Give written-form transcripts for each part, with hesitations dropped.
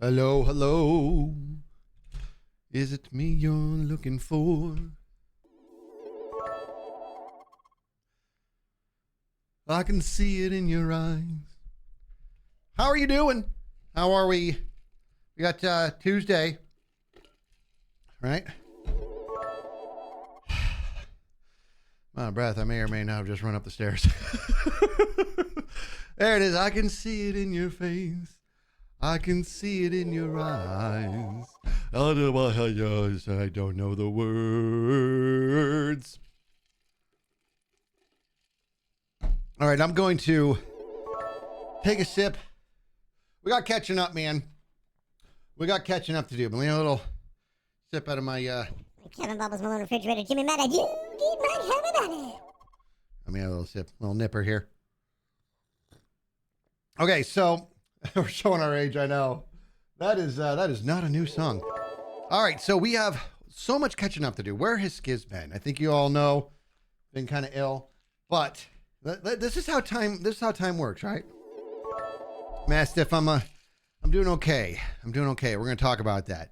Hello, hello. Is it me you're looking for? I can see it in your eyes. How are you doing? How are we? We got Tuesday, right? I'm out of breath. I may or may not have just run up the stairs. There it is. I can see it in your face. I can see it in your eyes. I don't know the words. All right, I'm going to take a sip. We got catching up, man. We got catching up to do. But a little sip out of my Kevin Bubbles Malone refrigerator. Jimmy Matt, I do need my Kevin Matt. a little sip, little nipper here. Okay, so we're showing our age, I know. That is not a new song. All right, so we have so much catching up to do. Where has Skizz been? I think you all know, been kind of ill, but this is how time works, right? Mastiff, I'm doing okay. I'm doing okay. We're gonna talk about that.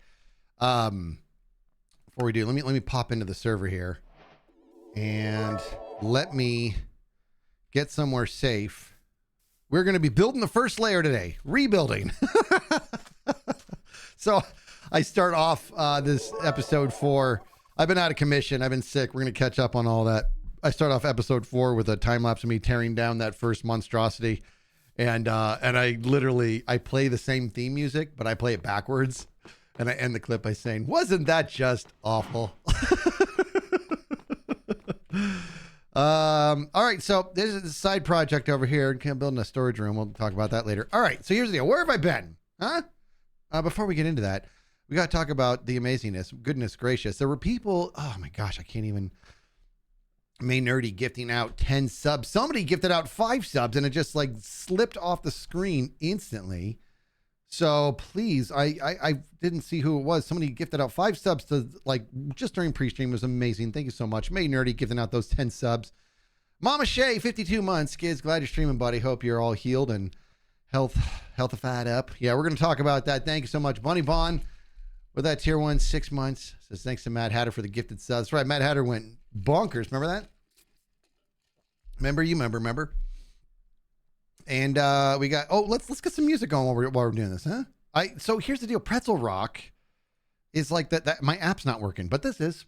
Before we do, let me pop into the server here, and let me get somewhere safe. We're going to be building the first layer today, rebuilding. So I start off this episode 4. I've been out of commission. I've been sick. We're going to catch up on all that. I start off episode 4 with a time lapse of me tearing down that first monstrosity. And I play the same theme music, but I play it backwards. And I end the clip by saying, wasn't that just awful? All right, so this is a side project over here. Building a storage room. We'll talk about that later. All right, so here's the deal. Where have I been? Huh? Before we get into that, we got to talk about the amazingness. Goodness gracious. There were people, oh my gosh, I can't even. May Nerdy gifting out 10 subs. Somebody gifted out 5 subs and it just like slipped off the screen instantly. So please, I didn't see who it was. Somebody gifted out 5 subs to like just during pre-stream. It was amazing. Thank you so much. May Nerdy giving out those 10 subs. Mama Shay, 52 months. Skizz, glad you're streaming, buddy. Hope you're all healed and healthified up. Yeah, we're going to talk about that. Thank you so much. Bunny Bond with that tier 1, 6 months. Says thanks to Mad Hatter for the gifted subs. That's right. Mad Hatter went bonkers. Remember that? Remember. And we got, let's get some music going while we're doing this, huh? So here's the deal. Pretzel Rock is like that my app's not working, but this is.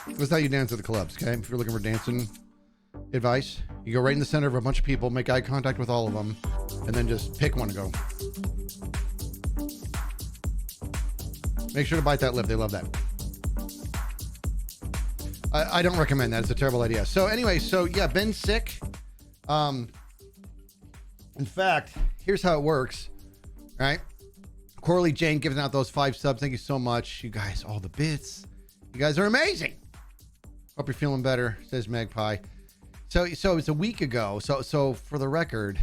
This is how you dance at the clubs, okay? If you're looking for dancing advice, you go right in the center of a bunch of people, make eye contact with all of them, and then just pick one to go. Make sure to bite that lip. They love that. I don't recommend that. It's a terrible idea. So anyway, yeah, Ben's sick. In fact, here's how it works. All right. Corley Jane giving out those 5 subs. Thank you so much. You guys, all the bits. You guys are amazing. Hope you're feeling better, says Magpie. So it's a week ago. So for the record,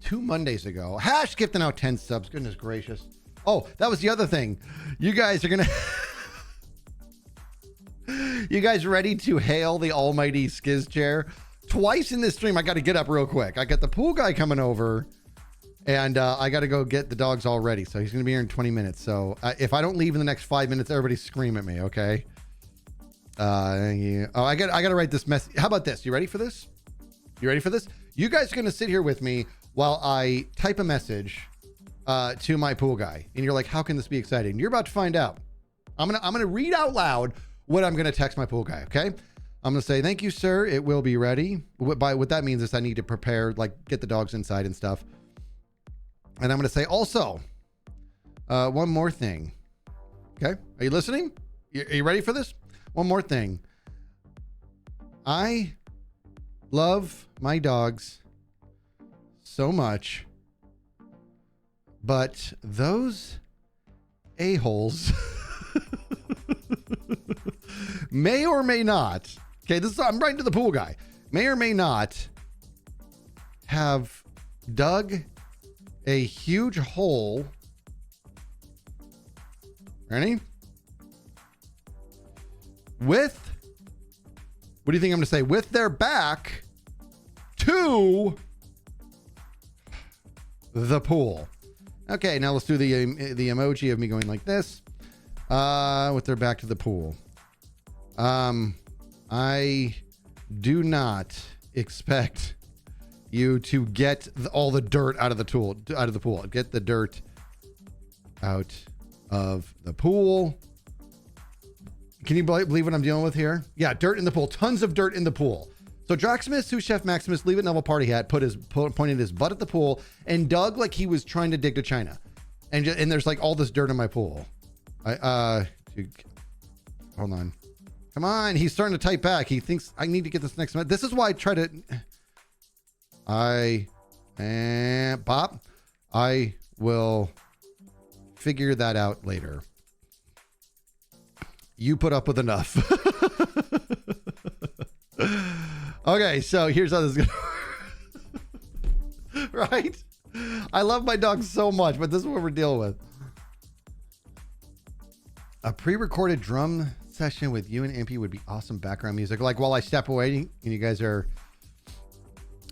2 Mondays ago, Hash gifting out 10 subs. Goodness gracious. Oh, that was the other thing. You guys are going to... You guys ready to hail the almighty Skizz chair? Twice in this stream, I got to get up real quick. I got the pool guy coming over, and I got to go get the dogs all ready. So he's going to be here in 20 minutes. So if I don't leave in the next 5 minutes, everybody scream at me, okay? Yeah. Oh, I got to write this message. How about this? You ready for this? You ready for this? You guys are going to sit here with me while I type a message to my pool guy. And you're like, how can this be exciting? You're about to find out. I'm going to read out loud what I'm going to text my pool guy, okay? I'm going to say, thank you, sir. It will be ready. What that means is I need to prepare, like get the dogs inside and stuff. And I'm going to say, also, one more thing. Okay? Are you listening? Are you ready for this? One more thing. I love my dogs so much, but those a-holes may or may not, okay, I'm writing to the pool guy, may or may not have dug a huge hole. Ready? with, what do you think I'm going to say? With their back to the pool. Okay, now let's do the emoji of me going like this, with their back to the pool. I do not expect you to get all the dirt out of the pool. Get the dirt out of the pool. Can you believe what I'm dealing with here? Yeah, dirt in the pool. Tons of dirt in the pool. So Draxmas, sous chef Maximus, leave it Neville party hat, pointed his butt at the pool and dug like he was trying to dig to China. And there's like all this dirt in my pool. Hold on. Come on. He's starting to type back. He thinks I need to get this next month. This is why I try to, Bob, I will figure that out later. You put up with enough. Okay, so here's how this is going to right? I love my dog so much, but this is what we're dealing with. A pre-recorded drum session with you and Impy would be awesome background music. Like while I step away and you guys are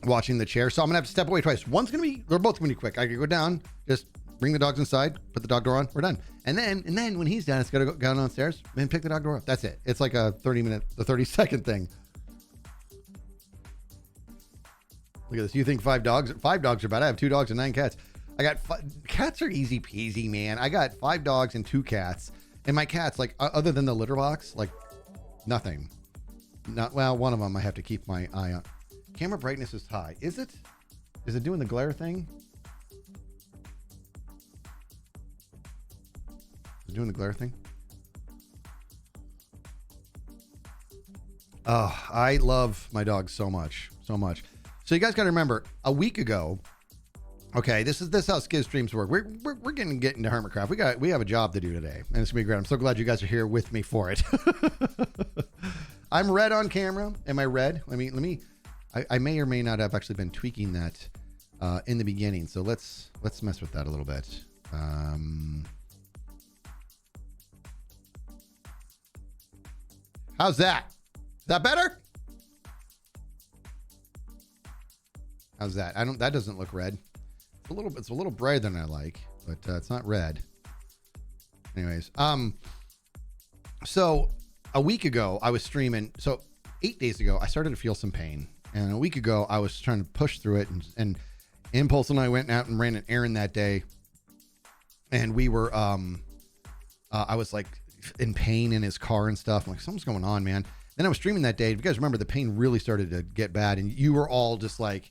watching the chair. So I'm going to have to step away twice. One's going to be, they're both going to be quick. I can go down, just bring the dogs inside, put the dog door on, we're done. And then when he's done, it's got to go downstairs and pick the dog door up. That's it. It's like a 30-second thing. Look at this. You think 5 dogs? 5 dogs are bad. I have 2 dogs and 9 cats. I got cats are easy peasy, man. I got 5 dogs and 2 cats. And my cats, like, other than the litter box, like, nothing. Well, one of them I have to keep my eye on. Camera brightness is high. Is it? Is it doing the glare thing? Is it doing the glare thing? Oh, I love my dogs so much. So much. So you guys got to remember, a week ago, okay, this is how Skizz streams work. We're getting into Hermitcraft. We have a job to do today, and it's gonna be great. I'm so glad you guys are here with me for it. I'm red on camera. Am I red? I may or may not have actually been tweaking that in the beginning. So let's mess with that a little bit. How's that? Is that better? How's that? That doesn't look red. It's a little brighter than I like, but it's not red. Anyways, so a week ago I was streaming. So 8 days ago I started to feel some pain, and a week ago I was trying to push through it, and Impulse and I went out and ran an errand that day, and we were I was like in pain in his car and stuff. I'm like, something's going on, man. Then I was streaming that day. If you guys remember, the pain really started to get bad, and you were all just like,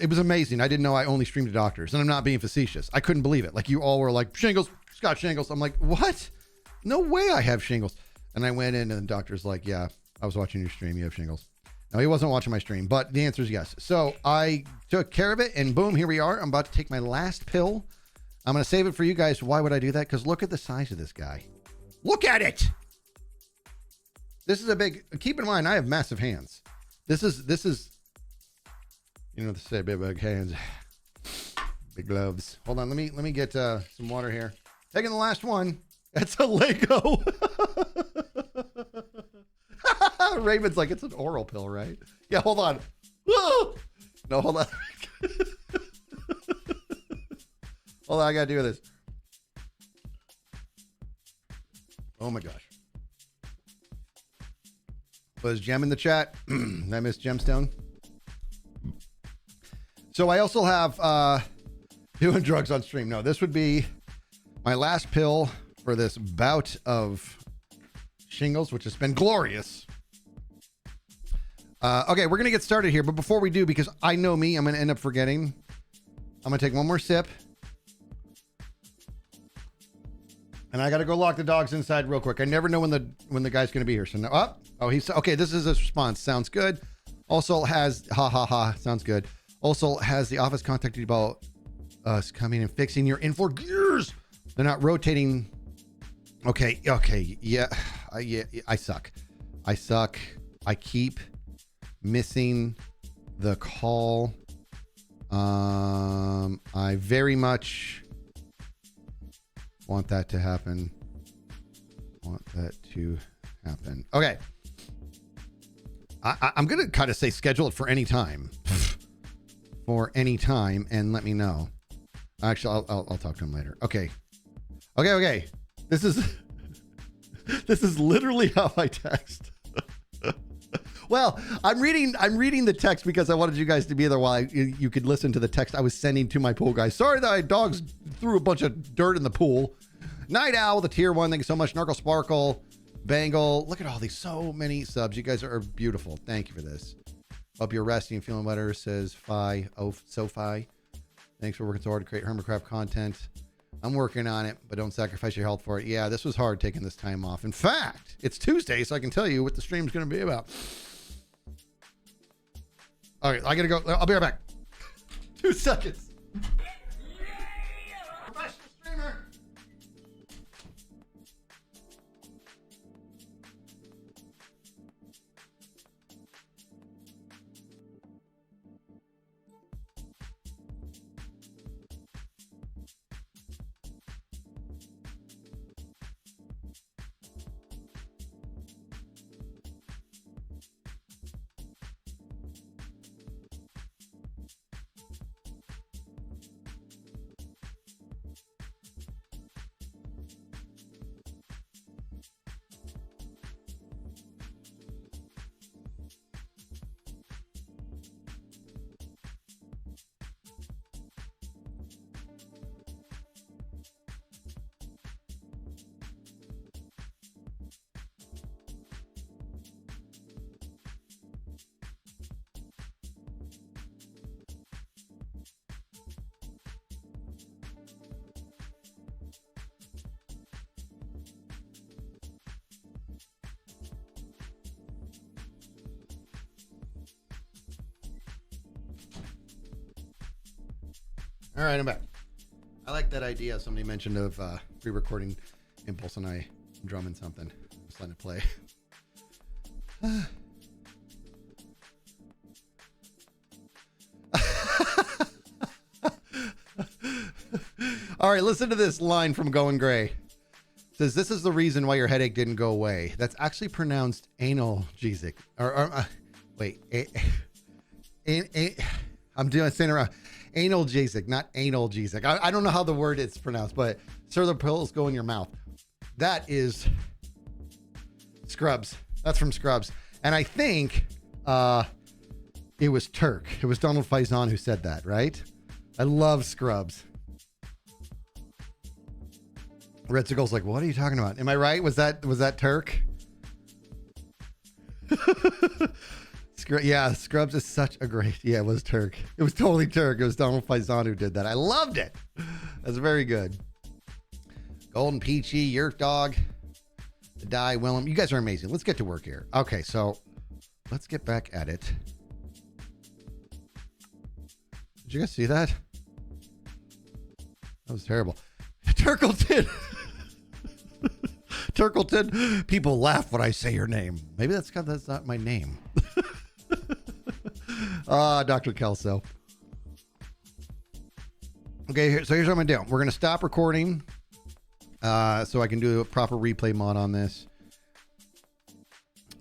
it was amazing. I didn't know I only streamed to doctors, and I'm not being facetious. I couldn't believe it. Like, you all were like, shingles, Scott shingles. I'm like, what? No way I have shingles. And I went in, and the doctor's like, yeah, I was watching your stream. You have shingles. No, he wasn't watching my stream, but the answer is yes. So I took care of it, and boom, here we are. I'm about to take my last pill. I'm going to save it for you guys. Why would I do that? Because look at the size of this guy. Look at it. This is a big, keep in mind, I have massive hands. This is, you know what to say, big hands, big gloves. Hold on, let me get some water here. Taking the last one. It's a Lego. Raven's like, it's an oral pill, right? Yeah, hold on. No, hold on. Hold on, I gotta do this. Oh my gosh. Was Gem in the chat? I missed Gemstone. So I also have doing drugs on stream. No, this would be my last pill for this bout of shingles, which has been glorious. Okay, we're gonna get started here, but before we do, because I know me, I'm gonna end up forgetting. I'm gonna take one more sip, and I gotta go lock the dogs inside real quick. I never know when the guy's gonna be here. So now, oh, he's okay. This is his response. Sounds good. Also has sounds good. Also has the office contacted you about us coming and fixing your info gears. They're not rotating. Okay. Yeah. I suck. I keep missing the call. I very much want that to happen. happen. Okay. I'm going to kind of say schedule it for any time. For any time, and let me know. Actually, I'll talk to him later. Okay. This is literally how I text. Well, I'm reading the text because I wanted you guys to be there while you could listen to the text I was sending to my pool guys. Sorry that my dogs threw a bunch of dirt in the pool. Night Owl, the tier 1. Thank you so much. Narkle Sparkle, Bangle. Look at all these, so many subs. You guys are beautiful. Thank you for this. Hope you're resting and feeling better, says Phi. Oh, Sophie. Thanks for working so hard to create Hermitcraft content. I'm working on it, but don't sacrifice your health for it. Yeah, this was hard taking this time off. In fact, it's Tuesday, so I can tell you what the stream's going to be about. All right, I got to go. I'll be right back. 2 seconds. Professional streamer. All right, I'm back. I like that idea somebody mentioned of re-recording Impulse and I drumming something. Just letting it play. All right, listen to this line from Going Gray. It says, this is the reason why your headache didn't go away. That's actually pronounced analgesic. Wait. I'm saying around. Analgesic, not analgesic. I don't know how the word is pronounced, but sir, the pills go in your mouth. That is Scrubs. That's from Scrubs. And I think it was Turk. It was Donald Faison who said that, right? I love Scrubs. Red Sickle's like, what are you talking about? Am I right? Was that Turk? Yeah, Scrubs is such a great. Yeah, it was Turk. It was totally Turk. It was Donald Faison who did that. I loved it. That's very good. Golden Peachy, Yerk Dog, the Die Willem. You guys are amazing. Let's get to work here. Okay, so let's get back at it. Did you guys see that? That was terrible. Turkleton. Turkleton. People laugh when I say your name. Maybe that's because that's not my name. Dr. Kelso. Okay, so here's what I'm gonna do. We're gonna stop recording so I can do a proper replay mod on this.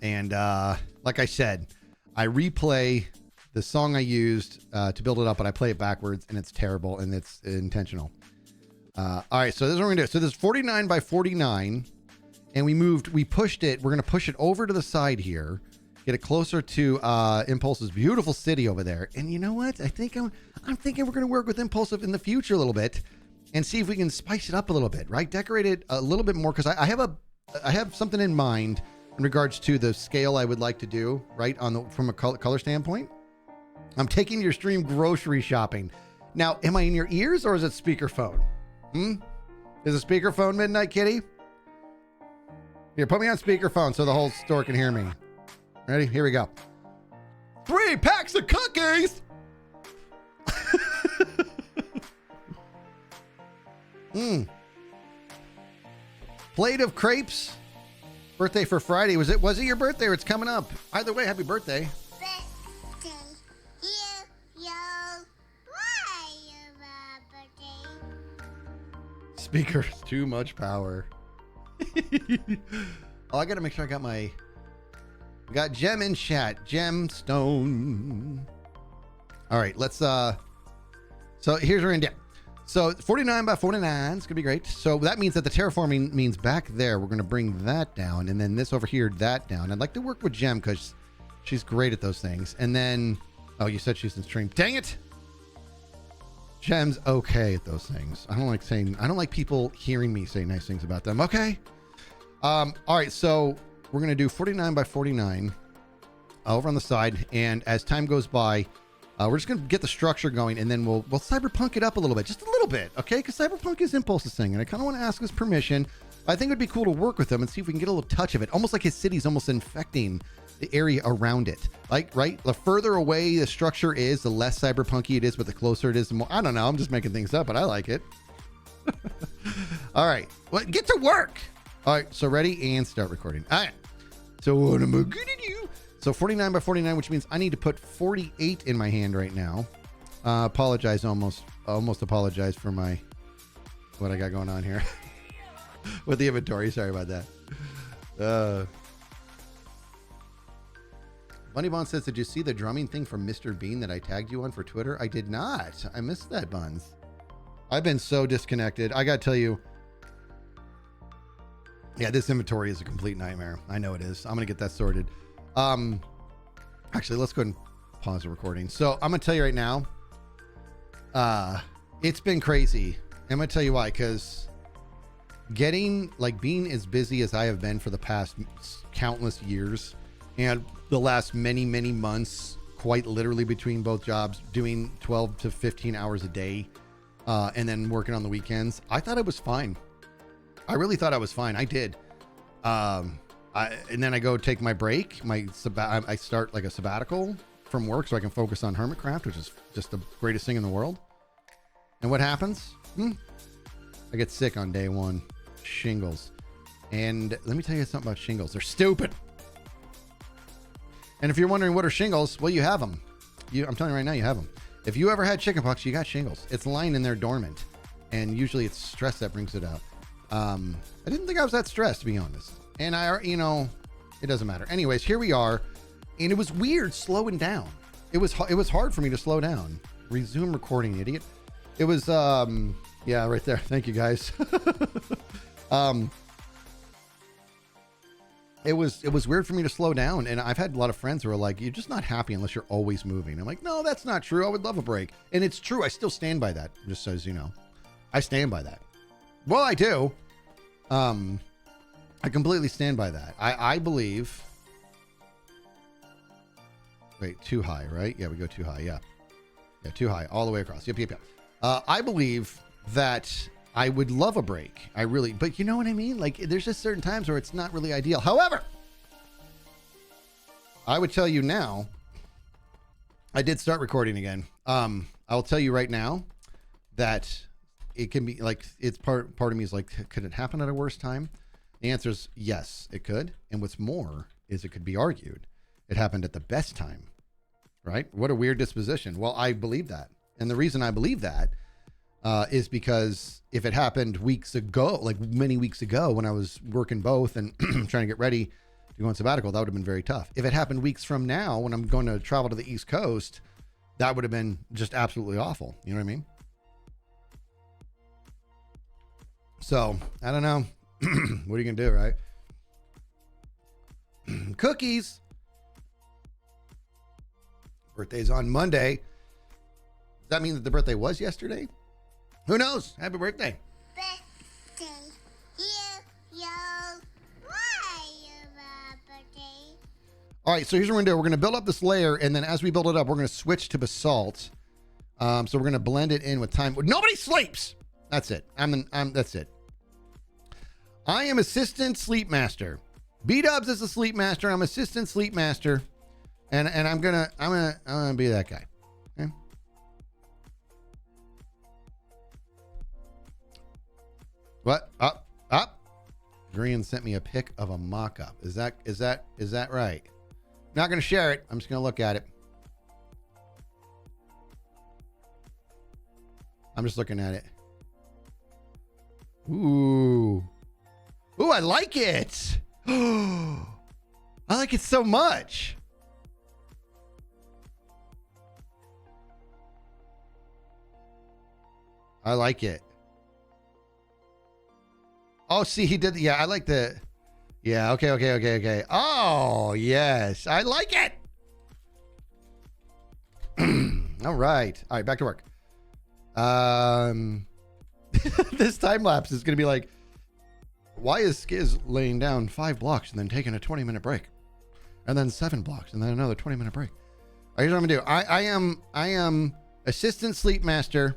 And like I said, I replay the song I used to build it up, but I play it backwards, and it's terrible, and it's intentional. All right, so this is what we're gonna do. So this is 49 by 49, and we pushed it. We're gonna push it over to the side here. Get it closer to Impulse's beautiful city over there. And you know what? I'm thinking we're going to work with Impulsive in the future a little bit and see if we can spice it up a little bit, right? Decorate it a little bit more, because I have something in mind in regards to the scale I would like to do, right? From a color standpoint. I'm taking your stream grocery shopping. Now, am I in your ears or is it speakerphone? Is it speakerphone, Midnight Kitty? Here, put me on speakerphone so the whole store can hear me. Ready? Here we go. 3 packs of cookies. Plate of crepes. Birthday for Friday. Was it your birthday or it's coming up? Either way, happy birthday. Speaker, too much power. Oh, I gotta make sure I got my. We got Gem in chat. Gemstone. All right, let's. So here's our indent. So 49 by 49. It's gonna be great. So that means that the terraforming means back there. We're gonna bring that down, and then this over here, that down. I'd like to work with Gem because she's great at those things. And then, oh, you said she's in stream. Dang it! Gem's okay at those things. I don't like people hearing me say nice things about them. Okay. All right, so we're gonna do 49 by 49 over on the side, and as time goes by, we're just gonna get the structure going, and then we'll cyberpunk it up a little bit, just a little bit, okay? Because cyberpunk is Impulse's thing, and I kind of want to ask his permission. I think it'd be cool to work with him and see if we can get a little touch of it, almost like his city's almost infecting the area around it. Like, right? The further away the structure is, the less cyberpunky it is, but the closer it is, the more. I don't know. I'm just making things up, but I like it. All right. Well, get to work. All right. So ready and start recording. All right. So what am I gonna do? So 49 by 49, which means I need to put 48 in my hand right now. Apologize, almost apologize for what I got going on here with the inventory. Sorry about that. Bunnybon says, did you see the drumming thing from Mr. Bean that I tagged you on for Twitter? I did not. I missed that, Buns. I've been so disconnected. I gotta tell you, yeah, this inventory is a complete nightmare. I know it is. I'm gonna get that sorted. Actually, let's go ahead and pause the recording. So I'm gonna tell you right now, it's been crazy. I'm gonna tell you why, because being as busy as I have been for the past countless years, and the last many months, quite literally between both jobs, doing 12 to 15 hours a day, and then working on the weekends, I thought I was fine. I really thought I was fine. I did. And then I go take my break. I start like a sabbatical from work so I can focus on Hermitcraft, which is just the greatest thing in the world. And what happens? I get sick on day one. Shingles. And let me tell you something about shingles. They're stupid. And if you're wondering what are shingles, well, you have them. I'm telling you right now, you have them. If you ever had chickenpox, you got shingles. It's lying in there dormant. And usually it's stress that brings it out. I didn't think I was that stressed, to be honest. And it doesn't matter. Anyways, here we are. And it was weird slowing down. It was hard for me to slow down. Resume recording, idiot. It was, yeah, right there. Thank you, guys. It was weird for me to slow down. And I've had a lot of friends who are like, you're just not happy unless you're always moving. I'm like, no, that's not true. I would love a break. And it's true. I still stand by that. Just so you know, I stand by that. Well, I do. I completely stand by that. I believe. Wait, too high, right? Yeah, we go too high. Yeah, too high, all the way across. Yep. I believe that I would love a break. I really, but you know what I mean? Like, there's just certain times where it's not really ideal. However, I would tell you now, I did start recording again. I'll tell you right now that it can be like, it's part of me is like, could it happen at a worse time? The answer is yes, it could. And what's more is it could be argued it happened at the best time, right? What a weird disposition. Well, I believe that. And the reason I believe that is because if it happened weeks ago, like many weeks ago when I was working both and trying to get ready to go on sabbatical, that would have been very tough. If it happened weeks from now when I'm going to travel to the East Coast, that would have been just absolutely awful. You know what I mean? So, I don't know. What are you going to do, right? Cookies. Birthday's on Monday. Does that mean that the birthday was yesterday? Who knows? Happy birthday. Birthday. Yo. Why your birthday? All right, so here's what we're going to do. We're going to build up this layer, and then as we build it up, we're going to switch to basalt. So we're going to blend it in with time. Nobody sleeps. That's it. That's it. I am assistant sleep master. B-Dubs is the sleep master. I'm assistant sleep master. And I'm gonna be that guy. Okay? What? Up. Grian sent me a pic of a mock-up. Is that right? Not gonna share it. I'm just gonna look at it. I'm just looking at it. Ooh, I like it. I like it so much. I like it. Oh, see, he did. Yeah, I like the. Yeah, okay. Oh, yes. I like it. All right, back to work. This time lapse is going to be like, why is Skizz laying down 5 blocks and then taking a 20-minute break? And then 7 blocks and then another 20-minute break. Here's what I'm going to do. I am assistant sleep master.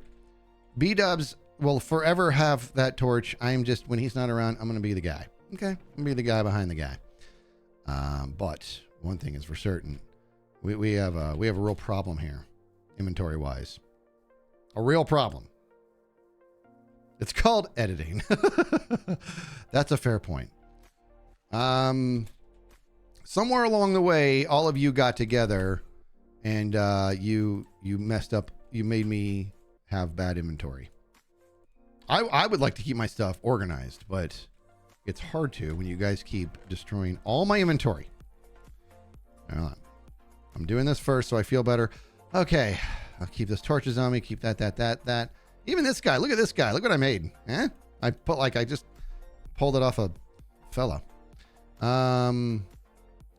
B-dubs will forever have that torch. I am just, when he's not around, I'm going to be the guy. Okay? I'm going to be the guy behind the guy. But one thing is for certain. We have a real problem here, inventory-wise. A real problem. It's called editing. That's a fair point. Somewhere along the way, all of you got together and you messed up. You made me have bad inventory. I would like to keep my stuff organized, but it's hard to when you guys keep destroying all my inventory. Hold on. I'm doing this first so I feel better. Okay. I'll keep those torches on me. Keep that. Even this guy. Look at this guy. Look what I made. I just pulled it off a fella.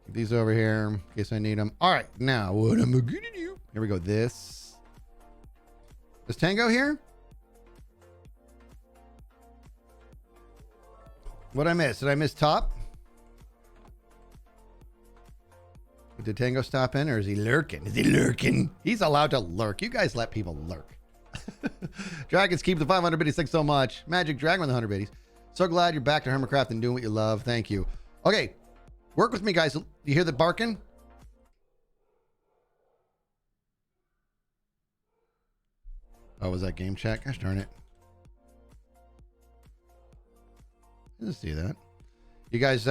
Keep these over here in case I need them. All right. Now, what am I going to do? Here we go. This. Is Tango here? What'd I miss? Did I miss top? Did Tango stop in or is he lurking? Is he lurking? He's allowed to lurk. You guys let people lurk. Dragons, keep the 500 biddies. Thanks so much. Magic Dragon with the 100 biddies. So glad you're back to Hermitcraft and doing what you love. Thank you. Okay. Work with me, guys. You hear the barking? Oh, was that game chat? Gosh darn it. I didn't see that. You guys,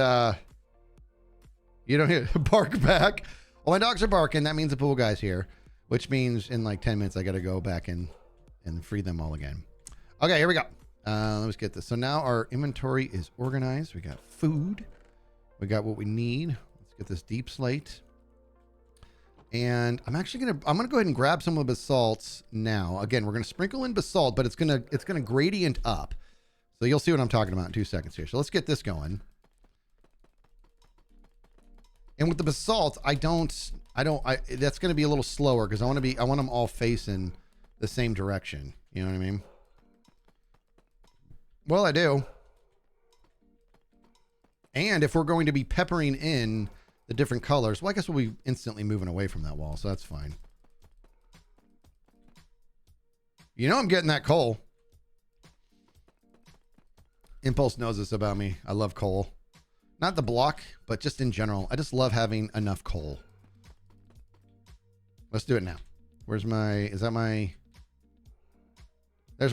you don't hear bark back. Well, my dogs are barking. That means the pool guy's here, which means in like 10 minutes, I got to go back and free them all again. Okay, here we go. Let's get this. So now our inventory is organized. We got food. We got what we need. Let's get this deep slate. And I'm gonna go ahead and grab some of the basalts now. Again, we're gonna sprinkle in basalt, but it's gonna gradient up. So you'll see what I'm talking about in 2 seconds here. So let's get this going. And with the basalt, that's going to be a little slower because I want them all facing the same direction. You know what I mean? Well, I do. And if we're going to be peppering in the different colors, well, I guess we'll be instantly moving away from that wall. So that's fine. You know, I'm getting that coal. Impulse knows this about me. I love coal. Not the block, but just in general. I just love having enough coal. Let's do it now. There's my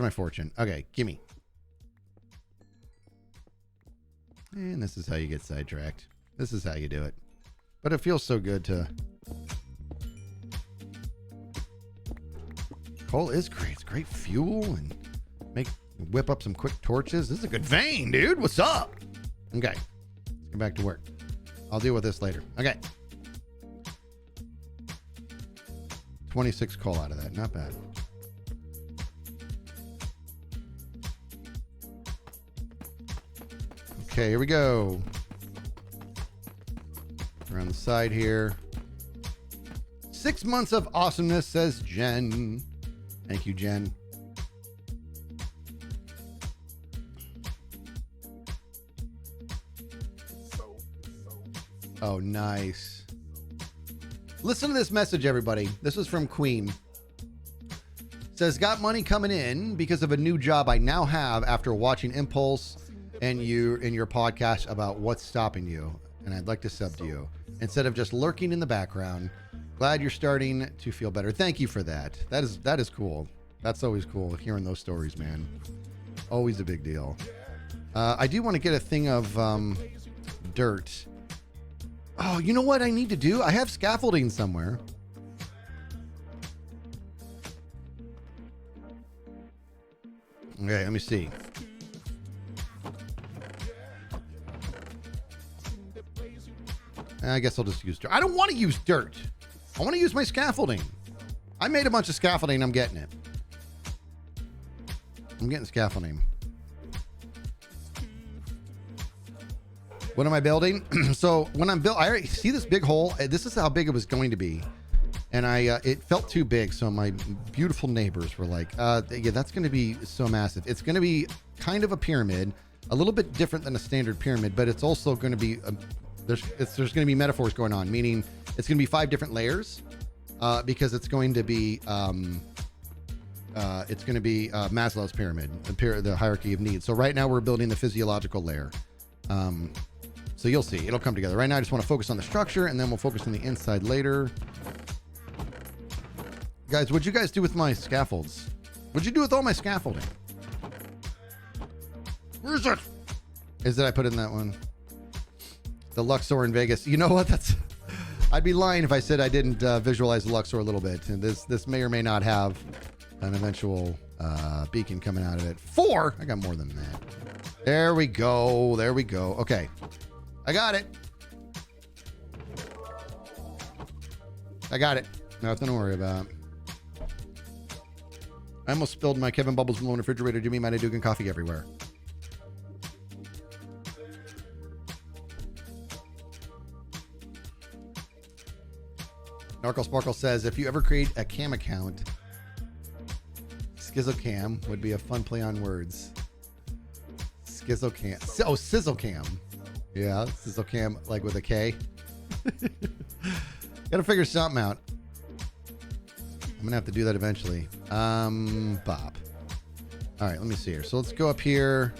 fortune. Okay, gimme. And this is how you get sidetracked. This is how you do it. But it feels so good to... Coal is great. It's great fuel and whip up some quick torches. This is a good vein, dude. What's up? Okay. Let's get back to work. I'll deal with this later. Okay. 26 coal out of that. Not bad. Okay, here we go. Around the side here. 6 months of awesomeness, says Jen. Thank you, Jen. Oh, nice. Listen to this message, everybody. This is from Queen. It says, got money coming in because of a new job I now have after watching Impulse and your podcast about what's stopping you. And I'd like to sub to you instead of just lurking in the background. Glad you're starting to feel better. Thank you for that. That is cool. That's always cool hearing those stories, man. Always a big deal. I do want to get a thing of dirt. Oh, you know what I need to do? I have scaffolding somewhere. Okay, let me see. I guess I'll just use dirt. I don't want to use dirt. I want to use my scaffolding. I made a bunch of scaffolding. I'm getting it. I'm getting scaffolding. What am I building? So when I'm built, I already see this big hole. This is how big it was going to be. And it felt too big. So my beautiful neighbors were like, yeah, that's going to be so massive. It's going to be kind of a pyramid, a little bit different than a standard pyramid, but it's also going to be, there's going to be metaphors going on, meaning it's going to be 5 different layers because it's going to be, Maslow's pyramid, the hierarchy of needs. So right now we're building the physiological layer. So you'll see, it'll come together. Right now I just want to focus on the structure and then we'll focus on the inside later. Guys, what'd you guys do with my scaffolds? What'd you do with all my scaffolding? Where is it? Is it I put in that one? The Luxor in Vegas. You know what? I'd be lying if I said I didn't visualize the Luxor a little bit. And this may or may not have an eventual beacon coming out of it. 4! I got more than that. There we go. There we go. Okay. I got it. I got it. Nothing to worry about. I almost spilled my Kevin Bubbles Malone refrigerator, Jimmy Mighty Dugan coffee everywhere. Narkle Sparkle says, if you ever create a cam account, Schizzocam would be a fun play on words. Schizzocam. Oh, Sizzlecam. Yeah, Sizzlecam, like with a K. Gotta figure something out. I'm gonna have to do that eventually. Bob. All right, let me see here. So let's go up here.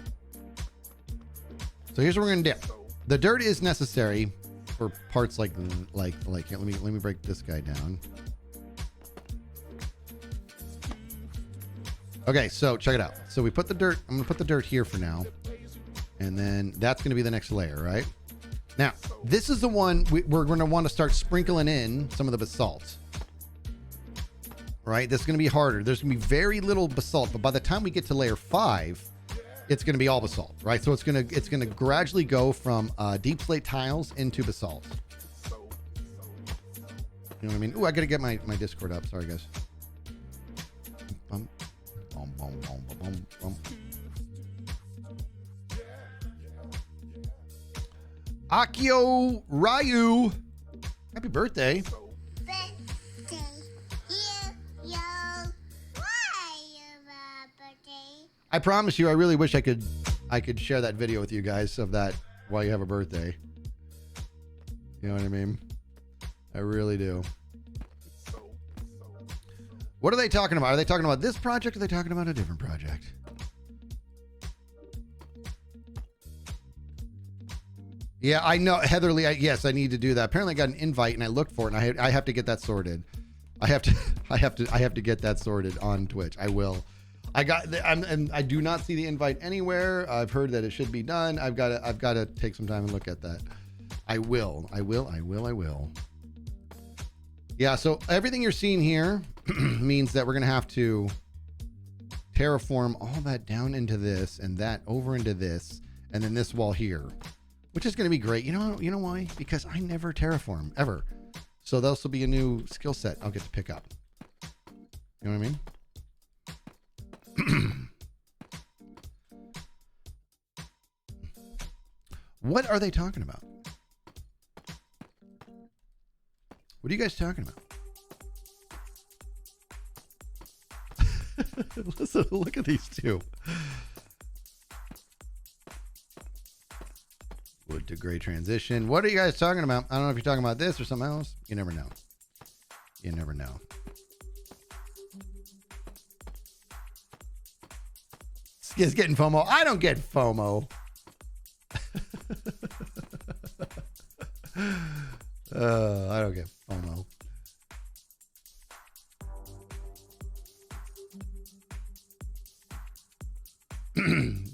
So here's what we're gonna do. The dirt is necessary for parts like let me break this guy down. Okay, so check it out. So we put the dirt. I'm gonna put the dirt here for now, and then that's gonna be the next layer, right? Now this is the one we're gonna want to start sprinkling in some of the basalt. Right, this is going to be harder. There's going to be very little basalt, but by the time we get to layer 5, it's going to be all basalt, right? So it's going to gradually go from deep slate tiles into basalt. You know what I mean? Ooh, I got to get my Discord up. Sorry, guys. Akio Ryu, happy birthday. I promise you, I really wish I could share that video with you guys of that while you have a birthday. You know what I mean? I really do. What are they talking about? Are they talking about this project or are they talking about a different project? Yeah, I know. Heatherly, yes, I need to do that. Apparently I got an invite and I looked for it and I have to get that sorted. I have to get that sorted on Twitch. I will. And I do not see the invite anywhere. I've heard that it should be done. I've got to take some time and look at that. I will. Yeah, so everything you're seeing here means that we're going to have to terraform all that down into this and that over into this and then this wall here, which is going to be great. You know why? Because I never terraform ever. So this will be a new skill set I'll get to pick up. You know what I mean? What are they talking about? What are you guys talking about? Listen, look at these two. Wood to gray transition. What are you guys talking about? I don't know if you're talking about this or something else. You never know. You never know. Skizz getting FOMO. I don't get FOMO. I don't get FOMO.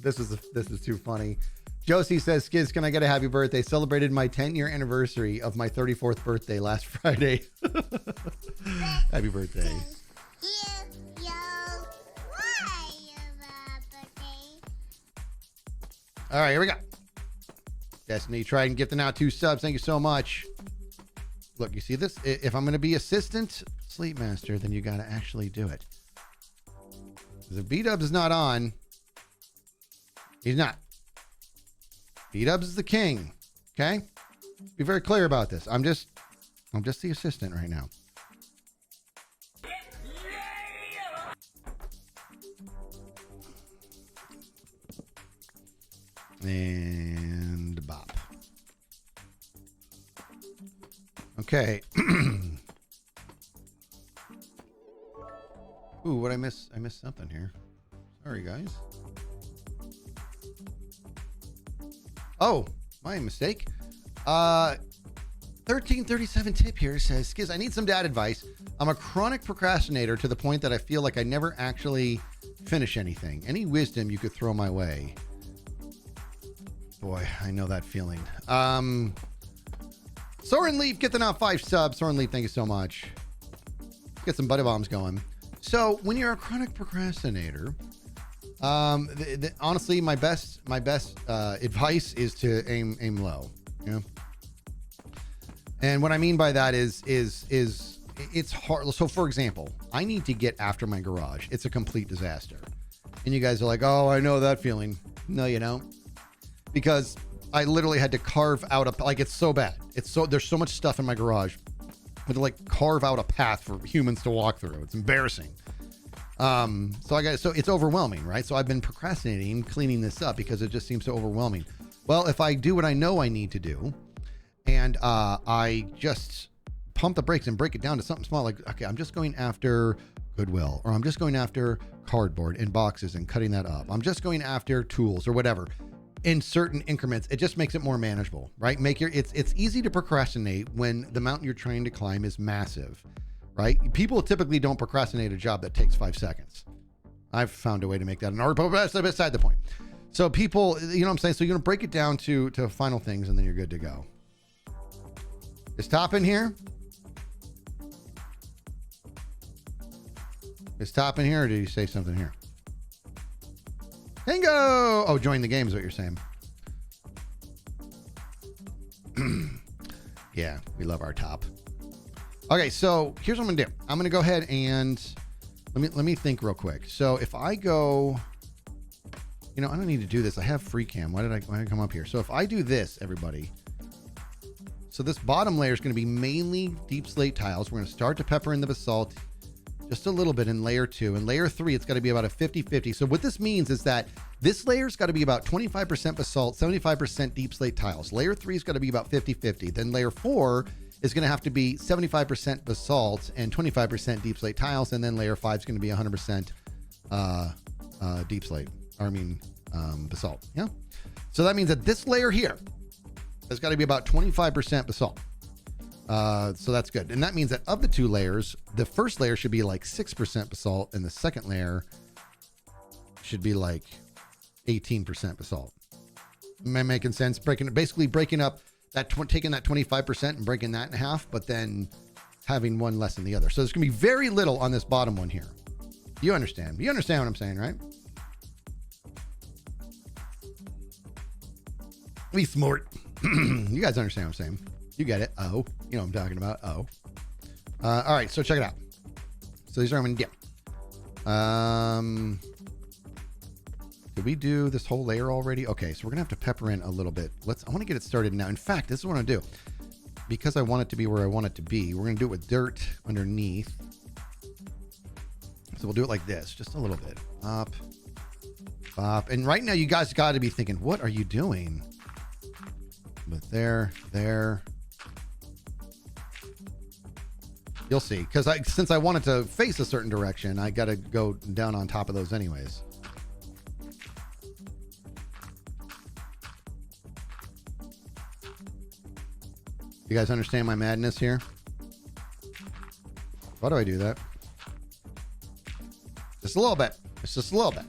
This is too funny. Josie says, Skizz, can I get a happy birthday? Celebrated my 10-year anniversary of my 34th birthday last Friday. Happy birthday. All right, here we go. Destiny Trident gifting out 2 subs. Thank you so much. Look, you see this? If I'm going to be assistant Sleep Master, then you got to actually do it. Because if B-Dubs is not on, he's not. B-Dubs is the king. Okay? Be very clear about this. I'm just the assistant right now. And bop. Okay. Ooh, what I miss? I missed something here. Sorry, guys. Oh, my mistake. 1337 tip here says, Skizz, I need some dad advice. I'm a chronic procrastinator to the point that I feel like I never actually finish anything. Any wisdom you could throw my way? Boy, I know that feeling. Soren Leaf, get the now 5 subs. Soren Leaf, thank you so much. Get some buddy bombs going. So when you're a chronic procrastinator, honestly, my best advice is to aim low. You know? And what I mean by that is it's hard. So for example, I need to get after my garage. It's a complete disaster. And you guys are like, oh, I know that feeling. No, you don't. Because I literally had to carve out it's so bad. There's so much stuff in my garage. I had to like carve out a path for humans to walk through. It's embarrassing. So it's overwhelming, right? So I've been procrastinating cleaning this up because it just seems so overwhelming. Well, if I do what I know I need to do, and I just pump the brakes and break it down to something small, like, okay, I'm just going after Goodwill, or I'm just going after cardboard and boxes and cutting that up. I'm just going after tools or whatever. In certain increments, it just makes it more manageable, right? It's easy to procrastinate when the mountain you're trying to climb is massive, right? People typically don't procrastinate a job that takes 5 seconds. I've found a way to make that an art, but that's beside the point. So people, you know what I'm saying? So you're gonna break it down to final things, and then you're good to go. Is Top in here? Is Top in here, or did you say something here? Bingo! Oh, join the game is what you're saying. Yeah, we love our Top. Okay, so here's what I'm gonna do. I'm gonna go ahead and let me think real quick. So if I go, I don't need to do this. I have free cam. Why did I come up here? So if I do this, everybody. So this bottom layer is going to be mainly deep slate tiles. We're going to start to pepper in the basalt just a little bit in layer 2. In layer 3, it's got to be about a 50-50. So what this means is that this layer's got to be about 25% basalt, 75% deep slate tiles. Layer 3's got to be about 50-50. Then layer 4 is going to have to be 75% basalt and 25% deep slate tiles. And then layer 5 is going to be 100% deep slate. Basalt. Yeah. So that means that this layer here has got to be about 25% basalt. So that's good. And that means that of the 2 layers, the first layer should be like 6% basalt, and the second layer should be like 18% basalt. Am I making sense? Basically breaking up that, taking that 25% and breaking that in half, but then having one less than the other. So there's gonna be very little on this bottom one here. You understand? You understand what I'm saying, right? Be smart. You guys understand what I'm saying. You get it. Oh, you know what I'm talking about. Oh. All right, so check it out. So these are I'm gonna do. Did we do this whole layer already? Okay, so we're gonna have to pepper in a little bit. I want to get it started now. In fact, this is what I'm gonna do. Because I want it to be where I want it to be, we're gonna do it with dirt underneath. So we'll do it like this, just a little bit. Up, up. And right now you guys gotta be thinking, what are you doing? But there. You'll see, because since I wanted to face a certain direction, I got to go down on top of those anyways. You guys understand my madness here? Why do I do that? Just a little bit. It's just a little bit.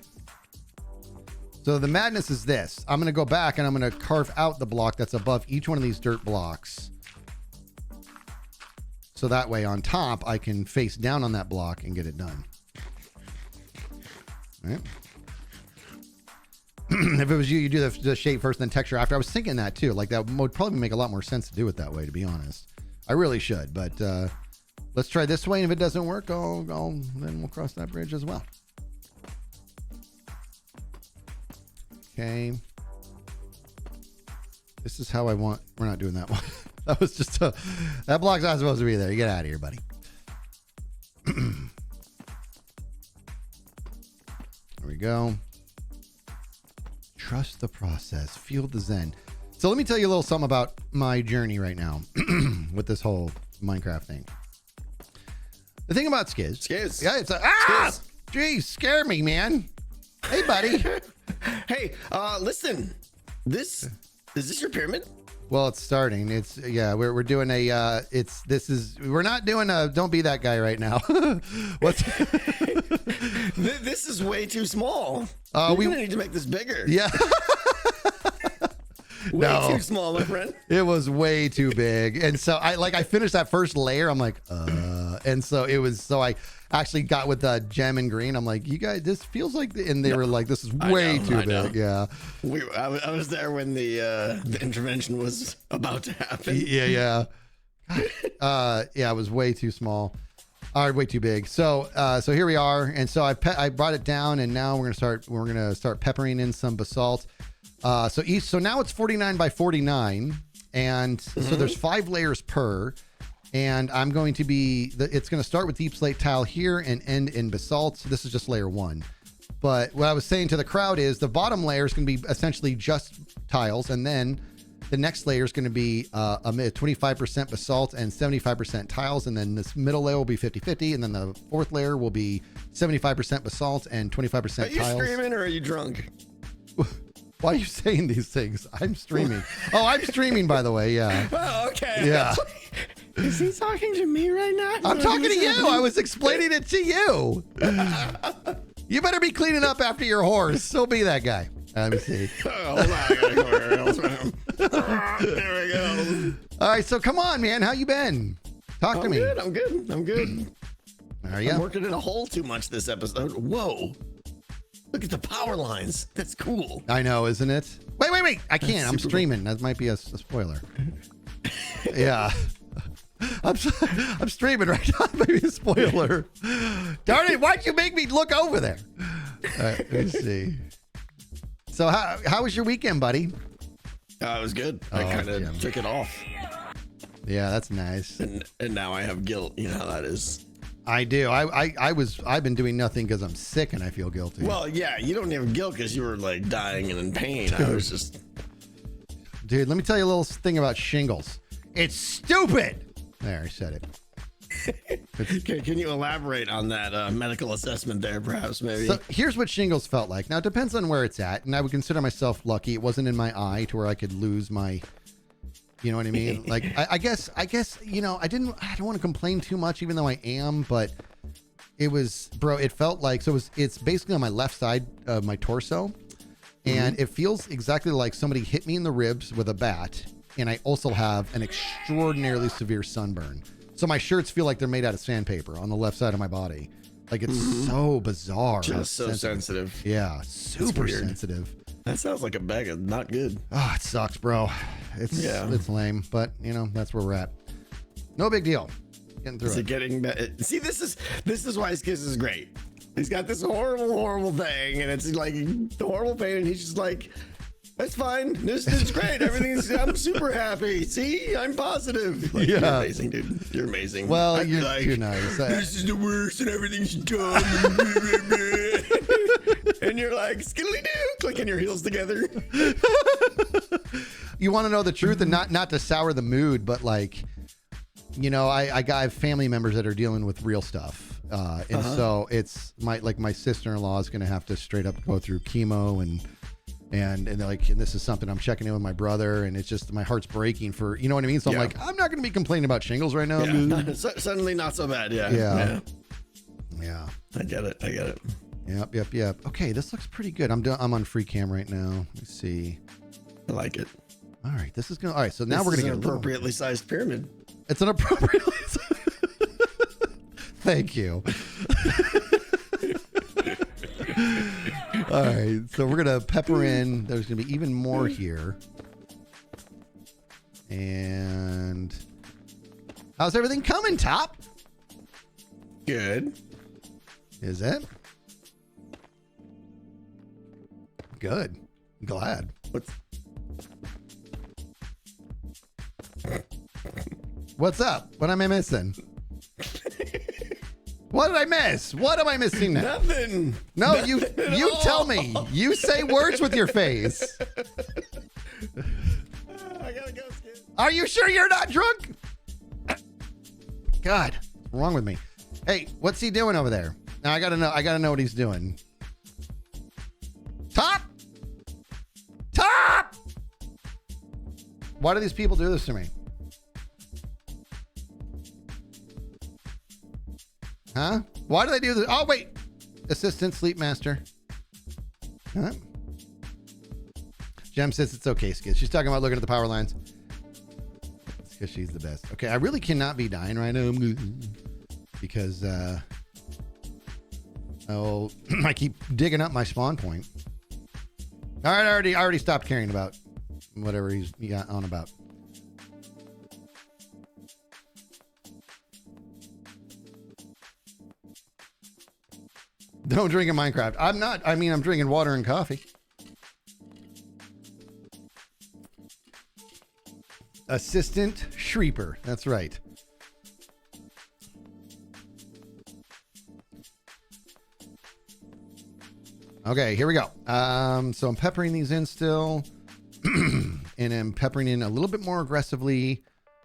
So the madness is this. I'm going to go back and I'm going to carve out the block that's above each one of these dirt blocks. So that way on top, I can face down on that block and get it done. All right. if it was you, you do the shape first, then texture after. I was thinking that too. Like that would probably make a lot more sense to do it that way, to be honest. I really should, but let's try this way. And if it doesn't work, then we'll cross that bridge as well. Okay. This is how I want. We're not doing that one. That was just that block's not supposed to be there. You get out of here, buddy. There we go. Trust the process. Feel the zen. So let me tell you a little something about my journey right now with this whole Minecraft thing. The thing about Skizz. Skizz. Yeah, it's Skizz. Geez, scare me, man. Hey, buddy. Hey, listen. Is this your pyramid? Well, it's starting. It's we're doing a we're not doing a don't be that guy right now. What's This is way too small. We need to make this bigger. Yeah. Way too small, my friend. It was way too big. And so I finished that first layer. I'm like, and so I actually got with the gem and green. I'm like, you guys, this feels like, and they were like, this is way too big. Yeah. I was there when the intervention was about to happen. Yeah. It was way too small. Way too big. So here we are. And so I brought it down, and now we're gonna start peppering in some basalt. So now it's 49 by 49, and so there's 5 layers per, and I'm going to it's going to start with deep slate tile here and end in basalt. So this is just layer 1. But what I was saying to the crowd is the bottom layer is going to be essentially just tiles, and then the next layer is going to be 25% basalt and 75% tiles, and then this middle layer will be 50-50, and then the 4th layer will be 75% basalt and 25% tiles. Are you screaming or are you drunk? Why are you saying these things? I'm streaming. Oh, I'm streaming, by the way. Yeah. Oh, okay. Yeah. Is he talking to me right now? I'm talking to you. I was explaining it to you. You better be cleaning up after your horse. So be that guy. Let me see. Oh, hold on. I gotta go where else, man. There we go. All right. So come on, man. How you been? Talk to me. I'm good. Are you? I'm working in a hole too much this episode. Whoa. Look at the power lines. That's cool. I know, isn't it? Wait. I can't. I'm streaming. That might be a spoiler. Yeah. I'm streaming right now. Maybe a spoiler. Darn it. Why'd you make me look over there? All right. Let me see. So how was your weekend, buddy? It was good. I kind of took it off. Yeah, that's nice. And now I have guilt. You know how that is. I do. I've been doing nothing because I'm sick and I feel guilty. Well, yeah, you don't have guilt because you were like dying and in pain. I was just. Dude, let me tell you a little thing about shingles. It's stupid. There, I said it. Can you elaborate on that medical assessment there, perhaps, maybe? So here's what shingles felt like. Now, it depends on where it's at, and I would consider myself lucky. It wasn't in my eye to where I could lose my... You know what I mean? Like, I guess, you know, I don't want to complain too much, even though I am, but it was, bro, it felt like, it's basically on my left side of my torso, and it feels exactly like somebody hit me in the ribs with a bat, and I also have an extraordinarily severe sunburn. So my shirts feel like they're made out of sandpaper on the left side of my body. Like, it's so bizarre. Just so sensitive. Yeah, super sensitive. That sounds like a bag of not good. Oh, it sucks, bro. It's lame, but you know, that's where we're at. No big deal. Getting through it. Getting better. See, this is why Skizz is great. He's got this horrible thing, and it's like the horrible pain, and he's just like, that's fine. This is great. I'm super happy. See, I'm positive. Like, yeah. You're amazing, dude. You're amazing. Well, you're nice. This is the worst, and everything's dumb. And you're like, skiddly-doo, clicking your heels together. You want to know the truth, and not to sour the mood, but like, you know, I have family members that are dealing with real stuff. And so it's my sister-in-law is going to have to straight up go through chemo and this is something I'm checking in with my brother, and it's just, my heart's breaking for, you know what I mean? So I'm like, I'm not going to be complaining about shingles right now. Yeah. Suddenly not so bad. Yeah. I get it. Yep. Okay, this looks pretty good. I'm on free cam right now. Let me see. I like it. All right, this is going. All right, so now we're going to get an appropriately sized pyramid. It's an appropriately sized. Thank you. All right, so we're gonna pepper in. There's gonna be even more here. And how's everything coming, Top? Good. Is it? Good. Glad. What's up? What am I missing? What did I miss? What am I missing now? Nothing. No, Nothing you at tell all. me. You say words with your face. I gotta go, Skizz. Are you sure you're not drunk? God, what's wrong with me? Hey, what's he doing over there? Now I gotta know what he's doing. Top! Top! Why do these people do this to me? Huh? Why do they do this? Oh, wait. Assistant Sleep Master. Huh? Jem says it's okay, Skizz. She's talking about looking at the power lines. It's because she's the best. Okay, I really cannot be dying right now because I keep digging up my spawn point. All right, I already stopped caring about whatever he got on about. Don't drink in Minecraft. I'm not. I mean, I'm drinking water and coffee. Assistant Shreeper. That's right. Okay, here we go. So I'm peppering these in still. And I'm peppering in a little bit more aggressively.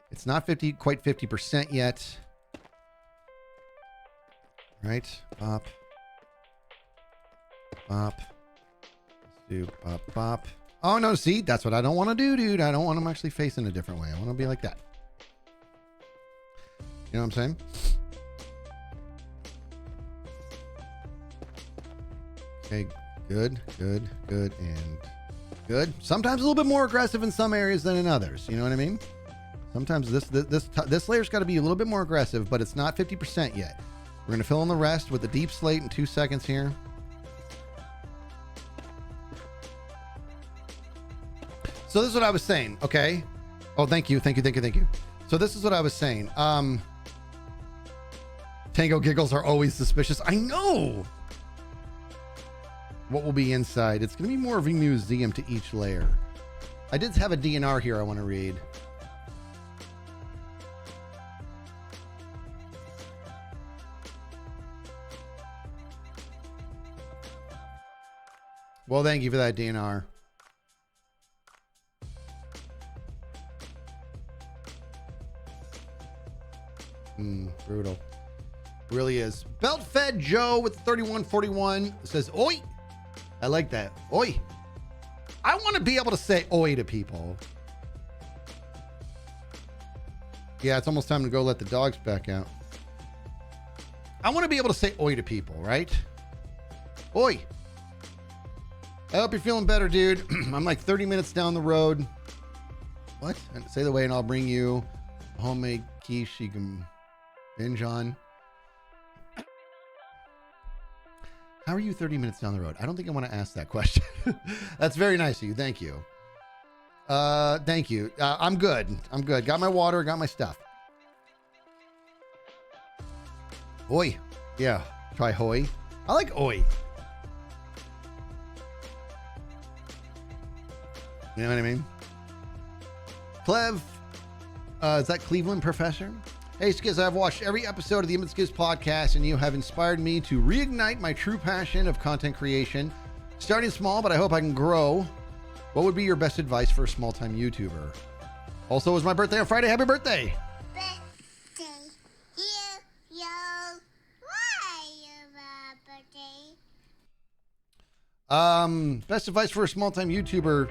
It's not quite 50% yet. Right? Bop. Bop. Let's do bop, bop. Oh, no, see? That's what I don't want to do, dude. I don't want them actually facing a different way. I want to be like that. You know what I'm saying? Okay, good, good, good, and good. Sometimes a little bit more aggressive in some areas than in others. You know what I mean? Sometimes this layer's got to be a little bit more aggressive, but it's not 50% yet. We're going to fill in the rest with the deep slate in 2 seconds here. So this is what I was saying, okay? Oh, thank you. So this is what I was saying. Tango giggles are always suspicious. I know! What will be inside? It's going to be more of a museum to each layer. I did have a DNR here I want to read. Well, thank you for that, DNR. Brutal. Really is. Belt Fed Joe with 3141 says, oi. I like that. Oi. I want to be able to say oi to people. Yeah, it's almost time to go let the dogs back out. I want to be able to say oi to people, right? Oi. I hope you're feeling better, dude. I'm like 30 minutes down the road. What? And say the way and I'll bring you a homemade quiche you can binge on. How are you 30 minutes down the road? I don't think I want to ask that question. That's very nice of you. Thank you. Thank you. I'm good. I'm good. Got my water, got my stuff. Oi. Yeah. Try hoi. I like oi. You know what I mean? Clev. Is that Cleveland Professor? Hey, Skizz, I've watched every episode of the Image Skizz podcast, and you have inspired me to reignite my true passion of content creation. Starting small, but I hope I can grow. What would be your best advice for a small-time YouTuber? Also, it was my birthday on Friday. Happy birthday! Birthday. You, yo. Why your birthday? Best advice for a small-time YouTuber.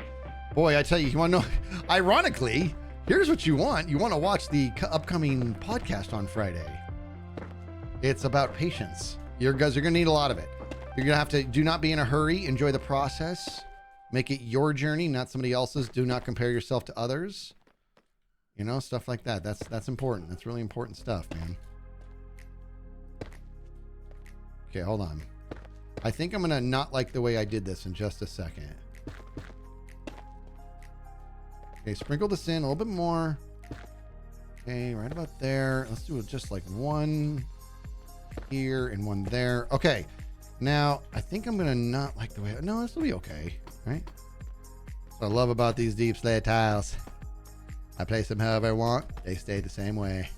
Boy, I tell you, you want to know, ironically, here's what you want. You want to watch the upcoming podcast on Friday. It's about patience. You guys are going to need a lot of it. You're going to have to do not be in a hurry. Enjoy the process. Make it your journey, not somebody else's. Do not compare yourself to others. You know, stuff like that. That's important. That's really important stuff, man. Okay, hold on. I think I'm gonna not like the way I did this in just a second. Okay, sprinkle this in a little bit more. Okay, right about there. Let's do it just like one here and one there. Okay, now I think I'm gonna not like the way. No, this will be okay, right? What I love about these deep slate tiles. I place them however I want. They stay the same way.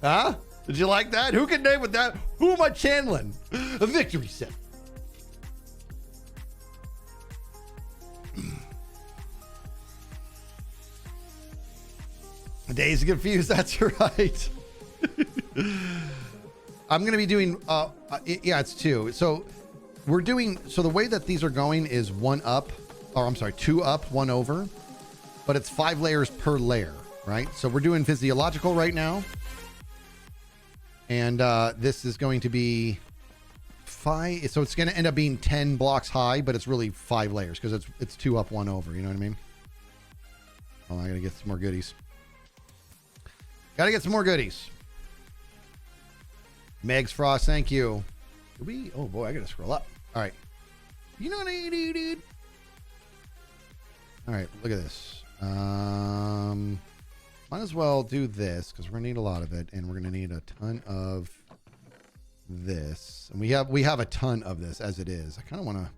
Huh? Did you like that? Who can name with that? Who am I channeling? A victory set. Days confused. That's right. I'm going to be doing, yeah, it's 2. So we're doing, so the way that these are going is 1 up, or I'm sorry, 2 up, 1 over, but it's 5 layers per layer, right? So we're doing physiological right now. And this is going to be 5. So it's going to end up being 10 blocks high, but it's really 5 layers because it's 2 up, 1 over. You know what I mean? Oh, I got to get some more goodies. Got to get some more goodies. Megs Frost, thank you. Did we? Oh boy, I got to scroll up. All right. You know what I do, dude? All right, look at this. Might as well do this because we're gonna need a lot of it, and we're gonna need a ton of this. And we have a ton of this as it is. I kind of want to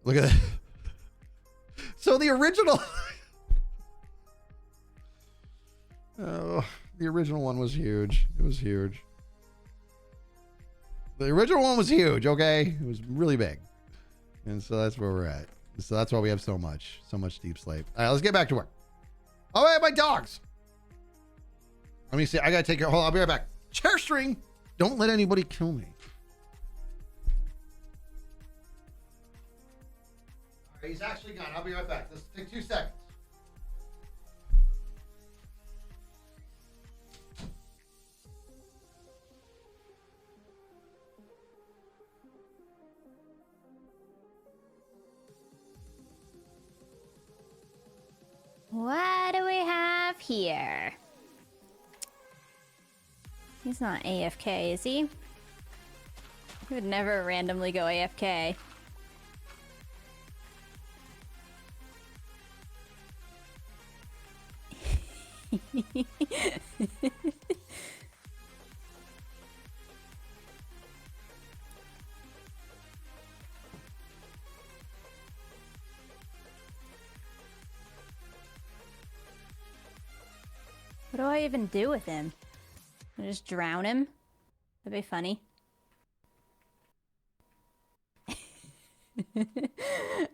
look at that. So the original, oh, the original one was huge. It was huge. The original one was huge. Okay, it was really big, and so that's where we're at. So that's why we have so much deep slate. All right, let's get back to work. Oh, wait, my dogs. Let me see. I gotta take care. Hold on, I'll be right back. Chair string. Don't let anybody kill me. All right, he's actually gone. I'll be right back. Let's take 2 seconds. What do we have here? He's not AFK, is he? He would never randomly go AFK. What do I even do with him? I just drown him? That'd be funny.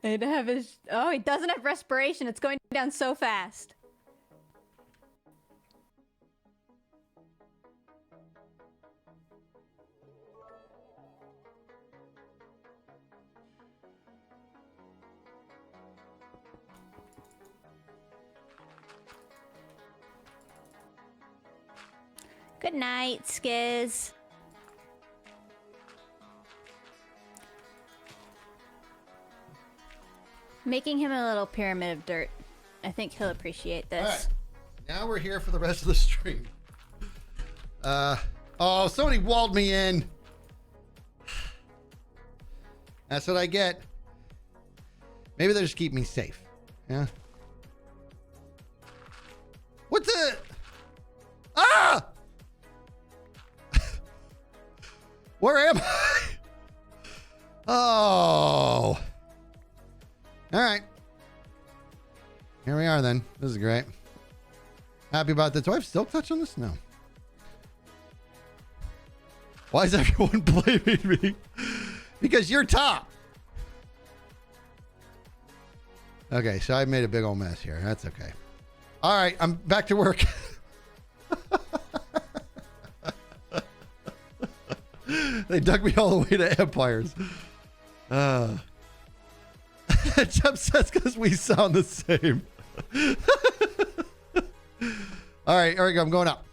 I'd have his... Oh, he doesn't have respiration. It's going down so fast. Good night, Skizz. Making him a little pyramid of dirt. I think he'll appreciate this. All right. Now we're here for the rest of the stream. Oh, somebody walled me in. That's what I get. Maybe they'll just keep me safe. Yeah. What the? Ah! Where am I? Oh. All right. Here we are then. This is great. Happy about this. Do I have silk touch on this? No. Why is everyone blaming me? Because you're top. Okay, so I made a big old mess here. That's okay. All right, I'm back to work. They dug me all the way to Empires. Jeff says because we sound the same. All right, here we go. I'm going up.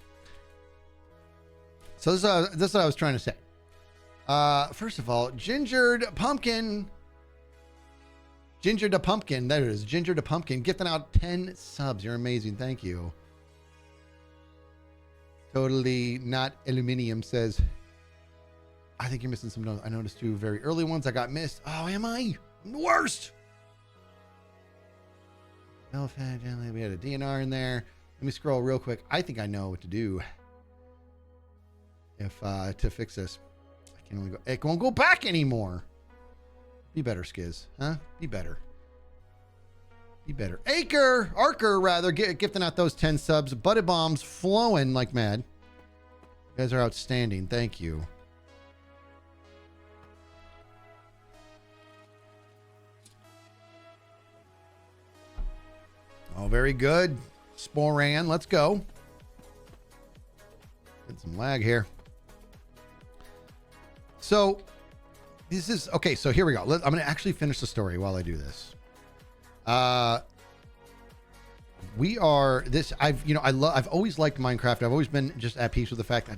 So this is what I was trying to say. First of all, Ginger Pumpkin. Ginger to Pumpkin. There it is. Ginger to Pumpkin. Gifting out 10 subs. You're amazing. Thank you. Totally not aluminium says, I think you're missing some notes. I noticed 2 very early ones I got missed. Oh, am I? I'm the worst. We had a DNR in there. Let me scroll real quick. I think I know what to do. If to fix this. I can only go. It won't go back anymore. Be better, Skizz. Huh? Be better. Be better. Arker, rather, gifting out those 10 subs. Buddy bombs flowing like mad. You guys are outstanding. Thank you. Oh, very good. Sporan, let's go. Get some lag here. So, this is okay. So here we go. I'm going to actually finish the story while I do this. I've always liked Minecraft. I've always been just at peace with the fact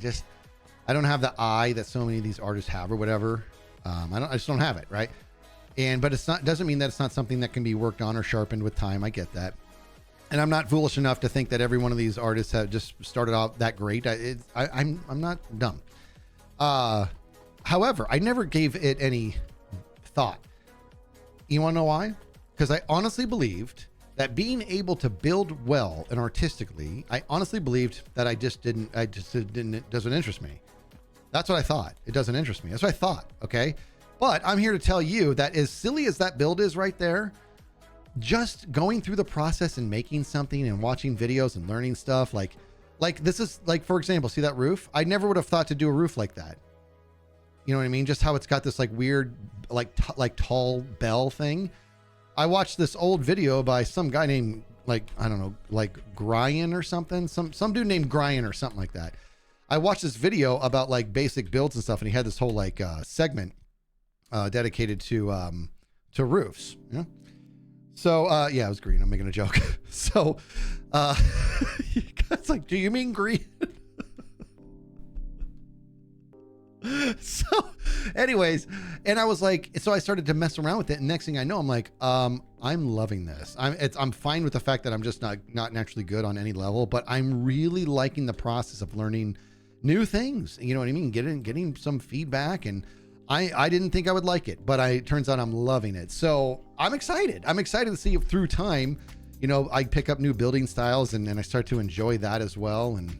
I don't have the eye that so many of these artists have or whatever. I just don't have it, right? But doesn't mean that it's not something that can be worked on or sharpened with time. I get that. And I'm not foolish enough to think that every one of these artists have just started out that great. I'm not dumb. However, I never gave it any thought. You want to know why? Because I honestly believed that being able to build well and artistically, I honestly believed that it doesn't interest me. That's what I thought. It doesn't interest me. That's what I thought. Okay. But I'm here to tell you that as silly as that build is right there, just going through the process and making something and watching videos and learning stuff like this is like, for example, see that roof? I never would have thought to do a roof like that. You know what I mean? Just how it's got this like weird, like tall bell thing. I watched this old video by some guy named I don't know, like Gryan or something. Some dude named Gryan or something like that. I watched this video about like basic builds and stuff, and he had this whole like segment dedicated to roofs. You know? So yeah, it was green. I'm making a joke. So it's like, do you mean green? So anyways, and I was like, so I started to mess around with it, and next thing I know, I'm like, I'm loving this. I'm fine with the fact that I'm just not naturally good on any level, but I'm really liking the process of learning new things. You know what I mean? Getting some feedback, and I didn't think I would like it, but it turns out I'm loving it. So I'm excited. I'm excited to see if through time, you know, I pick up new building styles and I start to enjoy that as well. And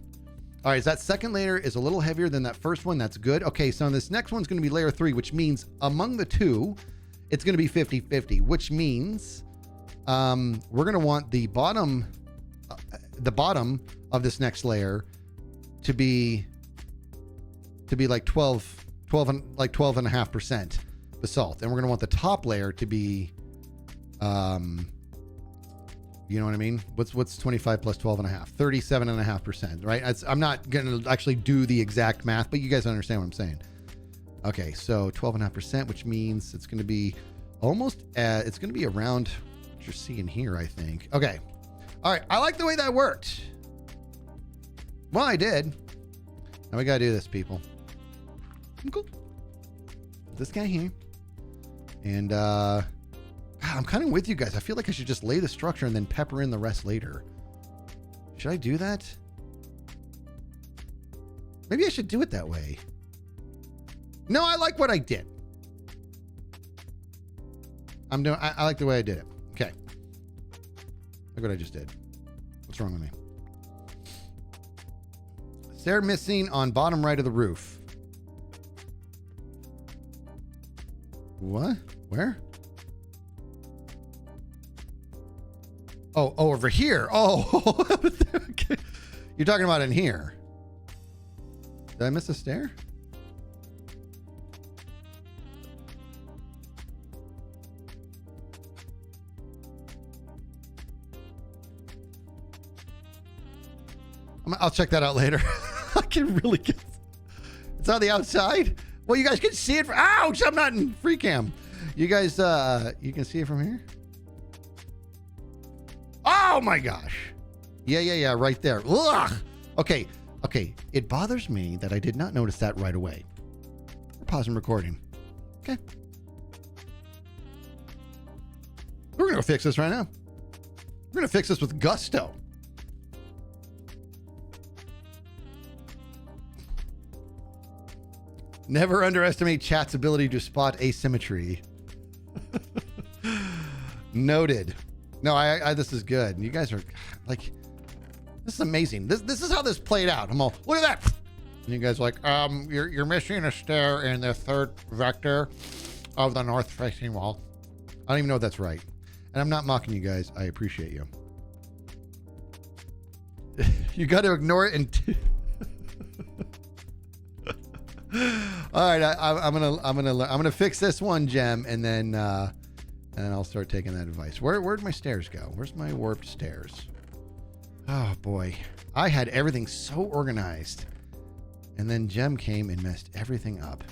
all right, that second layer is a little heavier than that first one. That's good. Okay, so this next one's going to be layer 3, which means among the two, it's going to be 50-50, which means we're going to want the bottom of this next layer to be like 12.5% basalt, and we're going to want the top layer to be you know what I mean? What's 25 plus 12.5? 37.5%, right? I'm not going to actually do the exact math, but you guys understand what I'm saying. Okay, so 12.5%, which means it's going to be it's going to be around what you're seeing here, I think. Okay. All right. I like the way that worked. Well, I did. Now we got to do this, people. Cool. This guy here. And, I'm kind of with you guys. I feel like I should just lay the structure and then pepper in the rest later. Should I do that? Maybe I should do it that way. No, I like what I did. I like the way I did it. Okay. Look what I just did. What's wrong with me? Stair missing on bottom right of the roof. What? Where? Oh, over here. Oh, okay. You're talking about in here. Did I miss a stair? I'll check that out later. I can really get. It's on the outside. Well, you guys can see it. Ouch! I'm not in free cam. You guys, you can see it from here. Oh my gosh. Yeah, right there. Ugh. Okay. It bothers me that I did not notice that right away. We're pausing recording. Okay. We're going to fix this right now. We're going to fix this with gusto. Never underestimate chat's ability to spot asymmetry. Noted. No, I this is good. You guys are like, this is amazing. This is how this played out. I'm all, look at that. And you guys are like, you're missing a stair in the third vector of the north facing wall. I don't even know if that's right. And I'm not mocking you guys. I appreciate you. You got to ignore it and all right, I'm gonna fix this one, Gem, and then I'll start taking that advice. Where'd my stairs go? Where's my warped stairs? Oh boy, I had everything so organized, and then Gem came and messed everything up.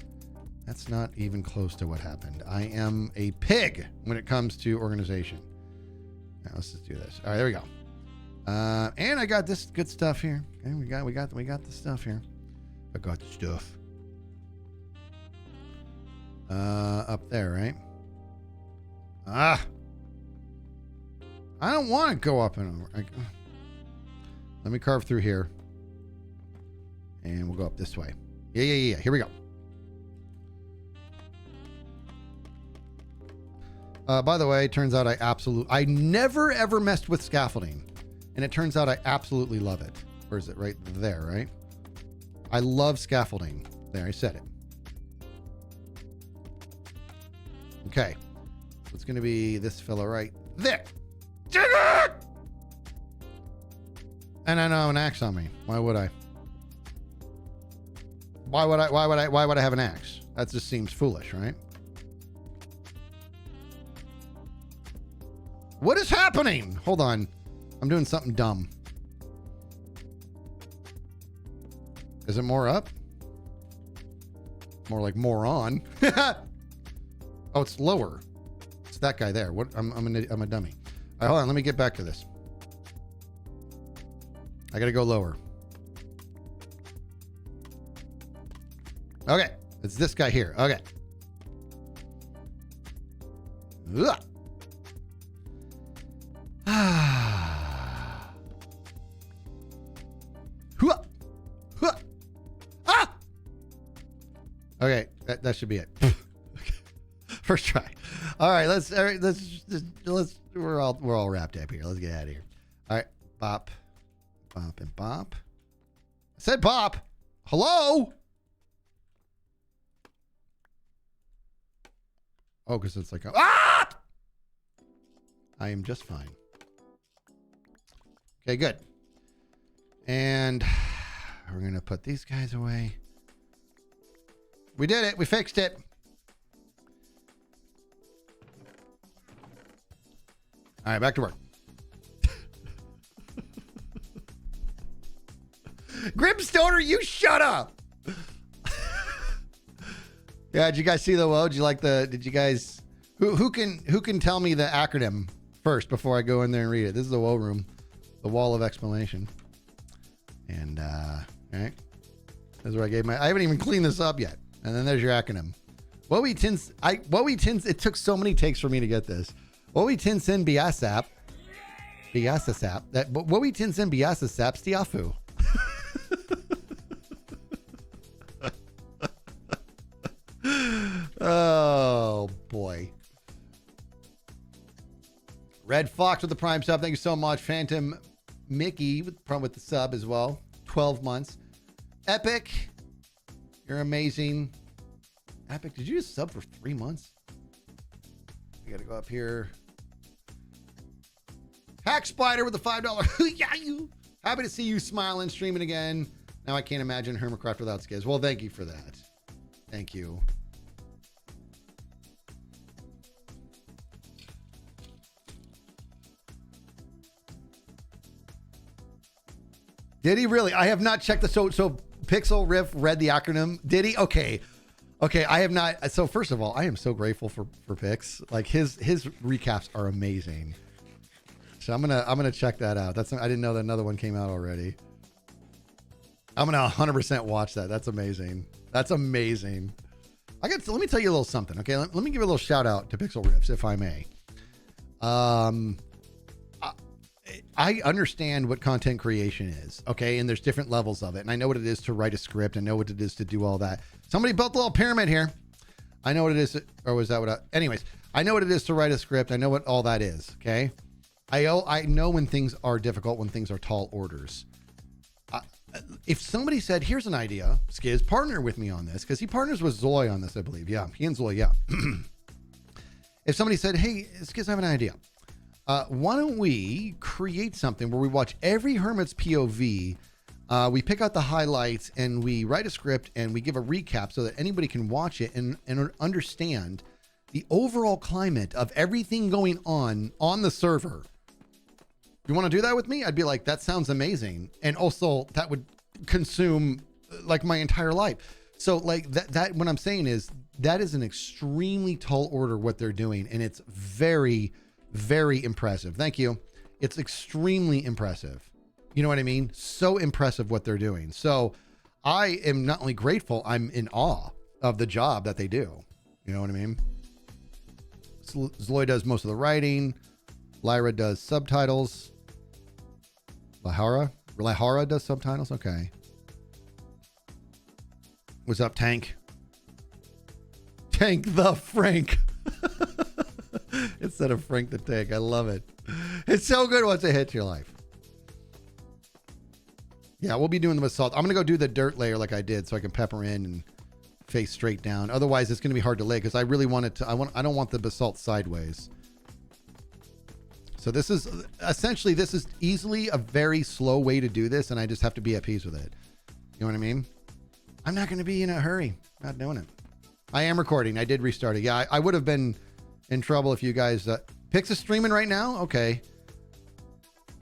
That's not even close to what happened. I am a pig when it comes to organization. Now let's just do this. All right, there we go. And I got this good stuff here. And we got the stuff here. I got the stuff. Up there, right? I don't want to go up and over. Let me carve through here. And we'll go up this way. Yeah. Here we go. By the way, it turns out I never ever messed with scaffolding. And it turns out I absolutely love it. Where is it? Right there, right? I love scaffolding. There, I said it. Okay. So it's going to be this fella right there. And I know an axe on me. Why would I? Why would I have an axe? That just seems foolish, right? What is happening? Hold on. I'm doing something dumb. Is it more up? More like moron. Oh, it's lower. It's that guy there. What? I'm a dummy. All right, hold on. Let me get back to this. I got to go lower. Okay. It's this guy here. Okay. Ugh. Okay, that should be it. First try. All right, let's we're all wrapped up here. Let's get out of here. All right, bop, bop, and bop. I said bop. Hello. Oh, because it's like I am just fine. Okay, good. And we're gonna put these guys away. We did it. We fixed it. All right, back to work. Grimstoner, you shut up. Yeah, did you guys see the woe? Did you like the? Did you guys? Who can tell me the acronym first before I go in there and read it? This is the woe room, the wall of explanation. And all right, that's where I gave my. I haven't even cleaned this up yet. And then there's your acronym. It took so many takes for me to get this. Wowi Tinsin Biasap. Biasasap. That Wowi Tinsin Biasasap Stiafu. Oh boy. Red Fox with the Prime sub. Thank you so much. Phantom Mickey with the sub as well. 12 months. Epic. You're amazing. Epic, did you just sub for 3 months? We got to go up here. Hack Spider with the $5. Yeah, you. Happy to see you smiling, streaming again. Now I can't imagine Hermitcraft without Skizz. Well, thank you for that. Thank you. Did he really? I have not checked the so Pixel Riff read the acronym. Did he? Okay. I have not. So first of all, I am so grateful for Pix. Like his recaps are amazing. So I'm gonna check that out. I didn't know that another one came out already. I'm gonna 100% watch that. That's amazing. Let me tell you a little something. Okay, let me give a little shout out to Pixel Riffs, if I may. I understand what content creation is, okay? And there's different levels of it. And I know what it is to write a script. I know what it is to do all that. Somebody built a little pyramid here. I know what it is. Or was that what anyways, I know what it is to write a script. I know what all that is, okay? I know when things are difficult, when things are tall orders. If somebody said, here's an idea, Skizz, partner with me on this, because he partners with Zoy on this, I believe. Yeah, he and Zoy, yeah. If somebody said, hey, Skizz, I have an idea. Why don't we create something where we watch every Hermit's POV, we pick out the highlights, and we write a script, and we give a recap so that anybody can watch it and understand the overall climate of everything going on the server. You want to do that with me? I'd be like, that sounds amazing. And also that would consume like my entire life. So like that what I'm saying is that is an extremely tall order what they're doing. And it's very, very impressive. Thank you. It's extremely impressive. You know what I mean? So impressive what they're doing. So I am not only grateful, I'm in awe of the job that they do. You know what I mean? Zloy does most of the writing. Lyra does subtitles. Lahara does subtitles. Okay. What's up, Tank? Tank the Frank. Instead of Frank the Tank. I love it. It's so good once it hits your life. Yeah, we'll be doing the basalt. I'm going to go do the dirt layer like I did so I can pepper in and face straight down. Otherwise, it's going to be hard to lay because I really want it to. I don't want the basalt sideways. So this is essentially, this is easily a very slow way to do this. And I just have to be at peace with it. You know what I mean? I'm not going to be in a hurry. Not doing it. I am recording. I did restart it. Yeah, I would have been in trouble if you guys, Pix is streaming right now. Okay.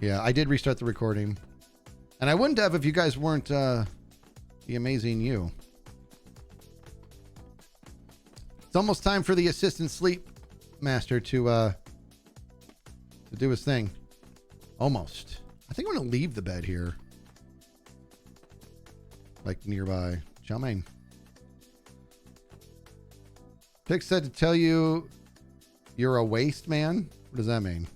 Yeah, I did restart the recording. And I wouldn't have if you guys weren't, the amazing you. It's almost time for the assistant sleep master to do his thing. Almost. I think I'm going to leave the bed here. Like nearby. Chow mein. Pix said to tell you you're a waste man. What does that mean?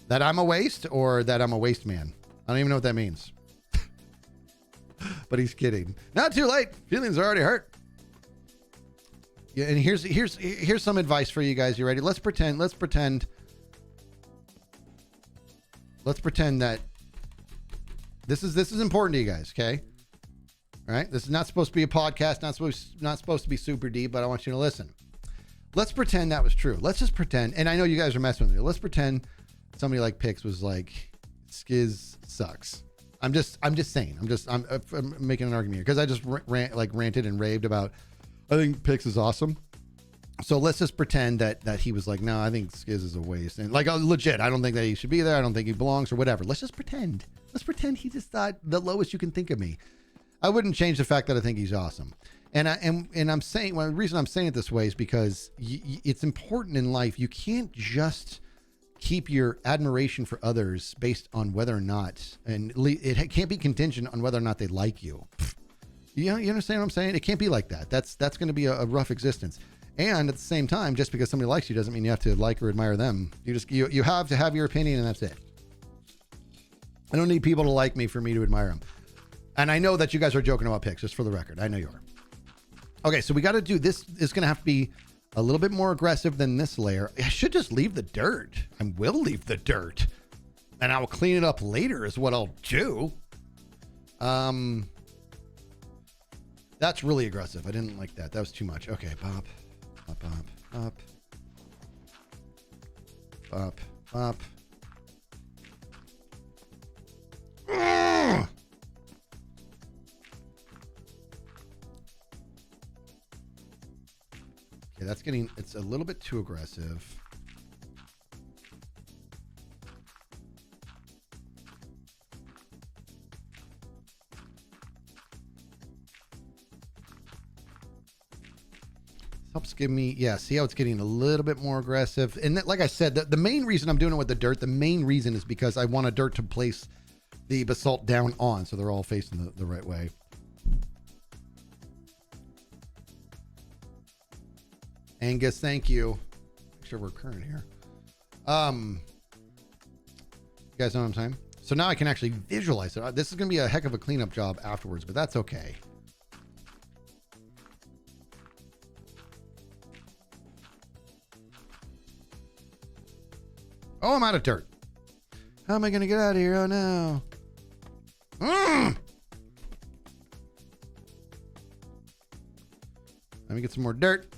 That I'm a waste or that I'm a waste man? I don't even know what that means. But he's kidding. Not too late. Feelings are already hurt. Yeah, and here's some advice for you guys. You ready? Let's pretend that this is important to you guys, okay? All right? This is not supposed to be a podcast, not supposed to be super deep, but I want you to listen. Let's pretend that was true. Let's just pretend, and I know you guys are messing with me. Let's pretend somebody like Pix was like, Skizz sucks. I'm just saying. I'm making an argument here because I just ranted and raved about I think Pix is awesome. So let's just pretend that he was like, no, I think Skizz is a waste. And like, legit, I don't think that he should be there. I don't think he belongs or whatever. Let's just pretend. Let's pretend he just thought the lowest you can think of me. I wouldn't change the fact that I think he's awesome. And I'm saying, well, the reason I'm saying it this way is because it's important in life. You can't just keep your admiration for others based on whether or not, and it can't be contingent on whether or not they like you. You understand what I'm saying? It can't be like that. That's going to be a rough existence. And at the same time, just because somebody likes you doesn't mean you have to like or admire them. You have to have your opinion, and that's it. I don't need people to like me for me to admire them. And I know that you guys are joking about Pix, just for the record. I know you are. Okay, so we got to do this. Is going to have to be a little bit more aggressive than this layer. I should just leave the dirt. I will leave the dirt. And I will clean it up later is what I'll do. That's really aggressive. I didn't like that. That was too much. Okay, bop. Up, up, up. Up, up. Okay, it's a little bit too aggressive. Helps give me, yeah, see how it's getting a little bit more aggressive. And like I said, the main reason I'm doing it with the dirt, the main reason is because I want a dirt to place the basalt down on so they're all facing the right way. Angus, thank you. Make sure we're current here. You guys know what I'm saying? So now I can actually visualize it. This is going to be a heck of a cleanup job afterwards, but that's okay. Oh, I'm out of dirt. How am I going to get out of here? Oh, no. Let me get some more dirt.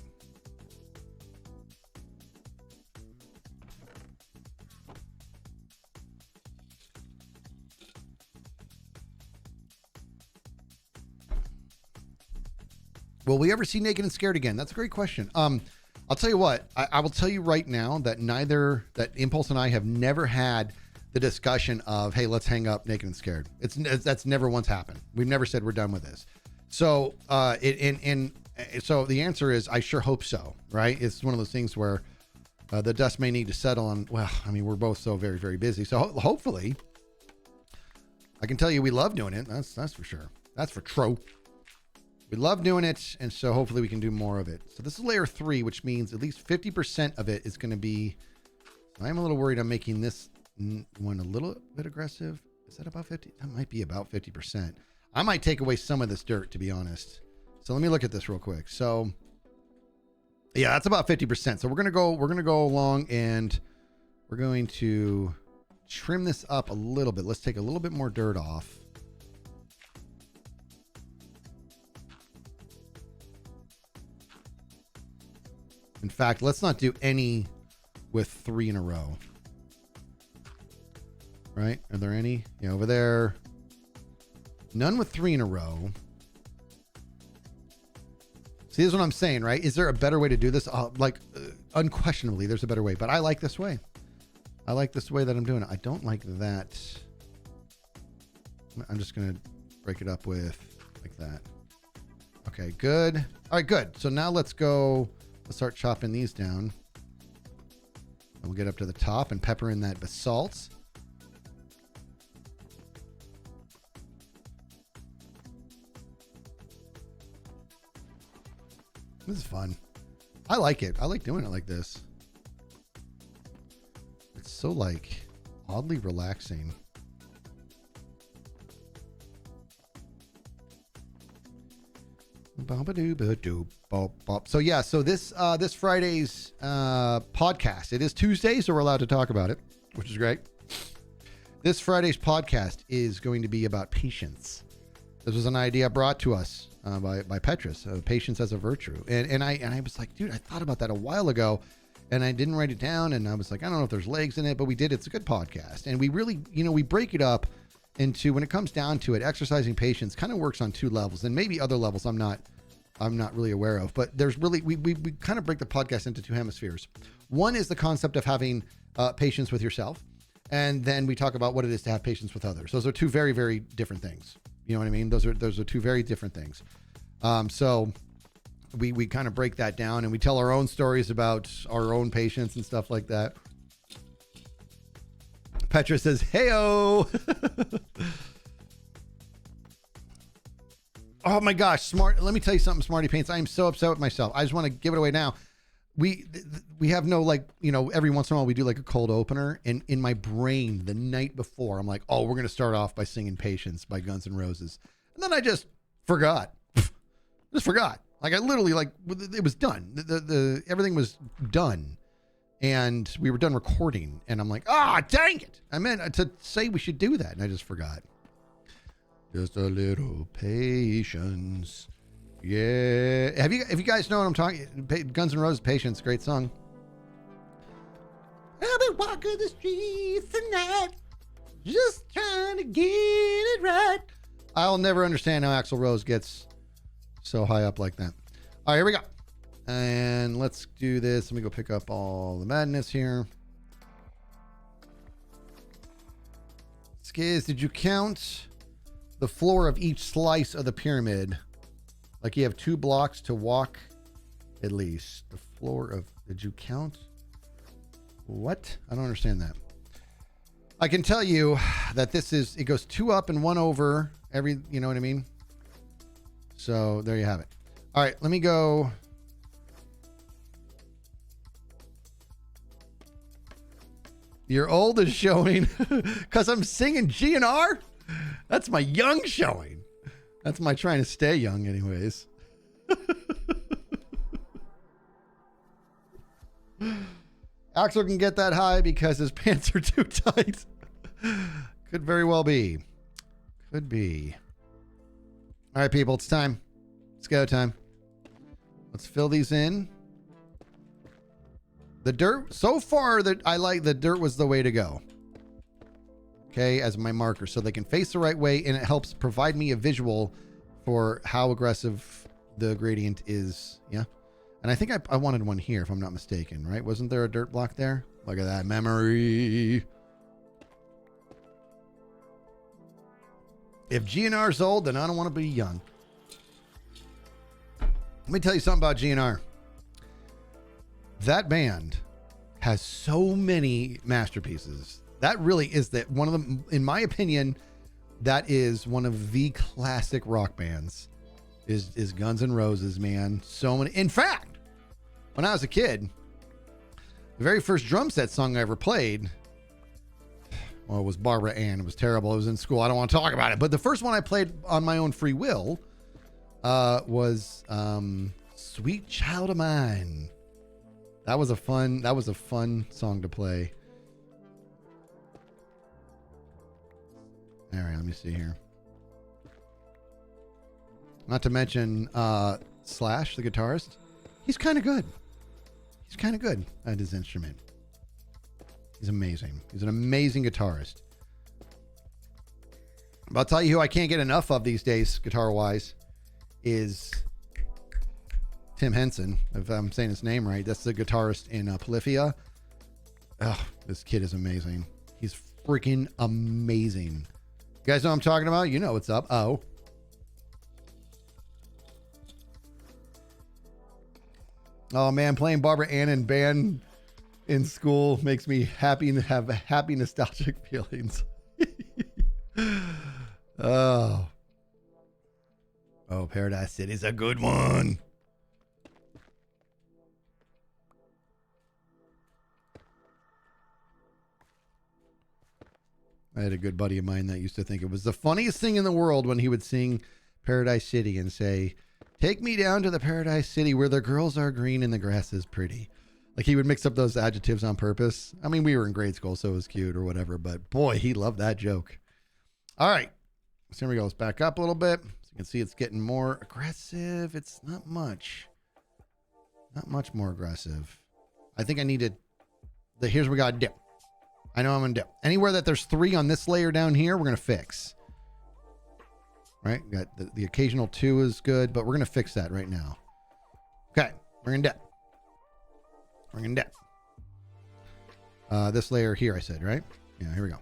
Will we ever see Naked and Scared again? That's a great question. I'll tell you what, I will tell you right now that that Impulse and I have never had the discussion of, hey, let's hang up Naked and Scared. That's never once happened. We've never said we're done with this. So, so the answer is, I sure hope so, right? It's one of those things where the dust may need to settle on, well, I mean, we're both so very, very busy. So hopefully, I can tell you we love doing it. That's for sure. That's for true. We love doing it, and so hopefully we can do more of it. So this is layer 3, which means at least 50% of it is going to be... I'm a little worried I'm making this one a little bit aggressive. Is that about 50? That might be about 50%. I might take away some of this dirt, to be honest. So let me look at this real quick. So yeah, that's about 50%. So we're going to go along and we're going to trim this up a little bit. Let's take a little bit more dirt off. In fact, let's not do any with 3 in a row. Right? Are there any? Yeah, over there. None with 3 in a row. See, this is what I'm saying, right? Is there a better way to do this? Unquestionably, there's a better way, but I like this way. I like this way that I'm doing it. I don't like that. I'm just going to break it up with like that. Okay, good. All right, good. So now let's start chopping these down. And we'll get up to the top and pepper in that basalt. This is fun. I like it. I like doing it like this. It's so like oddly relaxing. So yeah, so this Friday's podcast, it is Tuesday, so we're allowed to talk about it, which is great. This Friday's podcast is going to be about patience. This was an idea brought to us by Petrus, patience as a virtue. And I was like, dude, I thought about that a while ago and I didn't write it down. And I was like, I don't know if there's legs in it, but we did. It's a good podcast. And we really, we break it up into, when it comes down to it, exercising patience kind of works on 2 levels, and maybe other levels I'm not really aware of, but there's really, we kind of break the podcast into 2 hemispheres. One is the concept of having patience with yourself. And then we talk about what it is to have patience with others. Those are 2 very, very different things. You know what I mean? Those are 2 very different things. So we kind of break that down, and we tell our own stories about our own patience and stuff like that. Petra says, "Heyo." Oh my gosh, Smart. Let me tell you something, Smarty Paints. I am so upset with myself. I just want to give it away now. We have no, every once in a while we do like a cold opener, and in my brain the night before I'm like, oh, we're going to start off by singing Patience by Guns N' Roses. And then I just forgot. Just forgot. Like I literally, it was done. The everything was done. And we were done recording, and I'm like, dang it. I meant to say we should do that, and I just forgot. Just a little patience. Yeah. If you guys know what I'm talking, Guns N' Roses, Patience, great song. I've been walking the streets tonight, just trying to get it right. I'll never understand how Axl Rose gets so high up like that. All right, here we go. And let's do this. Let me go pick up all the madness here. Skizz, did you count the floor of each slice of the pyramid? Like you have 2 blocks to walk at least. The floor of, did you count? What? I don't understand that. I can tell you that it goes 2 up and 1 over every, you know what I mean? So there you have it. All right, let me go. Your old is showing because I'm singing GNR. That's my young showing. That's my trying to stay young, anyways. Axel can get that high because his pants are too tight. Could very well be. Could be. All right, people, it's time. It's go time. Let's fill these in. The dirt, so far that I like the dirt was the way to go. Okay, as my marker, so they can face the right way, and it helps provide me a visual for how aggressive the gradient is. Yeah. And I think I wanted one here, if I'm not mistaken, right? Wasn't there a dirt block there? Look at that memory. If GNR's old, then I don't want to be young. Let me tell you something about GNR. That band has so many masterpieces. That really is one of them, in my opinion, that is one of the classic rock bands. Is Guns N' Roses, man. So many. In fact, when I was a kid, the very first drum set song I ever played, well, it was Barbara Ann. It was terrible. It was in school. I don't want to talk about it. But the first one I played on my own free will was Sweet Child of Mine. That was a fun song to play. All right, let me see here. Not to mention Slash, the guitarist. He's kind of good. He's kind of good at his instrument. He's amazing. He's an amazing guitarist. But I'll tell you who I can't get enough of these days, guitar-wise, is Tim Henson, if I'm saying his name right. That's the guitarist in Polyphia. Oh, this kid is amazing. He's freaking amazing. You guys know what I'm talking about? You know what's up. Oh. Oh, man, playing Barbara Ann in band in school makes me happy and have happy nostalgic feelings. Oh, Paradise City's a good one. I had a good buddy of mine that used to think it was the funniest thing in the world when he would sing Paradise City and say, "Take me down to the Paradise City where the girls are green and the grass is pretty." Like he would mix up those adjectives on purpose. I mean, we were in grade school, so it was cute or whatever, but boy, he loved that joke. All right. So here we go. Let's back up a little bit. So you can see it's getting more aggressive. It's not much. Not much more aggressive. I think I needed here's where we got to dip. I know I'm going to dip. Anywhere that there's 3 on this layer down here, we're going to fix. Right? Got the occasional 2 is good, but we're going to fix that right now. Okay. We're going to dip. We're going to dip. This layer here, I said, right? Yeah, here we go.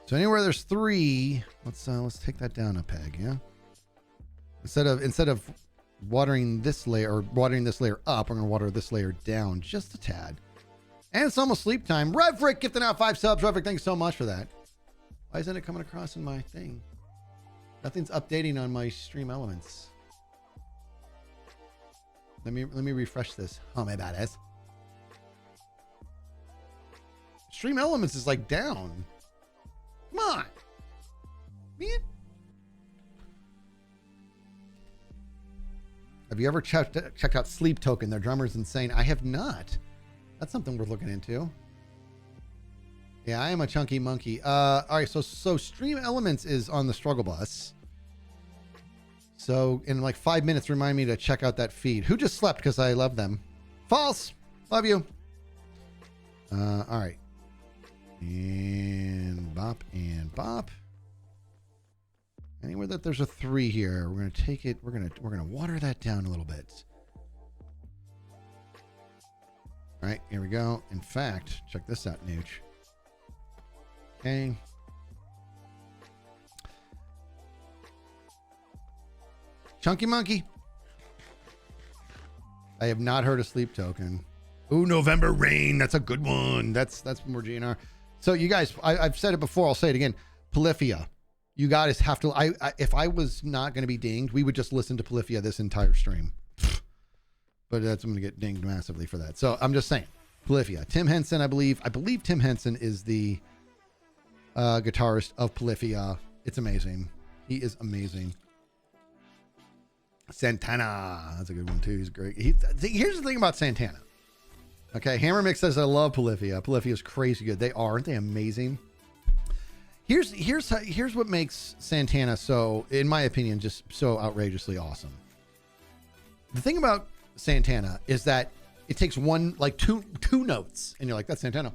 So anywhere there's 3, let's take that down a peg, yeah? Instead of watering this layer or watering this layer up, we're going to water this layer down just a tad. And it's almost sleep time. Revrick gifting out 5 subs. Revrick, thanks so much for that. Why isn't it coming across in my thing? Nothing's updating on my stream elements. Let me refresh this. Oh, my bad ass. Stream elements is like down. Come on. Man. Have you ever checked out Sleep Token? Their drummer's insane. I have not. That's something worth looking into. Yeah, I am a chunky monkey. All right, so Stream Elements is on the struggle bus. So in like 5 minutes, remind me to check out that feed. Who just slept? Because I love them. False. Love you. All right. And bop and bop. Anywhere that there's a 3 here, we're gonna take it. We're gonna water that down a little bit. All right, here we go. In fact, check this out, Nooch. Okay. Chunky Monkey. I have not heard of Sleep Token. Ooh, November Rain. That's a good one. That's more GNR. So you guys, I've said it before. I'll say it again. Polyphia. You guys have to. If I was not going to be dinged, we would just listen to Polyphia this entire stream. But I'm going to get dinged massively for that. So I'm just saying. Polyphia. Tim Henson, I believe Tim Henson is the guitarist of Polyphia. It's amazing. He is amazing. Santana. That's a good one too. He's great. Here's the thing about Santana. Okay, Hammer Mix says I love Polyphia. Polyphia is crazy good. They are, aren't they amazing? Here's what makes Santana so, in my opinion, just so outrageously awesome. The thing about Santana is that it takes two notes, and you're like, that's Santana.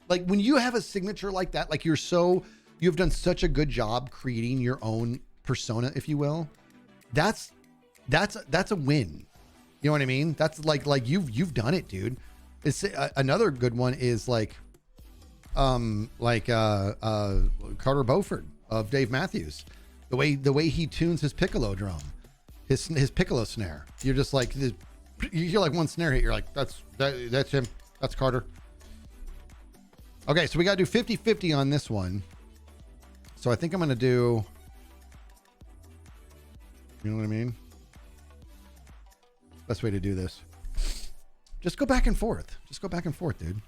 Like when you have a signature like that, like you've done such a good job creating your own persona, if you will. That's a win. You know what I mean? That's like you've done it, dude. It's another good one is Carter Beauford of Dave Matthews. The way he tunes his piccolo drum, his piccolo snare. You're just like you hear like one snare hit, you're like, that's him. That's Carter. Okay, so we gotta do 50-50 on this one. So I think I'm gonna do, you know what I mean? Best way to do this. Just go back and forth. Just go back and forth, dude.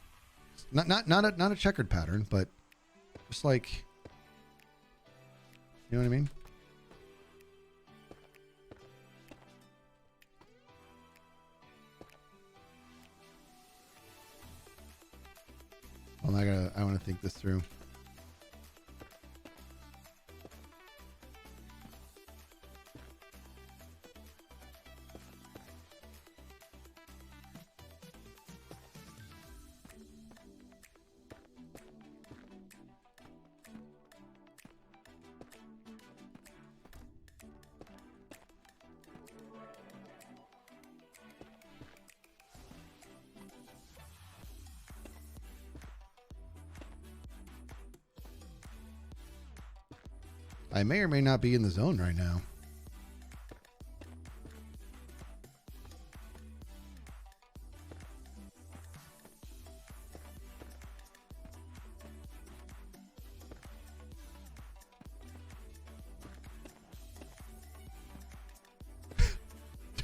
Not a checkered pattern, but just like, you know what I mean? Well, I want to think this through. I may or may not be in the zone right now.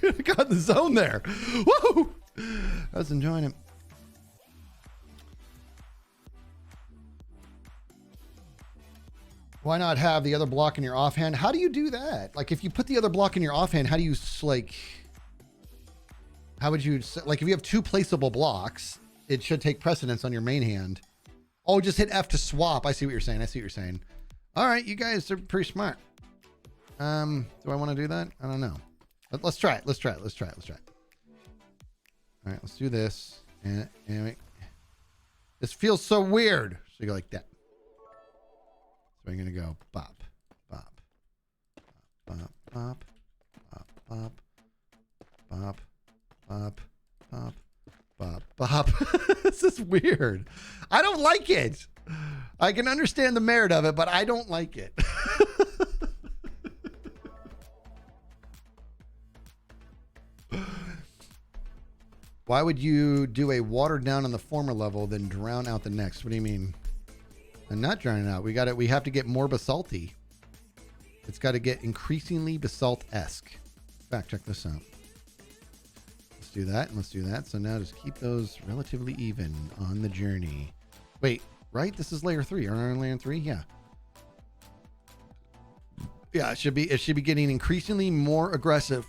Dude, I got in the zone there. Woo! I was enjoying it. Why not have the other block in your offhand? How do you do that? Like if you put the other block in your offhand, how do you how would you, like if you have two placeable blocks, it should take precedence on your main hand. Oh, just hit F to swap. I see what you're saying. I see what you're saying. All right, you guys are pretty smart. Do I want to do that? I don't know. Let's try it. Let's try it. Let's try it. Let's try it. All right, let's do this. And this feels so weird. So you go like that. So I'm going to go bop, bop, bop, bop, bop, bop, bop, bop, bop, bop, bop. This is weird. I don't like it. I can understand the merit of it, but I don't like it. Why would you do a watered down on the former level, then drown out the next? What do you mean? I'm not drowning out. We have to get more basalty. It's got to get increasingly basalt-esque. Fact check this out. Let's do that and let's do that. So now just keep those relatively even on the journey. Wait, right? This is layer 3. Aren't I on layer 3? Yeah. Yeah, it should be getting increasingly more aggressive.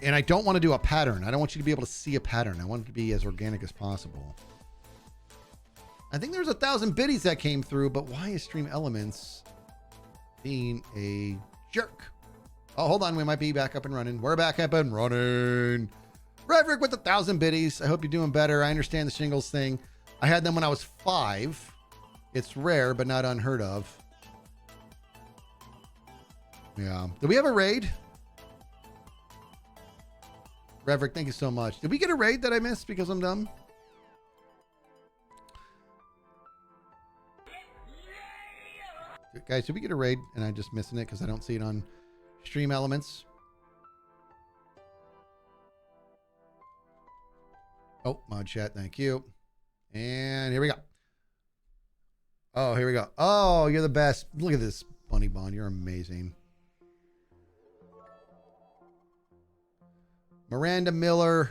And I don't want to do a pattern. I don't want you to be able to see a pattern. I want it to be as organic as possible. I think there's 1,000 biddies that came through, but why is Stream Elements being a jerk? Oh, hold on. We might be back up and running. We're back up and running. Frederick with 1,000 biddies. I hope you're doing better. I understand the shingles thing. I had them when I was 5. It's rare, but not unheard of. Yeah. Did we have a raid? Reverick, thank you so much. Did we get a raid that I missed because I'm dumb? Guys, did we get a raid and I'm just missing it because I don't see it on Stream Elements? Oh, mod chat, thank you. And here we go. Oh, here we go. Oh, you're the best. Look at this, Bunny Bond. You're amazing. Miranda Miller.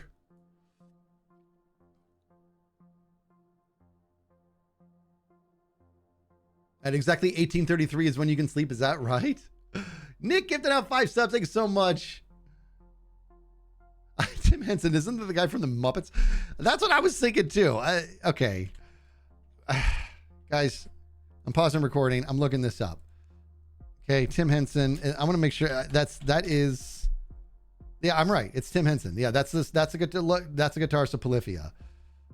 At exactly 18:33 is when you can sleep. Is that right? Nick gifted out 5 subs. Thank you so much. Tim Henson, isn't that the guy from the Muppets? That's what I was thinking too. Okay. Guys, I'm pausing recording. I'm looking this up. Okay, Tim Henson. I want to make sure that is. Yeah, I'm right. It's Tim Henson. Yeah, that's a guitarist of Polyphia.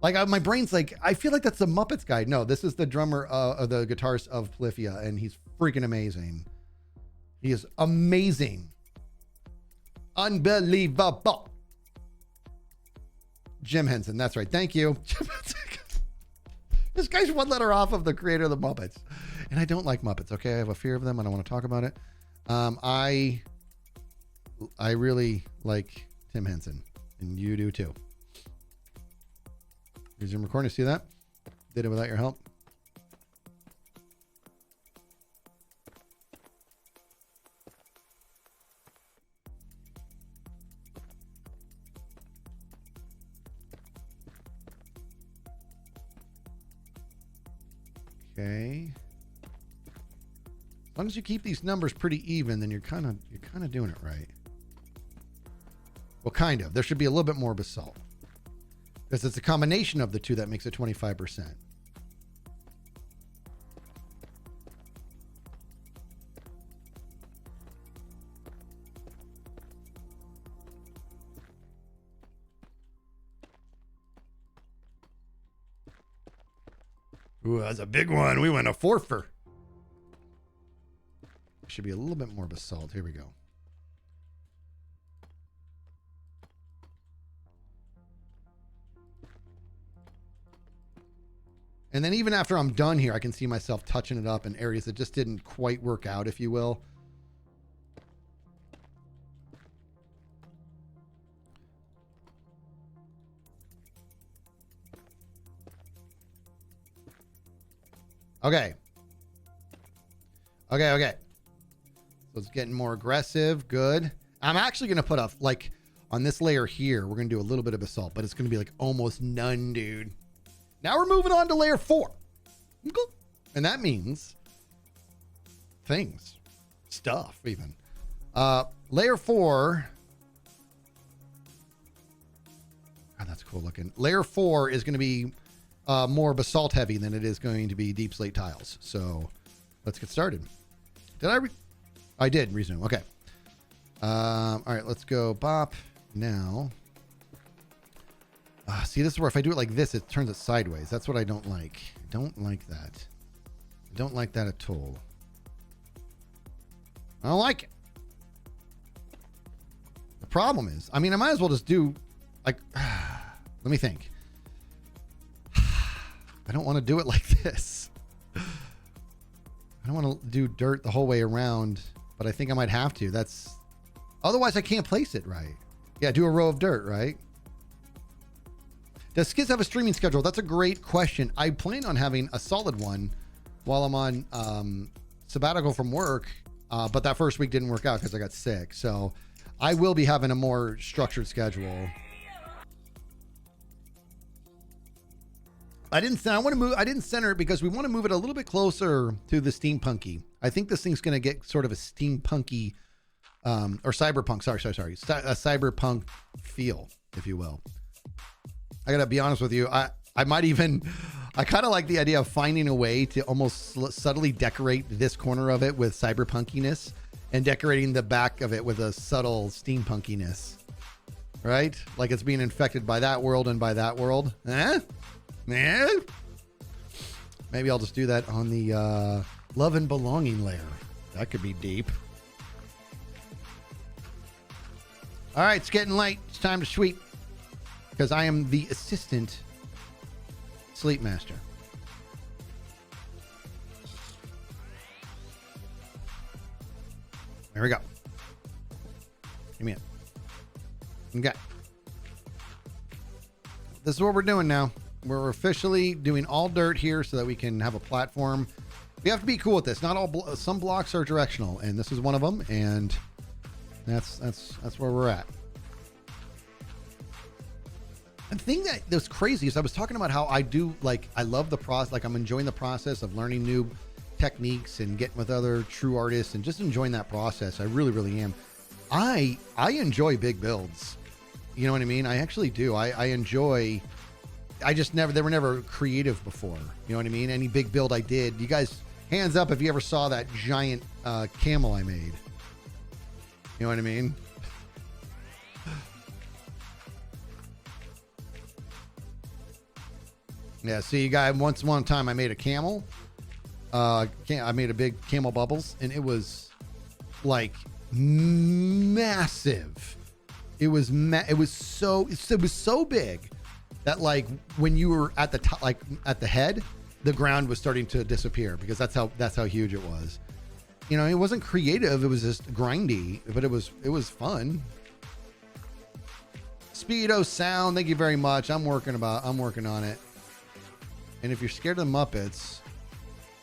Like my brain's like, I feel like that's the Muppets guy. No, this is the drummer of the guitarist of Polyphia, and he's freaking amazing. He is amazing. Unbelievable. Jim Henson. That's right. Thank you. This guy's one letter off of the creator of the Muppets. And I don't like Muppets. Okay. I have a fear of them. I don't want to talk about it. I really like Tim Henson, and you do too. Resume recording. See that? Did it without your help. Okay. As long as you keep these numbers pretty even, then you're kind of doing it right. Well, kind of. There should be a little bit more basalt, because it's a combination of the two that makes it 25%. Ooh, that's a big one. We went a 4-fer. Should be a little bit more basalt. Here we go. And then even after I'm done here, I can see myself touching it up in areas that just didn't quite work out, if you will. Okay. Okay. So it's getting more aggressive. Good. I'm actually going to put like on this layer here, we're going to do a little bit of basalt, but it's going to be like almost none, dude. Now we're moving on to layer 4. And that means stuff even. Layer 4. God, that's cool looking. Layer 4 is going to be more basalt heavy than it is going to be deep slate tiles. So let's get started. Did I did resume. Okay. All right, let's go bop now. See, this is where if I do it like this, it turns it sideways. That's what I don't like. I don't like that. I don't like that at all. I don't like it. The problem is, I mean, I might as well just do like, let me think. I don't want to do it like this. I don't want to do dirt the whole way around, but I think I might have to. Otherwise I can't place it right. Yeah, do a row of dirt, right? Does Skizz have a streaming schedule? That's a great question. I plan on having a solid one while I'm on sabbatical from work, but that first week didn't work out because I got sick. So I will be having a more structured schedule. I didn't center it because we want to move it a little bit closer to the steampunky. I think this thing's going to get sort of a steampunky or cyberpunk. Sorry. A cyberpunk feel, if you will. I got to be honest with you. I kind of like the idea of finding a way to almost subtly decorate this corner of it with cyberpunkiness and decorating the back of it with a subtle steampunkiness, right? Like it's being infected by that world and by that world. Man, maybe I'll just do that on the love and belonging layer. That could be deep. All right, it's getting late. It's time to sweep because I am the assistant sleep master. There we go. Give me it. Okay. This is what we're doing now. We're officially doing all dirt here so that we can have a platform. We have to be cool with this. Not all some blocks are directional, and this is one of them. And that's where we're at. And the thing that was crazy is I was talking about how I love the process. Like I'm enjoying the process of learning new techniques and getting with other true artists and just enjoying that process. I really, really am. I enjoy big builds. You know what I mean? I actually do. I enjoy. I just never. They were never creative before. You know what I mean? Any big build I did. You guys, hands up if you ever saw that giant camel I made. You know what I mean? Yeah, see, you guys, one time I made a camel. I made a big camel bubbles, and it was like massive. It was so big that like when you were at the top, like at the head, the ground was starting to disappear because that's how huge it was. You know, it wasn't creative. It was just grindy, but it was fun. Speedo sound, thank you very much. I'm working on it. And if you're scared of the Muppets,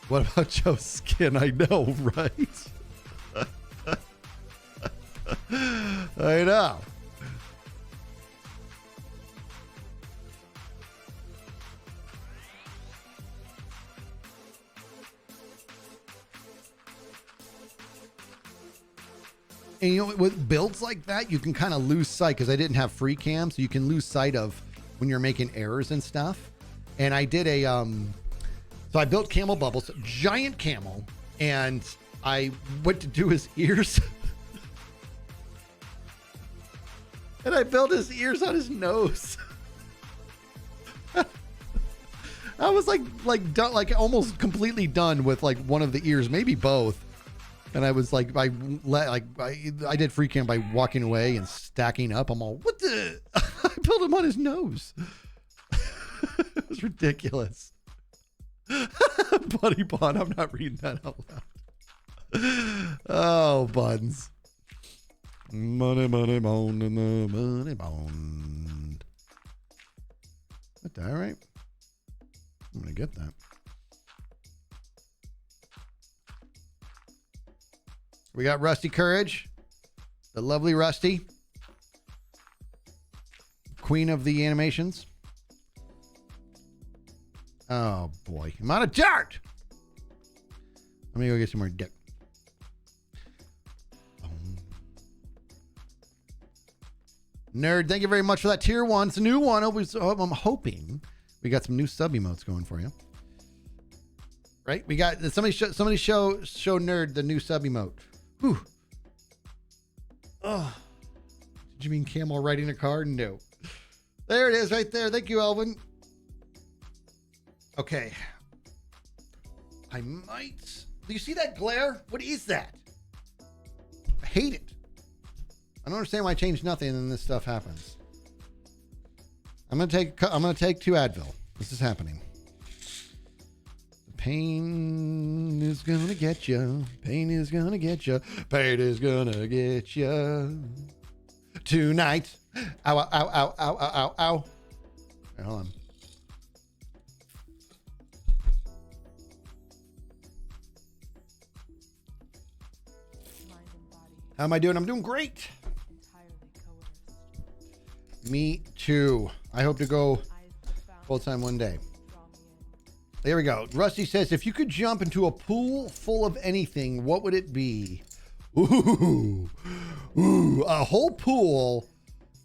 what about Joe's skin? I know, right? I know. And you know, with builds like that, you can kind of lose sight because I didn't have free cam, so you can lose sight of when you're making errors and stuff. And I did so I built camel bubbles, giant camel, and I went to do his ears. And I built his ears on his nose. I was like done, like almost completely done with like one of the ears, maybe both. And I was like, I did free cam by walking away and stacking up. I'm all, what the? I built him on his nose. It was ridiculous. Buddy Bond, I'm not reading that out loud. Oh, buns. Money, money, bone, money, bone. That die right? I'm gonna get that. We got Rusty Courage, the lovely Rusty, queen of the animations. Oh boy, I'm out of dirt. Let me go get some more dirt. Nerd, thank you very much for that tier 1. It's a new one. I'm hoping we got some new sub emotes going for you. Right? We got somebody show Nerd the new sub emote. Whew. Oh, did you mean camel riding a car? No. There it is right there. Thank you, Elvin. Okay. I might. Do you see that glare? What is that? I hate it. I don't understand why I changed nothing and then this stuff happens. I'm gonna take 2 Advil. This is happening. The pain is gonna get you. Pain is gonna get you. Pain is gonna get you tonight. Ow! Ow! Ow! Ow! Ow! Ow! Ow! Right, hold on. How am I doing? I'm doing great. Me too. I hope to go full time one day. There we go. Rusty says, if you could jump into a pool full of anything, what would it be? Ooh, a whole pool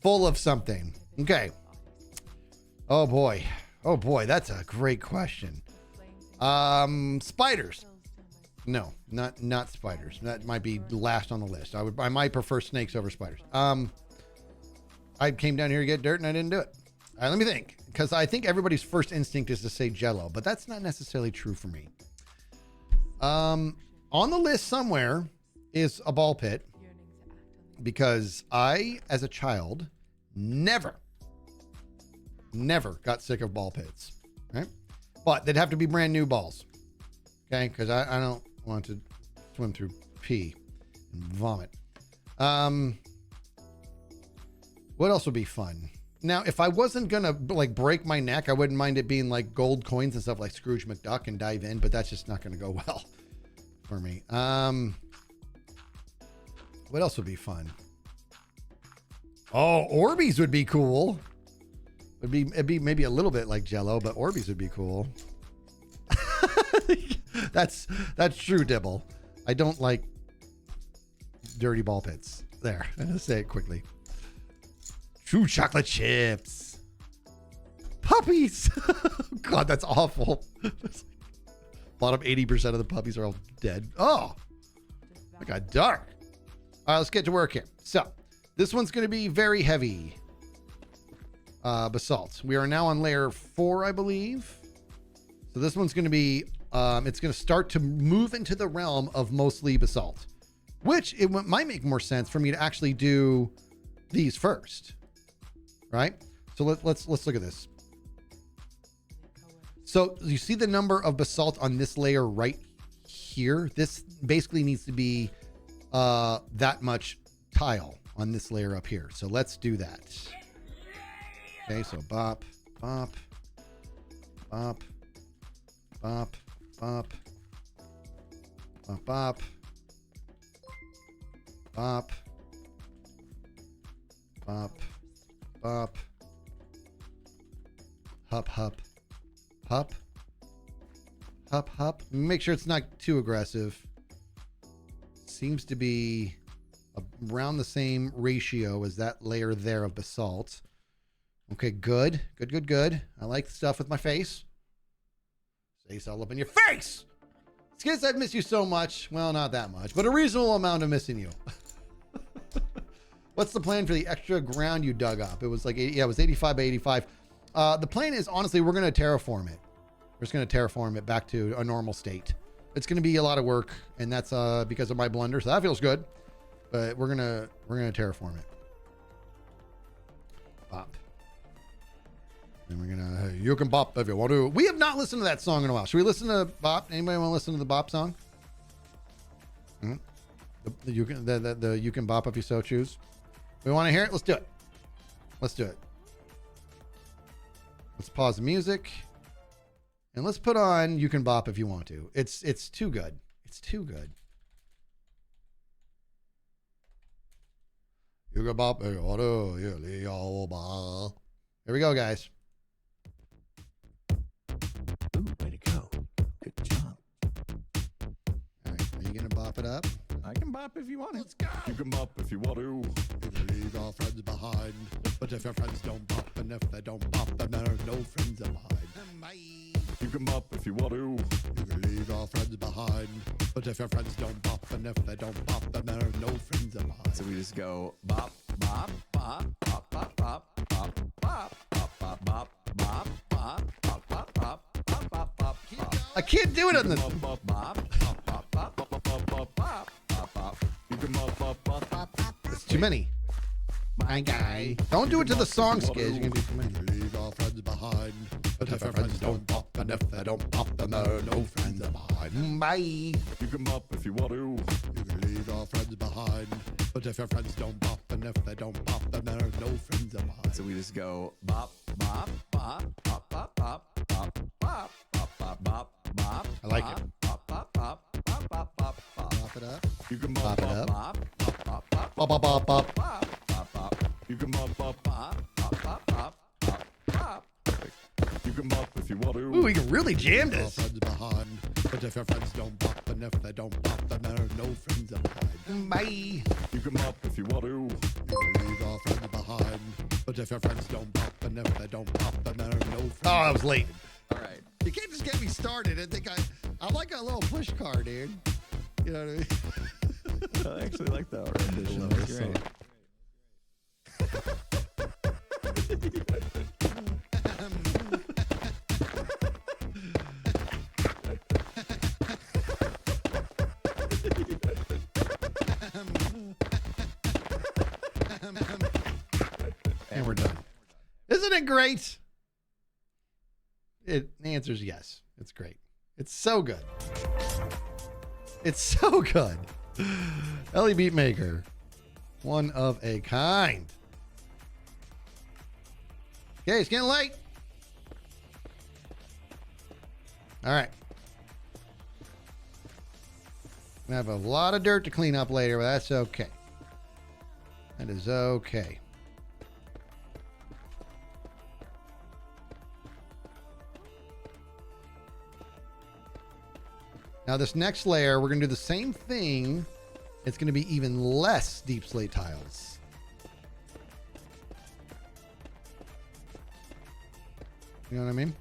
full of something. Okay. Oh boy. That's a great question. Spiders. No, not spiders. That might be last on the list. I might prefer snakes over spiders. I came down here to get dirt and I didn't do it. All right, let me think, because I think everybody's first instinct is to say Jello, but that's not necessarily true for me. On the list somewhere is a ball pit, because I, as a child, never got sick of ball pits. Right? But they'd have to be brand new balls. Okay, because I don't want to swim through pee and vomit. What else would be fun? Now, if I wasn't gonna like break my neck, I wouldn't mind it being like gold coins and stuff like Scrooge McDuck and dive in, but that's just not gonna go well for me. What else would be fun? Oh, Orbeez would be cool. It'd be maybe a little bit like Jello, but Orbeez would be cool. That's true, Dibble. I don't like dirty ball pits. There, I'm gonna say it quickly. True chocolate chips. Puppies. God, that's awful. Bottom 80% of the puppies are all dead. Oh, it got dark. All right, let's get to work here. So this one's going to be very heavy basalt. We are now on layer 4, I believe. So this one's going to be, it's going to start to move into the realm of mostly basalt, which it might make more sense for me to actually do these first, right? So let's look at this. So you see the number of basalt on this layer right here? This basically needs to be that much tile on this layer up here. So let's do that. Okay, so bop, bop, bop, bop, bop, bop, bop, bop, bop, bop, hup, hup. Hup. Hup, hup. Make sure it's not too aggressive. Seems to be around the same ratio as that layer there of basalt. Okay, good. Good, good, good. I like stuff with my face. Face all up in your face! Skizz, I've missed you so much. Well, not that much, but a reasonable amount of missing you. What's the plan for the extra ground you dug up? It was like, yeah, it was 85 by 85. The plan is, honestly, we're going to terraform it. We're just going to terraform it back to a normal state. It's going to be a lot of work, and that's because of my blunder, so that feels good. But we're gonna terraform it. Bop. And we're gonna, hey, you can bop if you want to. We have not listened to that song in a while. Should we listen to Bop? Anybody want to listen to the Bop song? Hmm? You can bop if you so choose. We want to hear it? Let's do it. Let's do it. Let's pause the music. And let's put on You Can Bop If You Want To. It's too good. It's too good. You can bop if you want to. Here we go, guys. Ooh, way to go. Good job. All right, are you going to bop it up? I can bop if you want it. Let's go. You can bop if you want to. You can leave your friends behind. But if your friends don't bop, and if they don't bop, then there's no friends behind. Bye. You can bop if you want to. You can leave your friends behind. But if your friends don't bop, and if they don't bop, then there's no friends behind. So we just go bop, bop, bop, bop, bop, bop, bop, bop, bop, bop, bop, bop, bop, bop, bop, bop, bop, bop, bop. I can't do it on the... Bop, bop, bop, bop, bop, bop, bop, bop, bop, bop, bop, bop. You can bop, bop, bop, bop, bop. It's too many. My guy. Don't do it to the song, Skizz. You're going to do too many. Leave your friends behind. But if your friends don't bop, and if they don't bop, then there are no friends behind. Bye. You can bop if you want to. You can leave your friends behind. But if your friends don't bop, and if they don't bop, then there are no friends behind. So we just go bop, bop, bop, bop, bop, bop, bop, bop, bop, bop, bop, bop. I like it. Bop, bop, bop, bop, bop, bop, bop. Pop it up. You can Pop bop, it up. bop, bop, bop, bop, Bop, bop, bop, bop. bop, bop, bop. You can bop, bop, bop, bop, bop, bop, bop, bop. You can bop if you want to. Ooh, we can really jam Your this. friends behind. But if your friends don't bop, and if they don't bop, then there are no friends behind. Bye. You can bop if you want to. You can leave your friends behind. But if your friends don't bop, and if they don't bop, then there are no friends. Oh, I was late. All right. You can't just get me started and think I'm like a little push car, dude. You know what I mean? I actually like that rendition. Love That's this great. And we're done. Isn't it great? The answer is yes. It's great. It's so good. It's so good. Ellie Beatmaker. One of a kind. Okay, it's getting late. All right. We have a lot of dirt to clean up later, but that's okay. That is okay. Now this next layer, we're gonna do the same thing. It's gonna be even less deep slate tiles. You know what I mean?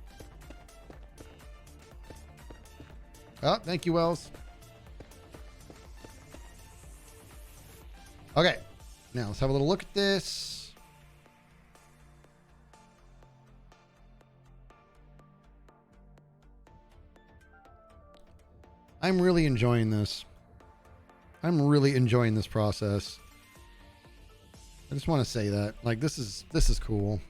Oh, thank you, Wells. Okay, now let's have a little look at this. I'm really enjoying this. I'm really enjoying this process. I just want to say that, like, this is cool.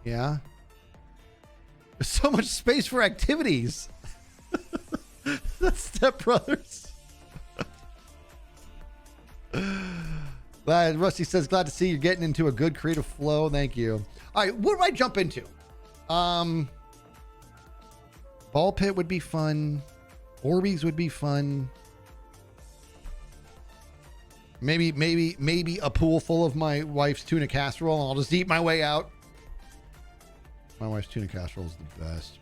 Yeah. There's so much space for activities. That's Step Brothers. Glad Rusty says, glad to see you're getting into a good creative flow. Thank you. All right, what do I jump into? Ball pit would be fun. Orbeez would be fun. Maybe a pool full of my wife's tuna casserole, and I'll just eat my way out. My wife's tuna casserole is the best.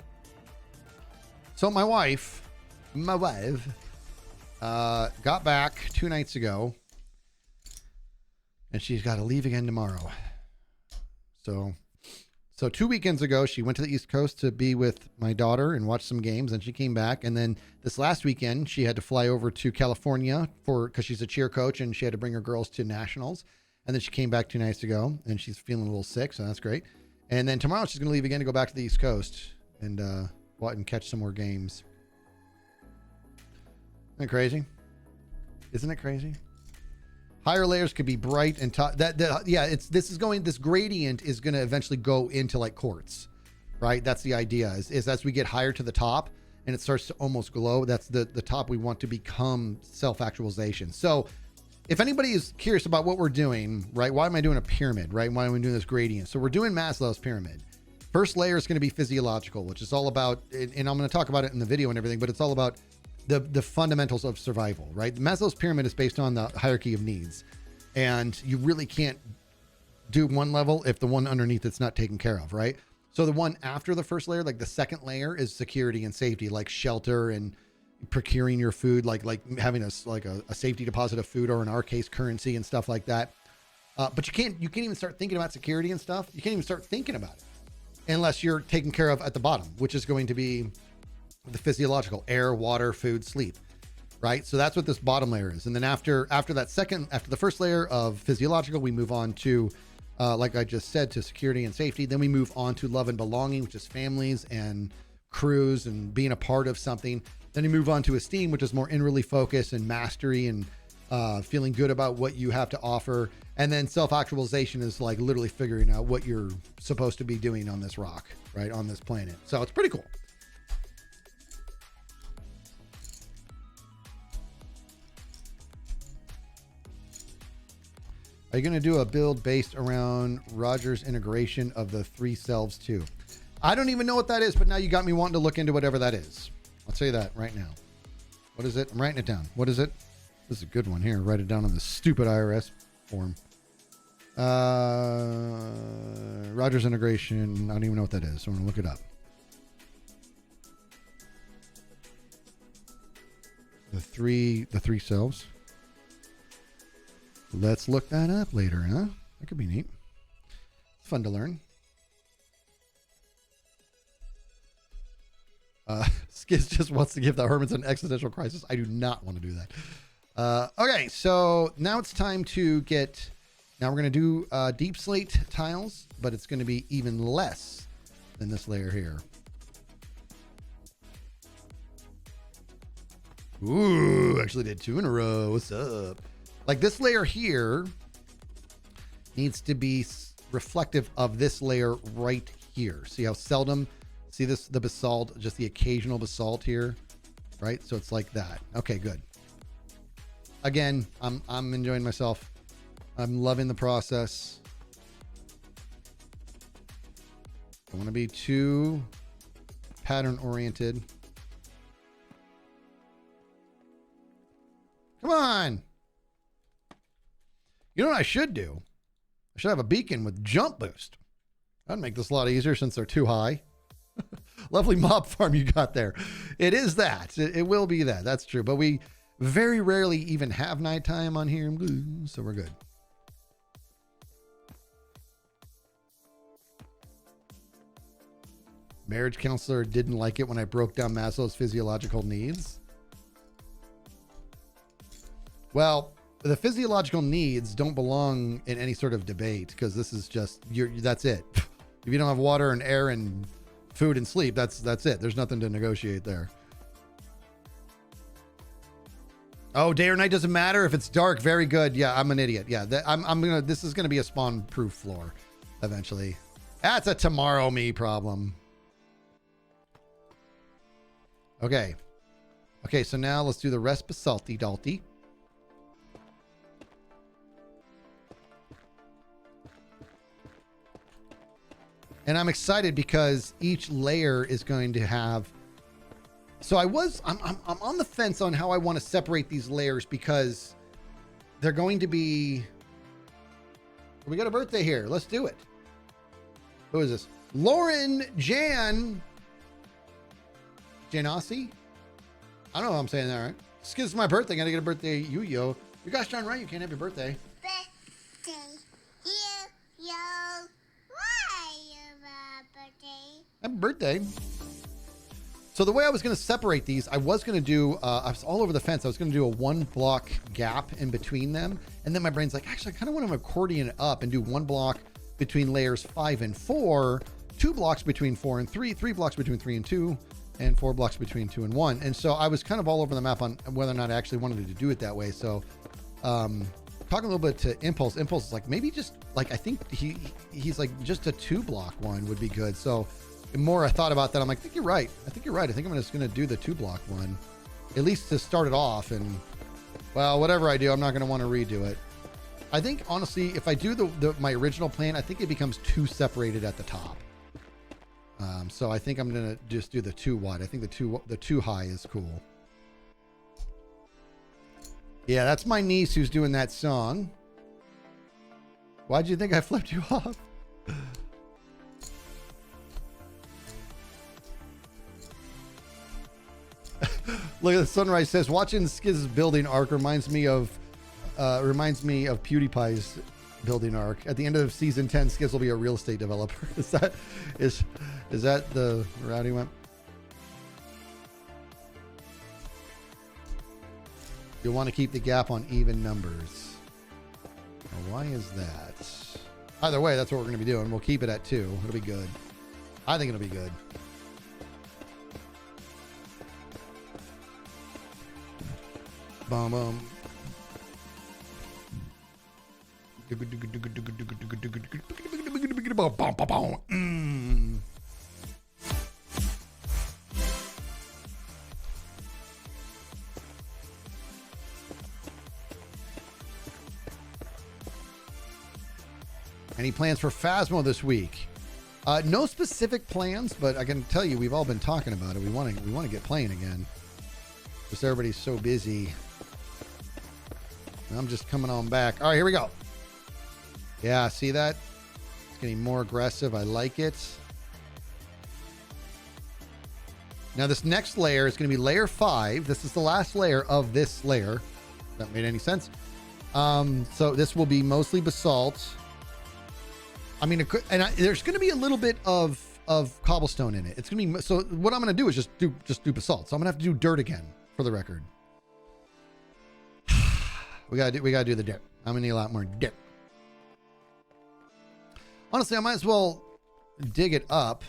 So my wife got back 2 nights ago, and she's got to leave again tomorrow. So 2 weekends ago, she went to the East Coast to be with my daughter and watch some games, and she came back. And then this last weekend, she had to fly over to California because she's a cheer coach, and she had to bring her girls to nationals. And then she came back 2 nights ago, and she's feeling a little sick, so that's great. And then tomorrow she's going to leave again to go back to the East Coast and catch some more games. Isn't it crazy? Isn't it crazy? Higher layers could be bright and top. This gradient is going to eventually go into like quartz, right? That's the idea. Is as we get higher to the top and it starts to almost glow, that's the top we want to become self-actualization. So if anybody is curious about what we're doing, right? Why am I doing a pyramid, right? Why am I doing this gradient? So we're doing Maslow's pyramid. First layer is going to be physiological, which is all about, and I'm going to talk about it in the video and everything, but it's all about the fundamentals of survival, right? Maslow's pyramid is based on the hierarchy of needs, and you really can't do one level if the one underneath it's not taken care of, right? So the one after the first layer, like the second layer, is security and safety, like shelter and procuring your food, like having a safety deposit of food, or in our case, currency and stuff like that. But you can't even start thinking about security and stuff. You can't even start thinking about it unless you're taken care of at the bottom, which is going to be the physiological: air, water, food, sleep, right? So that's what this bottom layer is. And then after the first layer of physiological, we move on to, like I just said, to security and safety. Then we move on to love and belonging, which is families and crews and being a part of something. Then you move on to esteem, which is more inwardly focused and mastery and feeling good about what you have to offer. And then self-actualization is like literally figuring out what you're supposed to be doing on this rock, right? On this planet. So it's pretty cool. Are you going to do a build based around Roger's integration of the 3 selves too? I don't even know what that is, but now you got me wanting to look into whatever that is. I'll tell you that right now. What is it? I'm writing it down. What is it? This is a good one here. Write it down on the stupid IRS form. Roger's integration. I don't even know what that is, so I'm going to look it up. The three selves. Let's look that up later, huh? That could be neat. It's fun to learn. Skizz just wants to give the Hermits an existential crisis. I do not want to do that. Okay, so now it's time to get... Now we're going to do deep slate tiles, but it's going to be even less than this layer here. Ooh, actually did 2 in a row. What's up? Like this layer here needs to be reflective of this layer right here. See how seldom, see this, the basalt, just the occasional basalt here, right? So it's like that. Okay, good. Again, I'm enjoying myself. I'm loving the process. I want to be too pattern oriented. Come on. You know what I should do? I should have a beacon with jump boost. That'd make this a lot easier since they're too high. Lovely mob farm you got there. It is that. It will be that. That's true. But we very rarely even have nighttime on here, so we're good. Marriage counselor didn't like it when I broke down Maslow's physiological needs. Well, the physiological needs don't belong in any sort of debate because this is just that's it. If you don't have water and air and food and sleep, that's it. There's nothing to negotiate there. Oh, day or night doesn't matter if it's dark. Very good. Yeah, I'm an idiot. Yeah, this is gonna be a spawn proof floor eventually. That's a tomorrow me problem. Okay. Okay, so now let's do the rest basalty dalty. And I'm excited because each layer is going to have. So I'm on the fence on how I want to separate these layers because they're going to be. We got a birthday here. Let's do it. Who is this? Lauren Janasi? I don't know if I'm saying that right. Skizz is my birthday. Gotta get a birthday, yo. You guys darn right. You can't have your birthday. Birthday. Yo. Why your birthday? Happy birthday. So the way I was going to separate these, I was going to do, I was all over the fence. I was going to do a 1 block gap in between them. And then my brain's like, actually, I kind of want to accordion it up and do 1 block between layers 5 and 4, 2 blocks between 4 and 3, 3 blocks between 3 and 2, and 4 blocks between 2 and 1. And so I was kind of all over the map on whether or not I actually wanted to do it that way. So, talking a little bit to Impulse. Impulse is like, maybe just like, I think he's like just a 2 block one would be good. So the more I thought about that, I'm like, I think you're right. I think I'm just going to do the 2 block one, at least to start it off. And well, whatever I do, I'm not going to want to redo it. I think honestly, if I do my original plan, I think it becomes too separated at the top. So I think I'm going to just do the 2 wide. I think the 2 high is cool. Yeah, that's my niece who's doing that song. Why'd you think I flipped you off? Look at the sunrise says, watching Skizz's building arc reminds me of PewDiePie's building arc. At the end of season 10, Skizz will be a real estate developer. Is that the route he went? You'll want to keep the gap on even numbers. Now, why is that? Either way, that's what we're going to be doing. We'll keep it at 2. It'll be good. I think it'll be good. Boom, boom. Any plans for Phasmo this week? No specific plans, but I can tell you we've all been talking about it. We want to get playing again. Just everybody's so busy. I'm just coming on back. All right, here we go. Yeah, see that? It's getting more aggressive. I like it. Now this next layer is going to be layer 5. This is the last layer of this layer. If that made any sense. So this will be mostly basalt. I mean, there's going to be a little bit of cobblestone in it. It's going to be, so what I'm going to do is just do basalt. So I'm going to have to do dirt again for the record. We gotta do the dirt. I'm gonna need a lot more dirt. Honestly, I might as well dig it up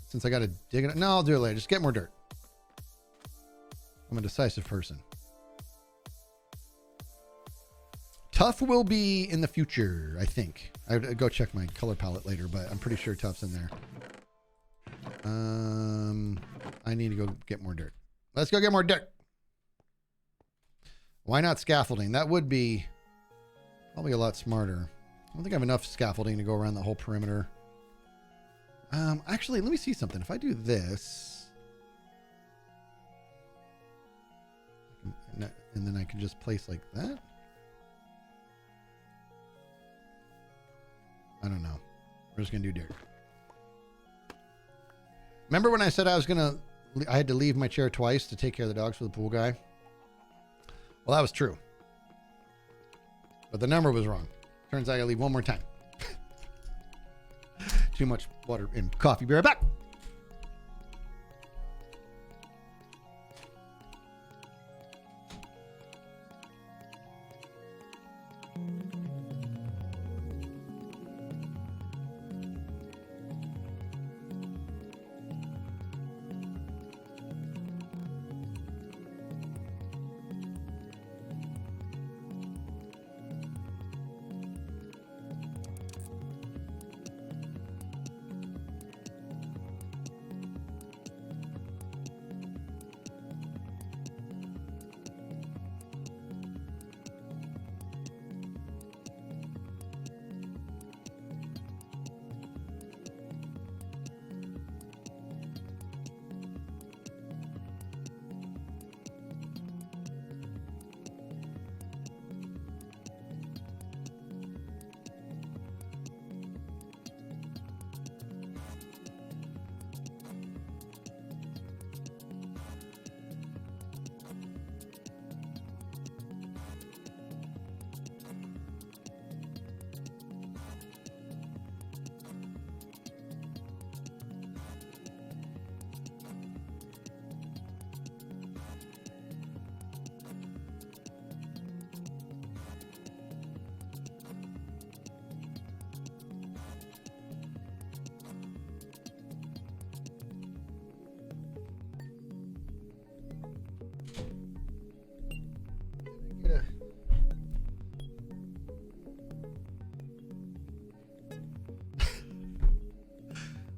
since I gotta dig it up. No, I'll do it later. Just get more dirt. I'm a decisive person. Tough will be in the future, I think. I would go check my color palette later, but I'm pretty sure Tough's in there. I need to go get more dirt. Let's go get more dirt. Why not scaffolding? That would be probably a lot smarter. I don't think I have enough scaffolding to go around the whole perimeter. Actually, let me see something. If I do this, and then I can just place like that. I don't know. We're just gonna do dirt. Remember when I said I had to leave my chair twice to take care of the dogs for the pool guy? Well, that was true. But the number was wrong. Turns out I gotta leave one more time. Too much water and coffee. Be right back.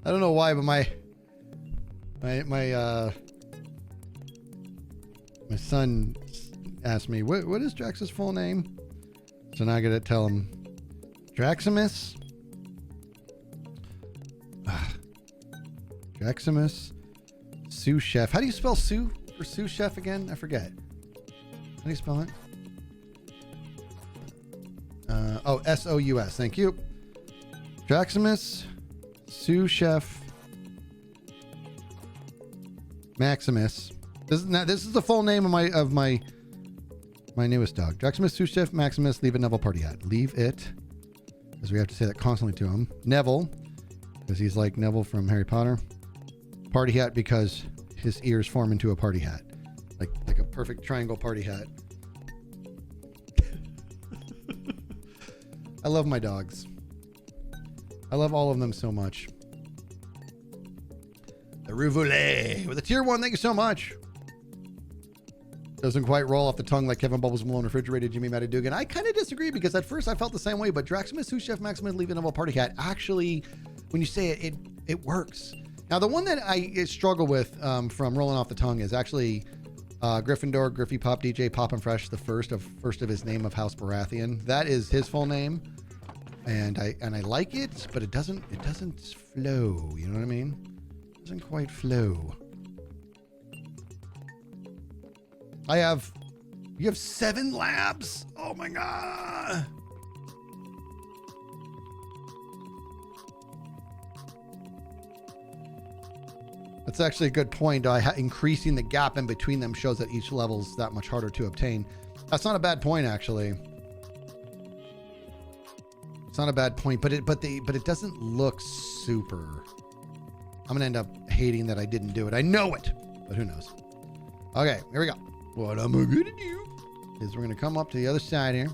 I don't know why, but my son asked me, what is Drax's full name? So now I gotta tell him, Draximus? Draximus sous chef. How do you spell sous or sous chef again? I forget. How do you spell it? Oh, S-O-U-S. Thank you. Draximus sous chef Maximus. This is the full name of my newest dog. Draximus sous chef Maximus. Leave it Neville party hat. Leave it, because we have to say that constantly to him. Neville, because he's like Neville from Harry Potter. Party hat, because his ears form into a party hat, like a perfect triangle party hat. I love my dogs. I love all of them so much. The Rouvoulet with a tier 1. Thank you so much. Doesn't quite roll off the tongue like Kevin Bubbles Malone refrigerated Jimmy Matty Dugan. I kind of disagree, because at first I felt the same way, but Draximus sous chef Maximus leave it party hat, actually, when you say it, it works. Now, the one that I struggle with from rolling off the tongue is actually Gryffindor, Griffey Pop DJ Pop and Fresh, the first of his name of House Baratheon. That is his full name. And I like it, but it doesn't flow. You know what I mean? It doesn't quite flow. You have 7 labs? Oh my God. That's actually a good point. Increasing the gap in between them shows that each level's that much harder to obtain. That's not a bad point, actually. It's not a bad point, but it doesn't look super. I'm gonna end up hating that I didn't do it. I know it, but who knows? Okay, here we go. What I'm gonna do is we're gonna come up to the other side here.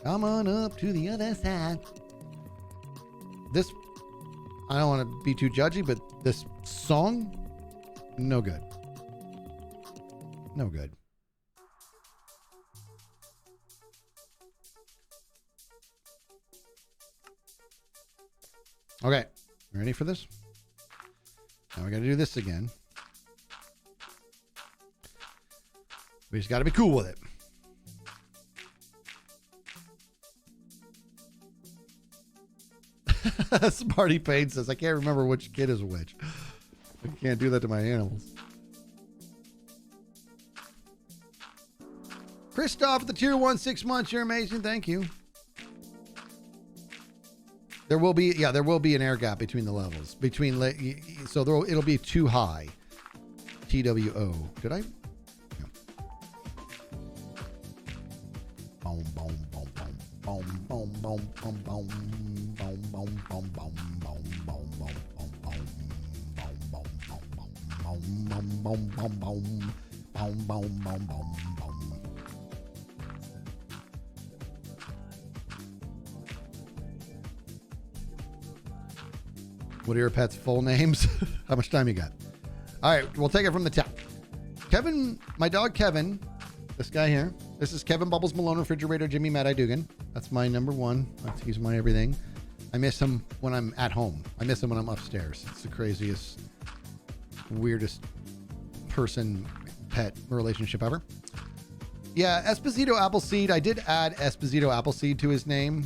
Come on up to the other side. This, I don't want to be too judgy, but this song, no good. No good. Okay, you ready for this? Now we got to do this again. We just got to be cool with it. Smarty Payne says, I can't remember which kid is which. I can't do that to my animals. Christoph, the tier 1, 6 months. You're amazing. Thank you. There will be, yeah, there will be an air gap between the levels. So it'll be too high. TWO. Did I? Yeah. Boom, boom, boom, boom, boom, boom, boom, boom, boom, boom, boom, boom, boom, boom, boom, boom. What are your pets' full names? How much time you got? All right, we'll take it from the top. Kevin, my dog Kevin, this guy here. This is Kevin Bubbles Malone, Refrigerator Jimmy Mad Eye Dugan. That's my number one. He's my everything. I miss him when I'm at home. I miss him when I'm upstairs. It's the craziest, weirdest person pet relationship ever. Yeah, Esposito Appleseed. I did add Esposito Appleseed to his name,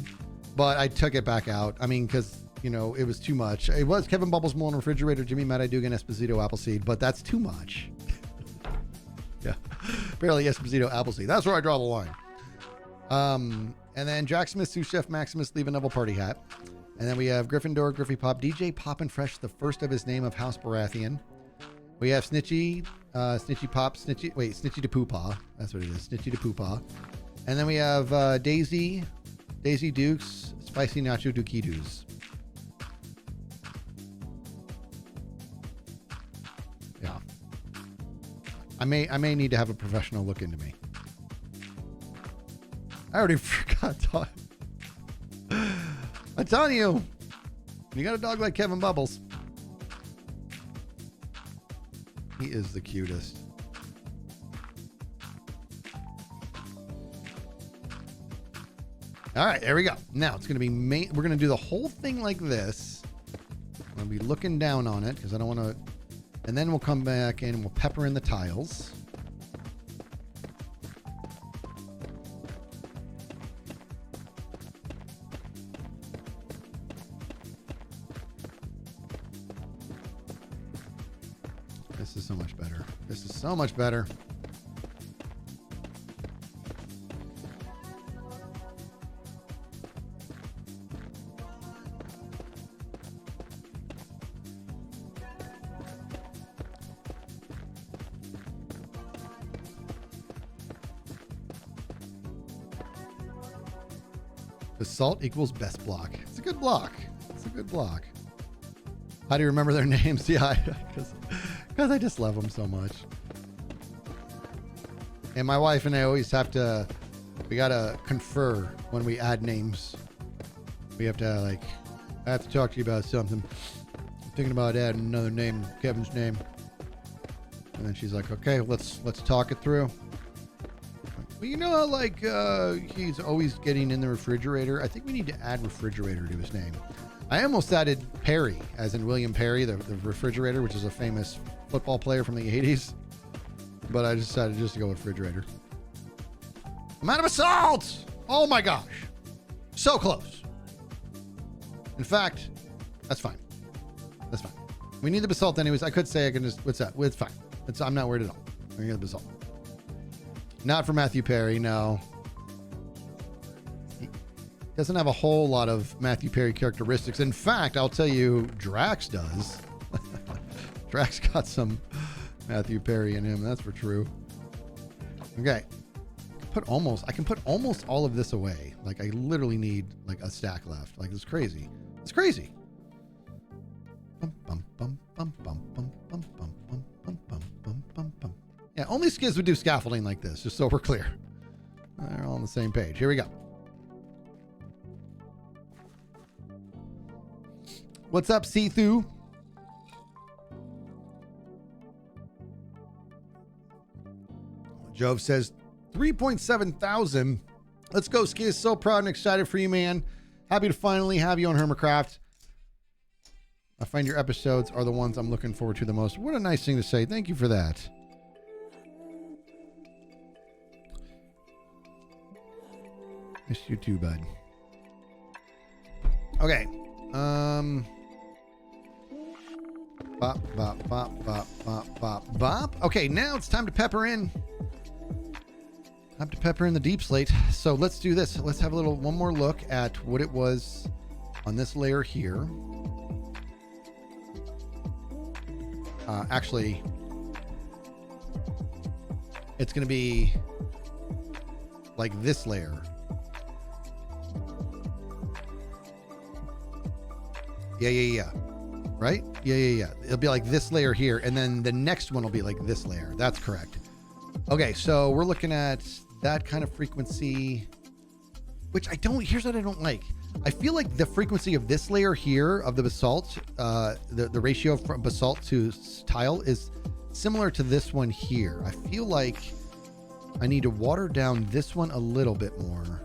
but I took it back out. I mean, because, you know, it was too much. It was Kevin Bubbles Malone, Refrigerator Jimmy Mad Eye Dugan, Esposito Appleseed, but that's too much. Yeah, barely Esposito Appleseed. That's where I draw the line. And then Jack Smith, Sous Chef Maximus, Leave a Neville Party Hat. And then we have Gryffindor, Griffy Pop, DJ Poppin' Fresh, the first of his name of House Baratheon. We have Snitchy, Snitchy Pop, Snitchy to Poopaw. That's what it is, Snitchy to Poopaw. And then we have Daisy Dukes, Spicy Nacho Dukidoos. Yeah. I may need to have a professional look into me. I already forgot. I'm telling you, you got a dog like Kevin Bubbles. He is the cutest. All right, there we go. Now it's going to be we're going to do the whole thing like this. I'm going to be looking down on it because I don't want to. And then we'll come back in and we'll pepper in the tiles. This is so much better. This is so much better. Basalt equals best block. It's a good block. It's a good block. How do you remember their names? Yeah, because I just love them so much. And my wife and I always have to, we got to confer when we add names. We have to I have to talk to you about something. I'm thinking about adding another name, Kevin's name. And then she's like, okay, let's talk it through. Well, you know how he's always getting in the refrigerator? I think we need to add refrigerator to his name. I almost added Perry, as in William Perry, the refrigerator, which is a famous football player from the 80s. But I decided just to go with refrigerator. I'm out of basalt! Oh my gosh. So close. In fact, that's fine. That's fine. We need the basalt anyways. I could say I can just, what's that? It's fine. I'm not worried at all. We're going to get the basalt. Not for Matthew Perry, no. He doesn't have a whole lot of Matthew Perry characteristics. In fact, I'll tell you, Drax does. Drax got some Matthew Perry in him, that's for true. Okay. I can put almost all of this away. Like, I literally need like a stack left. Like, it's crazy. It's crazy. Yeah, only Skizz would do scaffolding like this, just so we're clear. They're all on the same page. Here we go. What's up, See-Through? Jove says 3.7 thousand. Let's go, Skizz. So proud and excited for you, man. Happy to finally have you on Hermitcraft. I find your episodes are the ones I'm looking forward to the most. What a nice thing to say. Thank you for that. Miss you too, bud. Okay. Bop, bop, bop, bop, bop, bop, bop. Okay, now it's time to pepper in. I have to pepper in the deep slate. So let's do this. Let's have one more look at what it was on this layer here. Actually, it's going to be like this layer. Yeah. Right? Yeah. It'll be like this layer here, and then the next one will be like this layer. That's correct. Okay, so we're looking at that kind of frequency, which here's what I don't like. I feel like the frequency of this layer here of the basalt, the ratio from basalt to tile is similar to this one here. I feel like I need to water down this one a little bit more,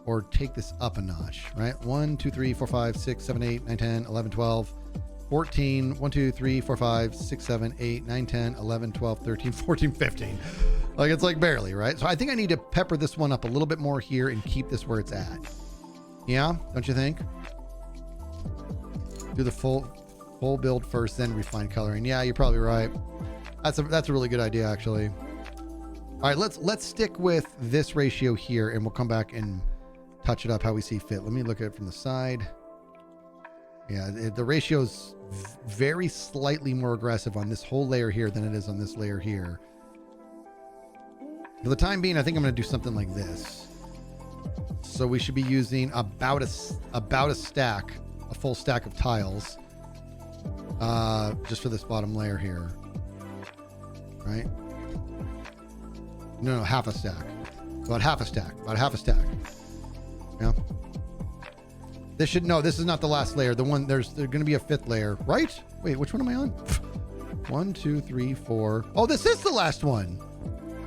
or take this up a notch, right? 1, 2, 3, 4, 5, 6, 7, 8, 9, 10, 11, 12, 14, 1, 2, 3, 4, 5, 6, 7, 8, 9, 10, 11, 12, 13, 14, 15. Like, it's like barely, right? So I think I need to pepper this one up a little bit more here and keep this where it's at. Yeah, don't you think? Do the full build first, then refine coloring. Yeah, you're probably right. That's a really good idea, actually. All right, let's stick with this ratio here, and we'll come back and touch it up how we see fit. Let me look at it from the side. Yeah, the ratio's very slightly more aggressive on this whole layer here than it is on this layer here. For the time being, I think I'm going to do something like this. So we should be using about a stack, a full stack of tiles, just for this bottom layer here, right? No, half a stack. About half a stack. Yeah. This is not the last layer. There's going to be a fifth layer, right? Wait, which one am I on? 1, 2, 3, 4. Oh, this is the last one.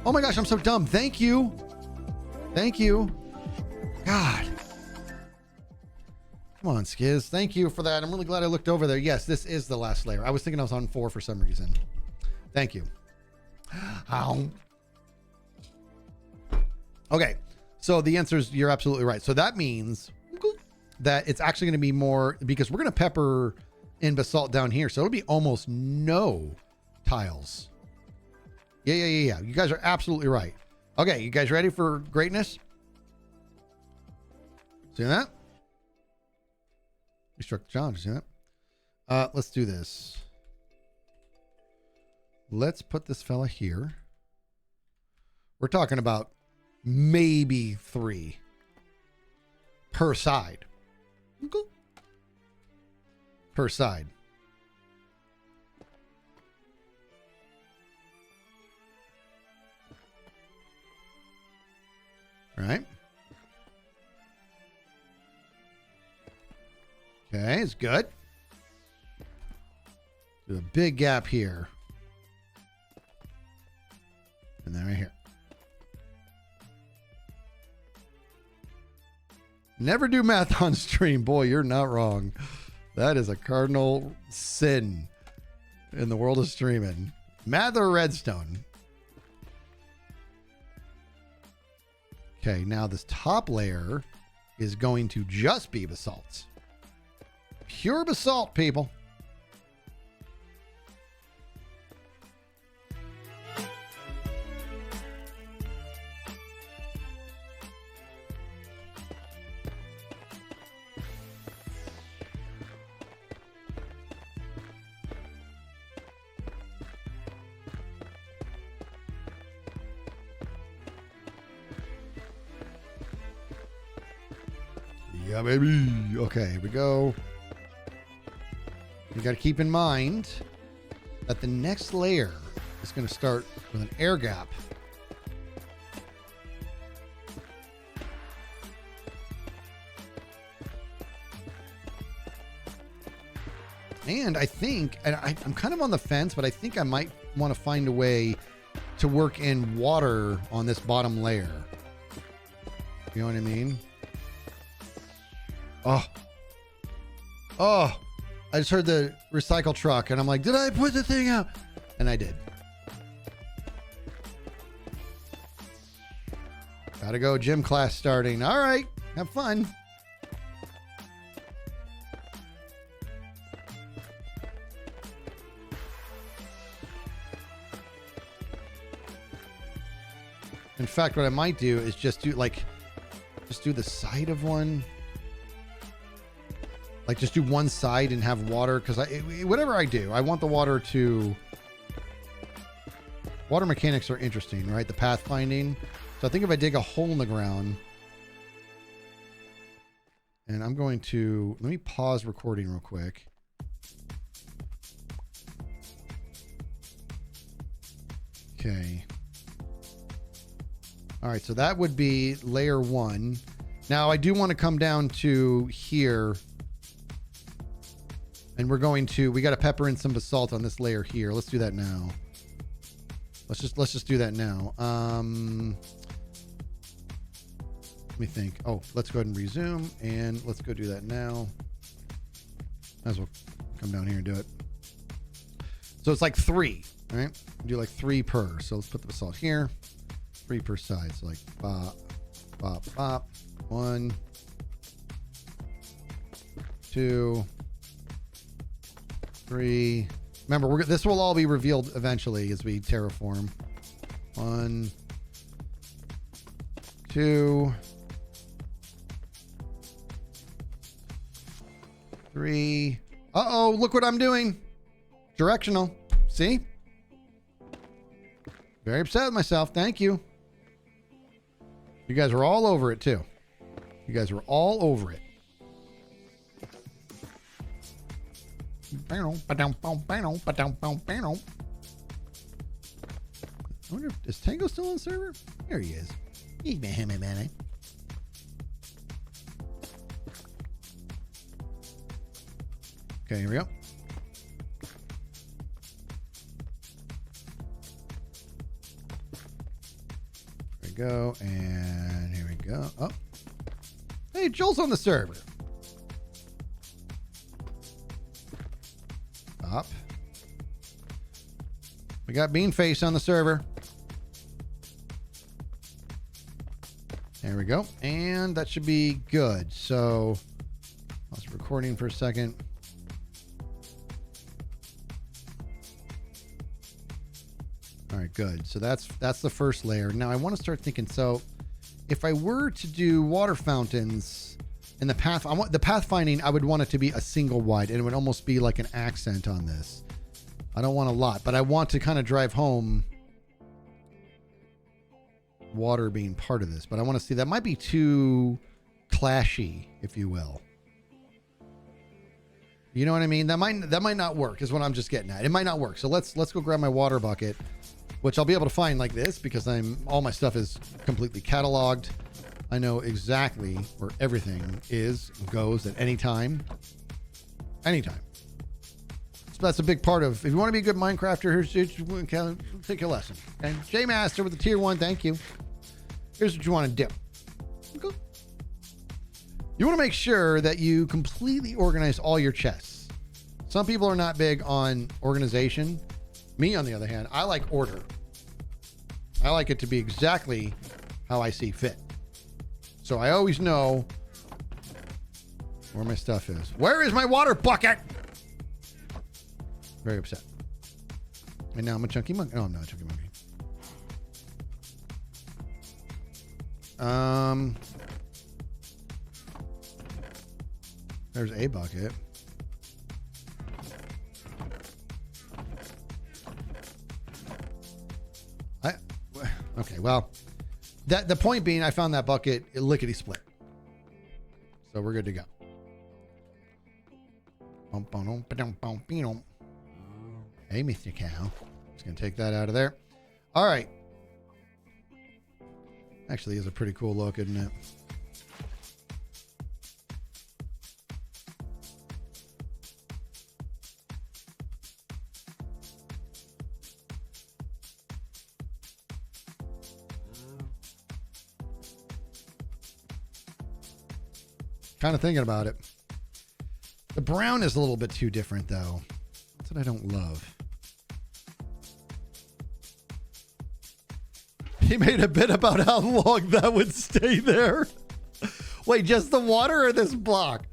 Oh my gosh, I'm so dumb. Thank you. God. Come on, Skizz. Thank you for that. I'm really glad I looked over there. Yes, this is the last layer. I was thinking I was on 4 for some reason. Thank you. Ow. Okay, so the answer is you're absolutely right. So that means that it's actually going to be more, because we're going to pepper in basalt down here. So it'll be almost no tiles. Yeah. You guys are absolutely right. Okay, you guys ready for greatness? See that? You struck the challenge, see that? Let's do this. Let's put this fella here. We're talking about maybe 3 per side. Per side. All right. Okay, it's good. Do a big gap here. And then right here. Never do math on stream. Boy, you're not wrong. That is a cardinal sin in the world of streaming. Math or redstone? Okay, now this top layer is going to just be basalt. Pure basalt, people. Yeah, baby. Okay, here we go. You got to keep in mind that the next layer is going to start with an air gap. And I think, and I'm kind of on the fence, but I think I might want to find a way to work in water on this bottom layer. You know what I mean? Oh, I just heard the recycle truck and I'm like, did I put the thing out? And I did. Gotta go, gym class starting. All right, have fun. In fact, what I might do is just do the side of one. Like just do one side and have water, because whatever I do, I want the water to... Water mechanics are interesting, right? The pathfinding. So I think if I dig a hole in the ground, and I'm going to... Let me pause recording real quick. Okay. All right, so that would be layer 1. Now I do want to come down to here, and we're going to, we got to pepper in some basalt on this layer here. Let's do that now. Let's just do that now. Let me think. Oh, let's go ahead and resume, and let's go do that now. Might as well come down here and do it. So it's like 3, right? Do like 3 per. So let's put the basalt here. 3 per side. So like bop, bop, bop. 1, 2, 3. Remember, this will all be revealed eventually as we terraform. 1, 2, 3. Uh-oh, look what I'm doing. Directional. See? Very upset with myself. Thank you. You guys were all over it, too. You guys were all over it. I wonder if, is Tango still on the server? There he is. He's man. Okay, here we go. There we go, and here we go. Oh, hey, Joel's on the server. Up. We got Beanface on the server. There we go. And that should be good. So I was recording for a second. All right, good. So that's the first layer. Now I want to start thinking, so if I were to do water fountains in the path, I want the pathfinding, I would want it to be a single wide, and it would almost be like an accent on this. I don't want a lot, but I want to kind of drive home water being part of this. But I want to see, that might be too clashy, if you will. You know what I mean? That might not work, is what I'm just getting at. It might not work. So let's go grab my water bucket, which I'll be able to find like this because all my stuff is completely cataloged. I know exactly where everything goes at any time. Anytime. So that's a big part of, if you want to be a good Minecrafter, here's take your lesson. Okay? J Master with the tier 1, thank you. Here's what you want to do. Okay. You want to make sure that you completely organize all your chests. Some people are not big on organization. Me, on the other hand, I like order. I like it to be exactly how I see fit. So I always know where my stuff is. Where is my water bucket? Very upset. And now I'm a chunky monkey. No, I'm not a chunky monkey. There's a bucket. Okay, well, the point being, I found that bucket lickety split, so we're good to go. Hey, Mr. Cow. Just gonna take that out of there. All right. Actually, is a pretty cool look, isn't it? Kind of thinking about it. The brown is a little bit too different, though. That's what I don't love. He made a bit about how long that would stay there. Wait, just the water or this block?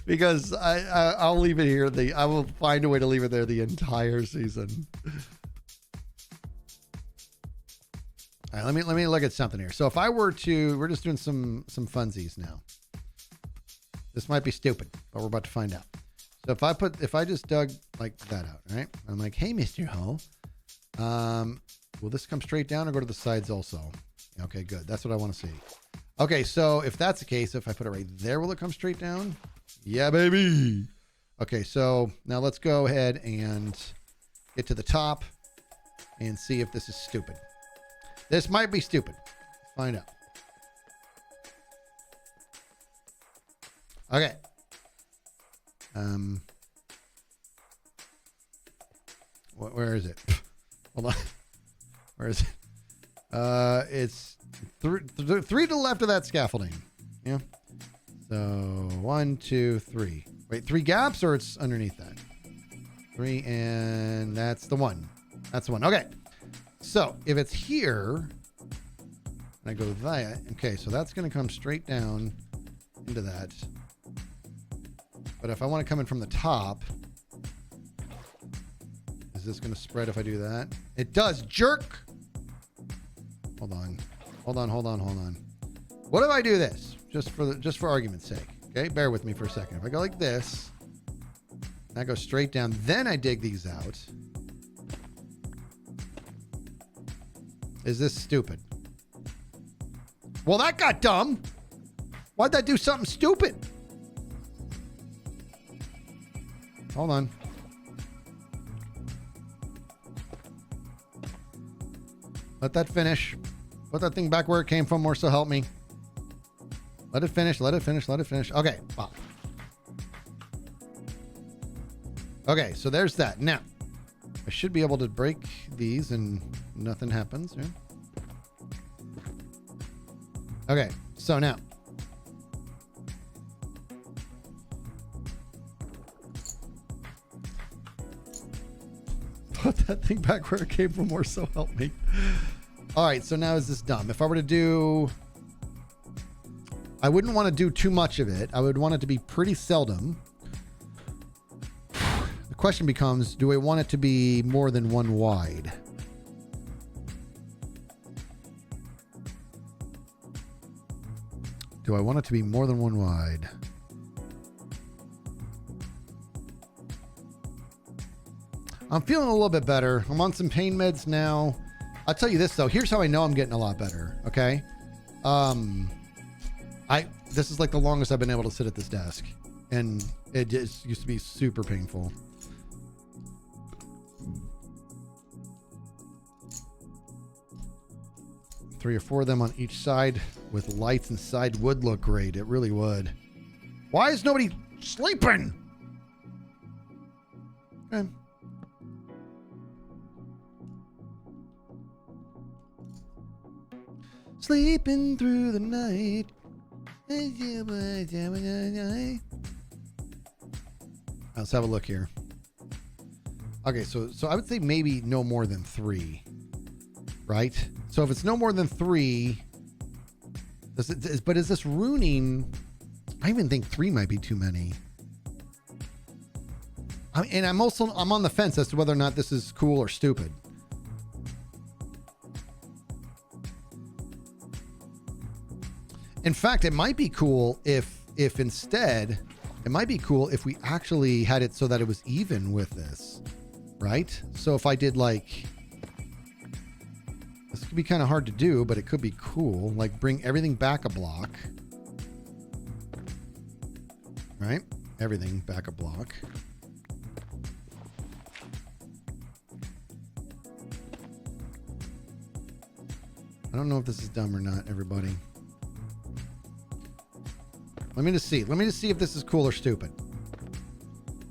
Because I'll leave it here. I will find a way to leave it there the entire season. All right, let me look at something here. So if I were to, we're just doing some funsies now. This might be stupid, but we're about to find out. So if I just dug like that out, right? I'm like, hey, Mr. Hole, will this come straight down or go to the sides also? Okay, good. That's what I want to see. Okay, so if that's the case, if I put it right there, will it come straight down? Yeah, baby. Okay, so now let's go ahead and get to the top and see if this is stupid. This might be stupid. Let's find out. Okay. Where is it? Hold on. Where is it? It's three to the left of that scaffolding. Yeah. So 1, 2, 3. Wait, 3 gaps or it's underneath that? 3 and that's the one. That's the one. Okay. So if it's here, and I go that. Okay, so that's going to come straight down into that. But if I want to come in from the top, is this going to spread if I do that? It does, jerk. Hold on. What if I do this? Just for argument's sake. Okay, bear with me for a second. If I go like this, that goes straight down. Then I dig these out. Is this stupid? Well, that got dumb. Why'd that do something stupid? Hold on. Let that finish. Put that thing back where it came from, or so help me. Let it finish. Okay, wow. Okay, so there's that. Now, I should be able to break these and nothing happens. Yeah? Okay, so now. Put that thing back where it came from, or so help me. All right, so now is this dumb? If I were to do... I wouldn't want to do too much of it. I would want it to be pretty seldom. The question becomes, do I want it to be more than 1 wide? Do I want it to be more than 1 wide? I'm feeling a little bit better. I'm on some pain meds now. I'll tell you this though. Here's how I know I'm getting a lot better. Okay. This is like the longest I've been able to sit at this desk, and it just used to be super painful. Three or 4 of them on each side with lights inside would look great. It really would. Why is nobody sleeping? Okay. Sleeping through the night. Let's have a look here. Okay, so I would say maybe no more than 3, right? So if it's no more than 3, but is this ruining? I even think 3 might be too many. And I'm on the fence as to whether or not this is cool or stupid. In fact, it might be cool if instead, it might be cool if we actually had it so that it was even with this, right? So if I did like, this could be kind of hard to do, but it could be cool. Like bring everything back a block, right? Everything back a block. I don't know if this is dumb or not, everybody. Let me just see. Let me just see if this is cool or stupid.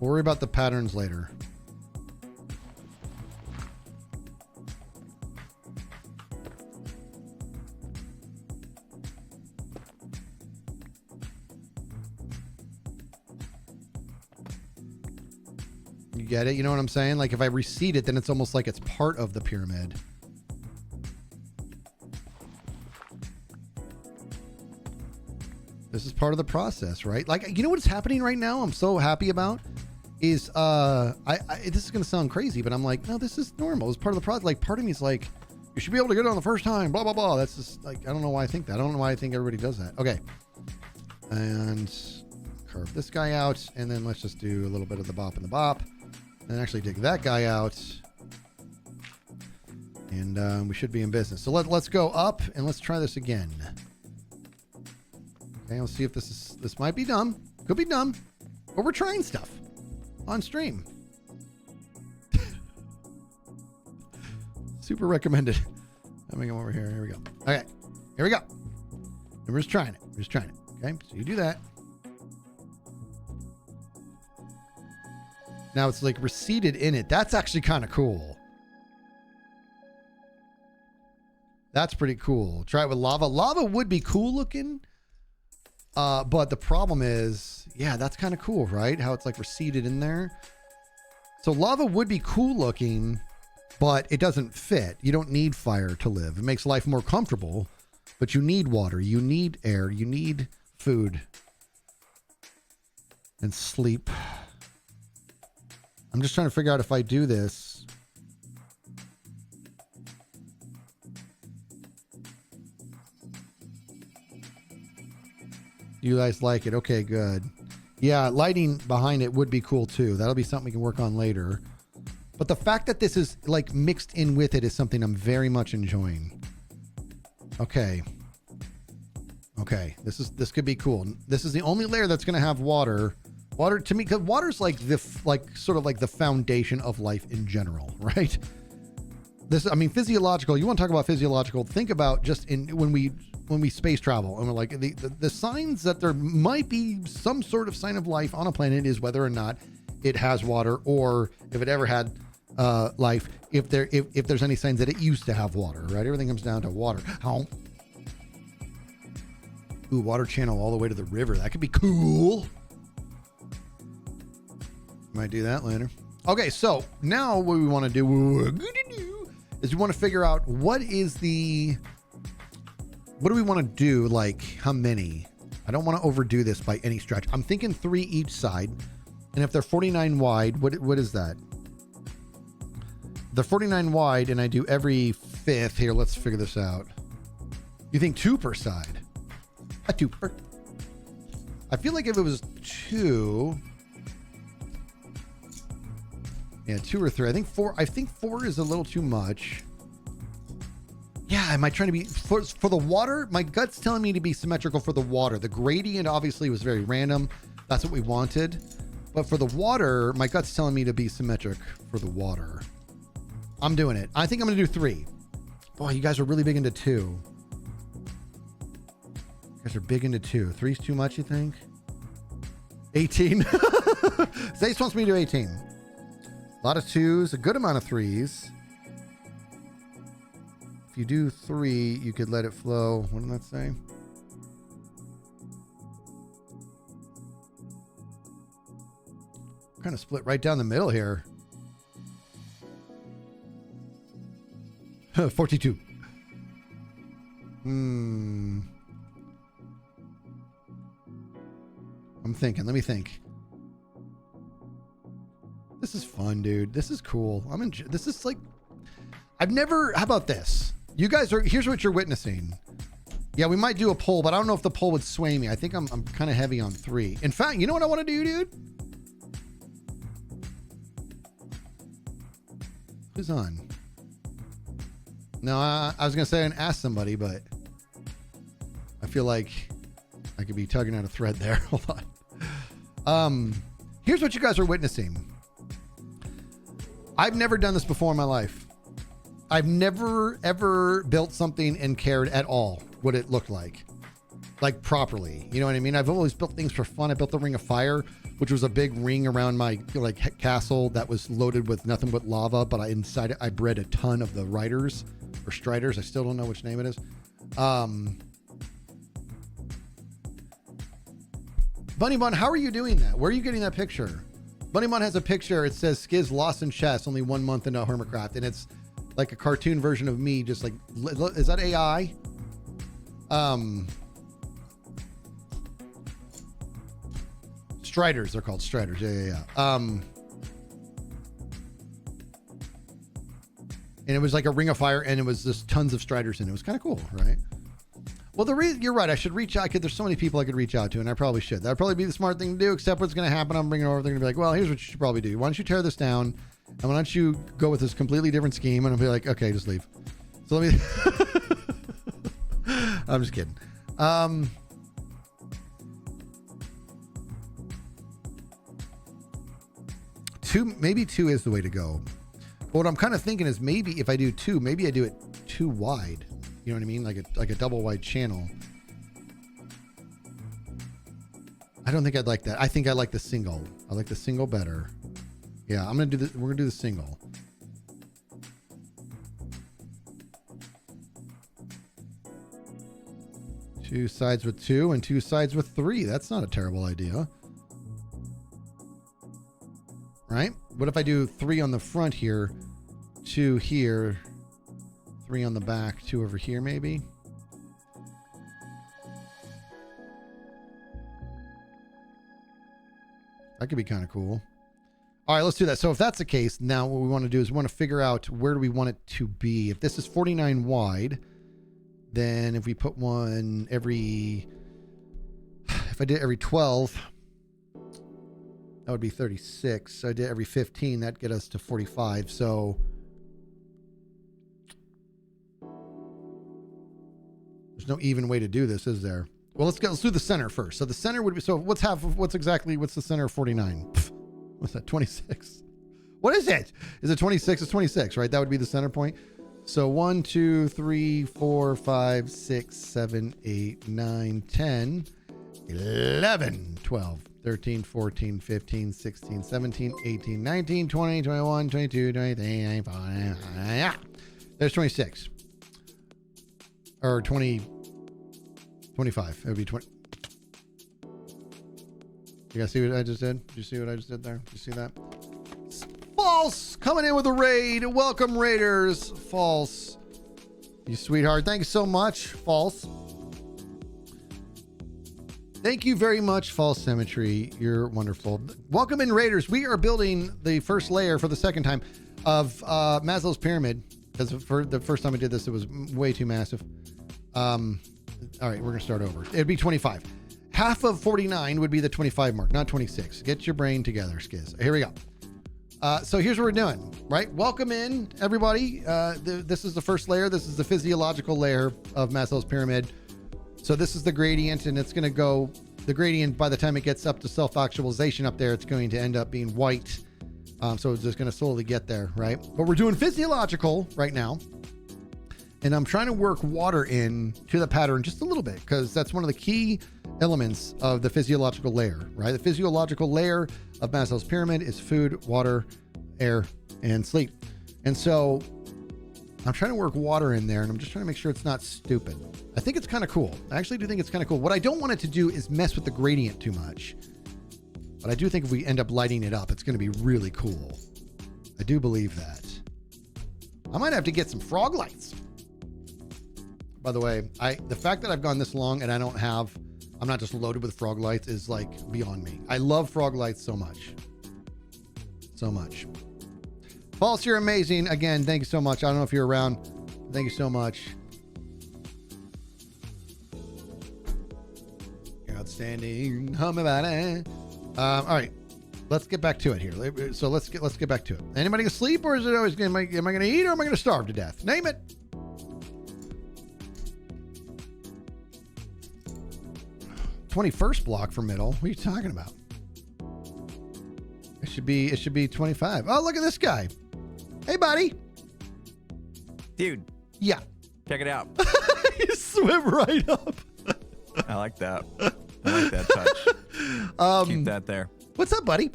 We'll worry about the patterns later. You get it? You know what I'm saying? Like if I reseat it, then it's almost like it's part of the pyramid. This is part of the process, right? Like, you know what's happening right now? I'm so happy about is, this is going to sound crazy, but I'm like, no, this is normal. It's part of the process. Like, part of me is like, you should be able to get it on the first time, blah, blah, blah. That's just like, I don't know why I think that. I don't know why I think everybody does that. Okay. And carve this guy out, and then let's just do a little bit of the bop and the bop, and actually dig that guy out, and we should be in business. So let's go up and let's try this again. Okay, let's see if this might be dumb. Could be dumb, but we're trying stuff on stream. Super recommended. Let me go over here. Here we go. Okay, here we go. And we're just trying it. We're just trying it. Okay, so you do that. Now it's like receded in it. That's actually kind of cool. That's pretty cool. Try it with lava. Lava would be cool looking. But the problem is, yeah, that's kind of cool, right? How it's like receded in there. So lava would be cool looking, but it doesn't fit. You don't need fire to live. It makes life more comfortable, but you need water. You need air. You need food and sleep. I'm just trying to figure out if I do this. You guys like it? Okay, good. Yeah, lighting behind it would be cool too. That'll be something we can work on later. But the fact that this is like mixed in with it is something I'm very much enjoying. Okay. Okay, this could be cool. This is the only layer that's going to have water. Water to me, because water's like sort of like the foundation of life in general, right? This, I mean, physiological. You want to talk about physiological? Think about just when we space travel and we're like the signs that there might be some sort of sign of life on a planet is whether or not it has water, or if it ever had life, if there's any signs that it used to have water, right? Everything comes down to water. Oh. Ooh, water channel all the way to the river. That could be cool. Might do that later. Okay, so now what we want to do is we want to figure out what do we want to do, like how many? I don't want to overdo this by any stretch. I'm thinking 3 each side. And if they're 49 wide, what is that? They're 49 wide and I do every 5th. Here, let's figure this out. You think 2 per side? A 2 per. I feel like if it was 2. Yeah, 2 or 3. I think 4. I think 4 is a little too much. Yeah, am I trying to be for the water? My gut's telling me to be symmetrical for the water. The gradient obviously was very random. That's what we wanted. But for the water, my gut's telling me to be symmetric for the water. I'm doing it. I think I'm going to do 3. Boy, you guys are really big into 2. You guys are big into 2. 3's too much, you think? 18. Zace wants me to do 18. A lot of 2s, a good amount of 3s. If you do 3, you could let it flow. What did that say? Kind of split right down the middle here. 42. I'm thinking. Let me think. This is fun, dude. This is cool. This is like, I've never, how about this? You guys are, here's what you're witnessing. Yeah, we might do a poll, but I don't know if the poll would sway me. I think I'm kind of heavy on 3. In fact, you know what I want to do, dude? Who's on? No, I was going to say and ask somebody, but I feel like I could be tugging at a thread there. Hold on. Here's what you guys are witnessing. I've never done this before in my life. I've never, ever built something and cared at all what it looked like properly. You know what I mean? I've always built things for fun. I built the Ring of Fire, which was a big ring around my castle that was loaded with nothing but lava. But inside it, I bred a ton of the riders or striders. I still don't know which name it is. Bunny Bun, how are you doing that? Where are you getting that picture? Bunny Bun has a picture. It says Skizz lost in chess, only 1 month into Hermitcraft. And it's like a cartoon version of me, just like, is that AI? Striders, they're called Striders. Yeah. And it was like a Ring of Fire, and it was just tons of Striders in it. It was kind of cool, right? Well, you're right. I should reach out. There's so many people I could reach out to, and I probably should. That'd probably be the smart thing to do, except what's going to happen, I'm bringing it over. They're going to be like, well, here's what you should probably do. Why don't you tear this down, and why don't you go with this completely different scheme? And I'll be like, okay, just leave. So let me... I'm just kidding. Maybe two is the way to go. But what I'm kind of thinking is maybe if I do two, maybe I do it too wide. You know what I mean? Like a double wide channel. I don't think I'd like that. I think I like the single. I like the single better. Yeah, I'm gonna do the. We're gonna do the single. Two sides with 2 and 2 sides with 3. That's not a terrible idea. Right? What if I do 3 on the front here, 2 here, 3 on the back, 2 over here maybe? That could be kind of cool. All right, let's do that. So if that's the case, now what we want to do is we want to figure out where do we want it to be. If this is 49 wide, then if we put one every, if I did every 12, that would be 36. So I did every 15, that'd get us to 45. So there's no even way to do this, is there? Well, let's do the center first. So the center would be, so what's the center of 49? What's that, 26? What is it? Is it 26? It's 26, right? That would be the center point. So 1, 2, 3, 4, 5, 6, 7, 8, 9, 10, 11, 12, 13, 14, 15, 16, 17, 18, 19, 20, 21, 22, 23, 24, yeah. There's 26. Or 20, 25. It would be 20. You guys see what I just did? Did you see what I just did there? Did you see that? False coming in with a raid. Welcome, Raiders. False. You sweetheart. Thank you so much. False. Thank you very much, False Symmetry. You're wonderful. Welcome in, Raiders. We are building the first layer for the second time of Maslow's Pyramid. Because for the first time I did this, it was way too massive. All right, we're going to start over. It'd be 25. Half of 49 would be the 25 mark, not 26. Get your brain together, Skizz. Here we go. So here's what we're doing, right? Welcome in, everybody. This is the first layer. This is the physiological layer of Maslow's Pyramid. So this is the gradient, and it's going to go, the gradient, by the time it gets up to self-actualization up there, it's going to end up being white. So it's just going to slowly get there, right? But we're doing physiological right now. And I'm trying to work water in to the pattern just a little bit, because that's one of the key elements of the physiological layer, right? The physiological layer of Maslow's Pyramid is food, water, air, and sleep. And so I'm trying to work water in there, and I'm just trying to make sure it's not stupid. I think it's kind of cool. I actually do think it's kind of cool. What I don't want it to do is mess with the gradient too much. But I do think if we end up lighting it up, it's going to be really cool. I do believe that. I might have to get some frog lights. By the way, the fact that I've gone this long and I'm not just loaded with frog lights is like beyond me. I love frog lights so much. So much. False, you're amazing. Again, thank you so much. I don't know if you're around. Thank you so much. You're outstanding. Hum about it. All right. Let's get back to it here. So let's get back to it. Anybody asleep, or is it always am I going to eat, or am I going to starve to death? Name it. 21st block for middle. What are you talking about? It should be 25. Oh, look at this guy. Hey, buddy. Dude. Yeah. Check it out. You swim right up. I like that. I like that touch. Keep that there. What's up, buddy?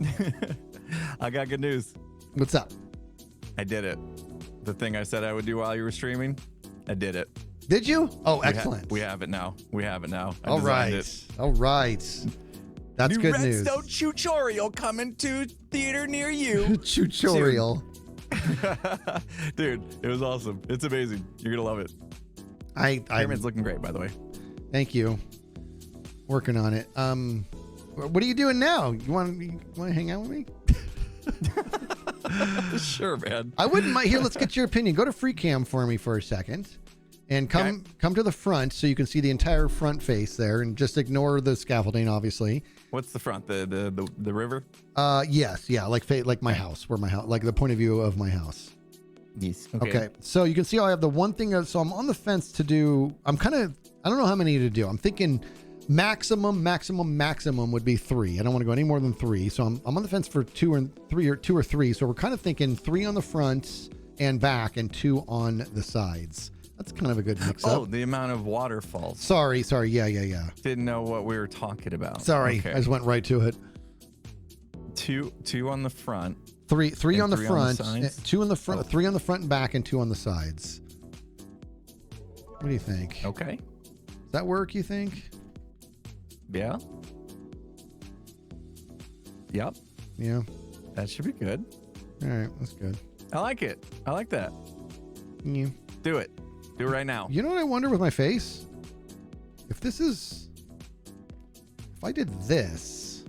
I got good news. What's up? I did it. The thing I said I would do while you were streaming, I did it. Did you? Oh, excellent. We have it now. I All right. it. All right. That's New good news. Redstone tutorial coming to theater near you. Tutorial. Dude, it was awesome. It's amazing. You're gonna love it. Pyramid's looking great, by the way. Thank you. Working on it. What are you doing now? You want to hang out with me? Sure, man. I wouldn't mind. Here, let's get your opinion. Go to free cam for me for a second. And come to the front so you can see the entire front face there, and just ignore the scaffolding, obviously. What's the front? The river? Yes, yeah, like my house, like the point of view of my house. Yes. Okay. So you can see I have the one thing. So I'm on the fence to do. I don't know how many to do. I'm thinking maximum would be 3. I don't want to go any more than 3. So I'm on the fence for 2 or 3. So we're kind of thinking 3 on the front and back, and 2 on the sides. That's kind of a good mix up. Oh, the amount of waterfalls. Sorry. Yeah. Didn't know what we were talking about. Sorry, Okay. I just went right to it. 2 on the front. 3 on the 3 front, on the sides? 2 on the front, 3 on the front and back, and 2 on the sides. What do you think? Okay. Does that work, you think? Yeah. Yep. Yeah. That should be good. All right, that's good. I like it. I like that. Yeah. Do it. Do it right now. You know what I wonder with my face? If I did this.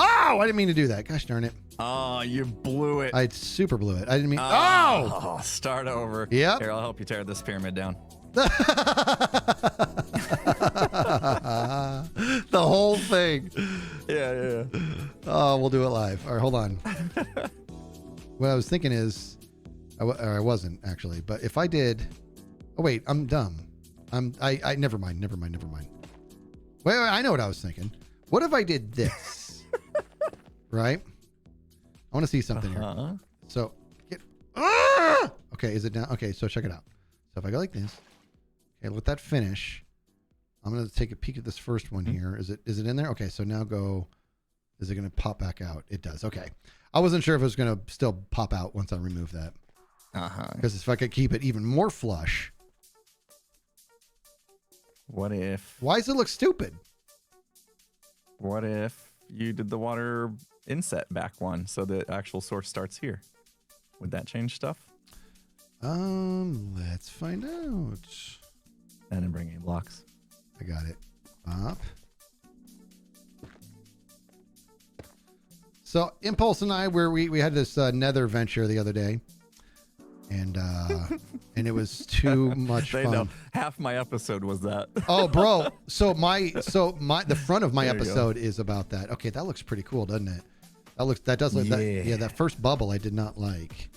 Oh, I didn't mean to do that. Gosh darn it. Oh, you blew it. I super blew it. I didn't mean. Oh, start over. Yep. Here, I'll help you tear this pyramid down. The whole thing. Yeah. Oh, we'll do it live. All right, hold on. What I was thinking is, I wasn't actually, but if I did, oh wait, I'm dumb. I never mind. Wait, I know what I was thinking. What if I did this? Right? I want to see something here. So, okay, is it down? Okay, so check it out. So if I go like this, okay, let that finish. I'm going to take a peek at this first one here. Is it in there? Okay, so now go. Is it going to pop back out? It does. Okay. I wasn't sure if it was going to still pop out once I remove that. Because if I could keep it even more flush. What if? Why does it look stupid? What if you did the water inset back one so the actual source starts here? Would that change stuff? Let's find out. And then bring in blocks. I got it. Up. So Impulse and I, we had this nether venture the other day, and it was too much fun. Know. Half my episode was that. Oh, bro. So the front of my There you episode is about that. Okay, that looks pretty cool, doesn't it? That does look. Yeah. That first bubble I did not like.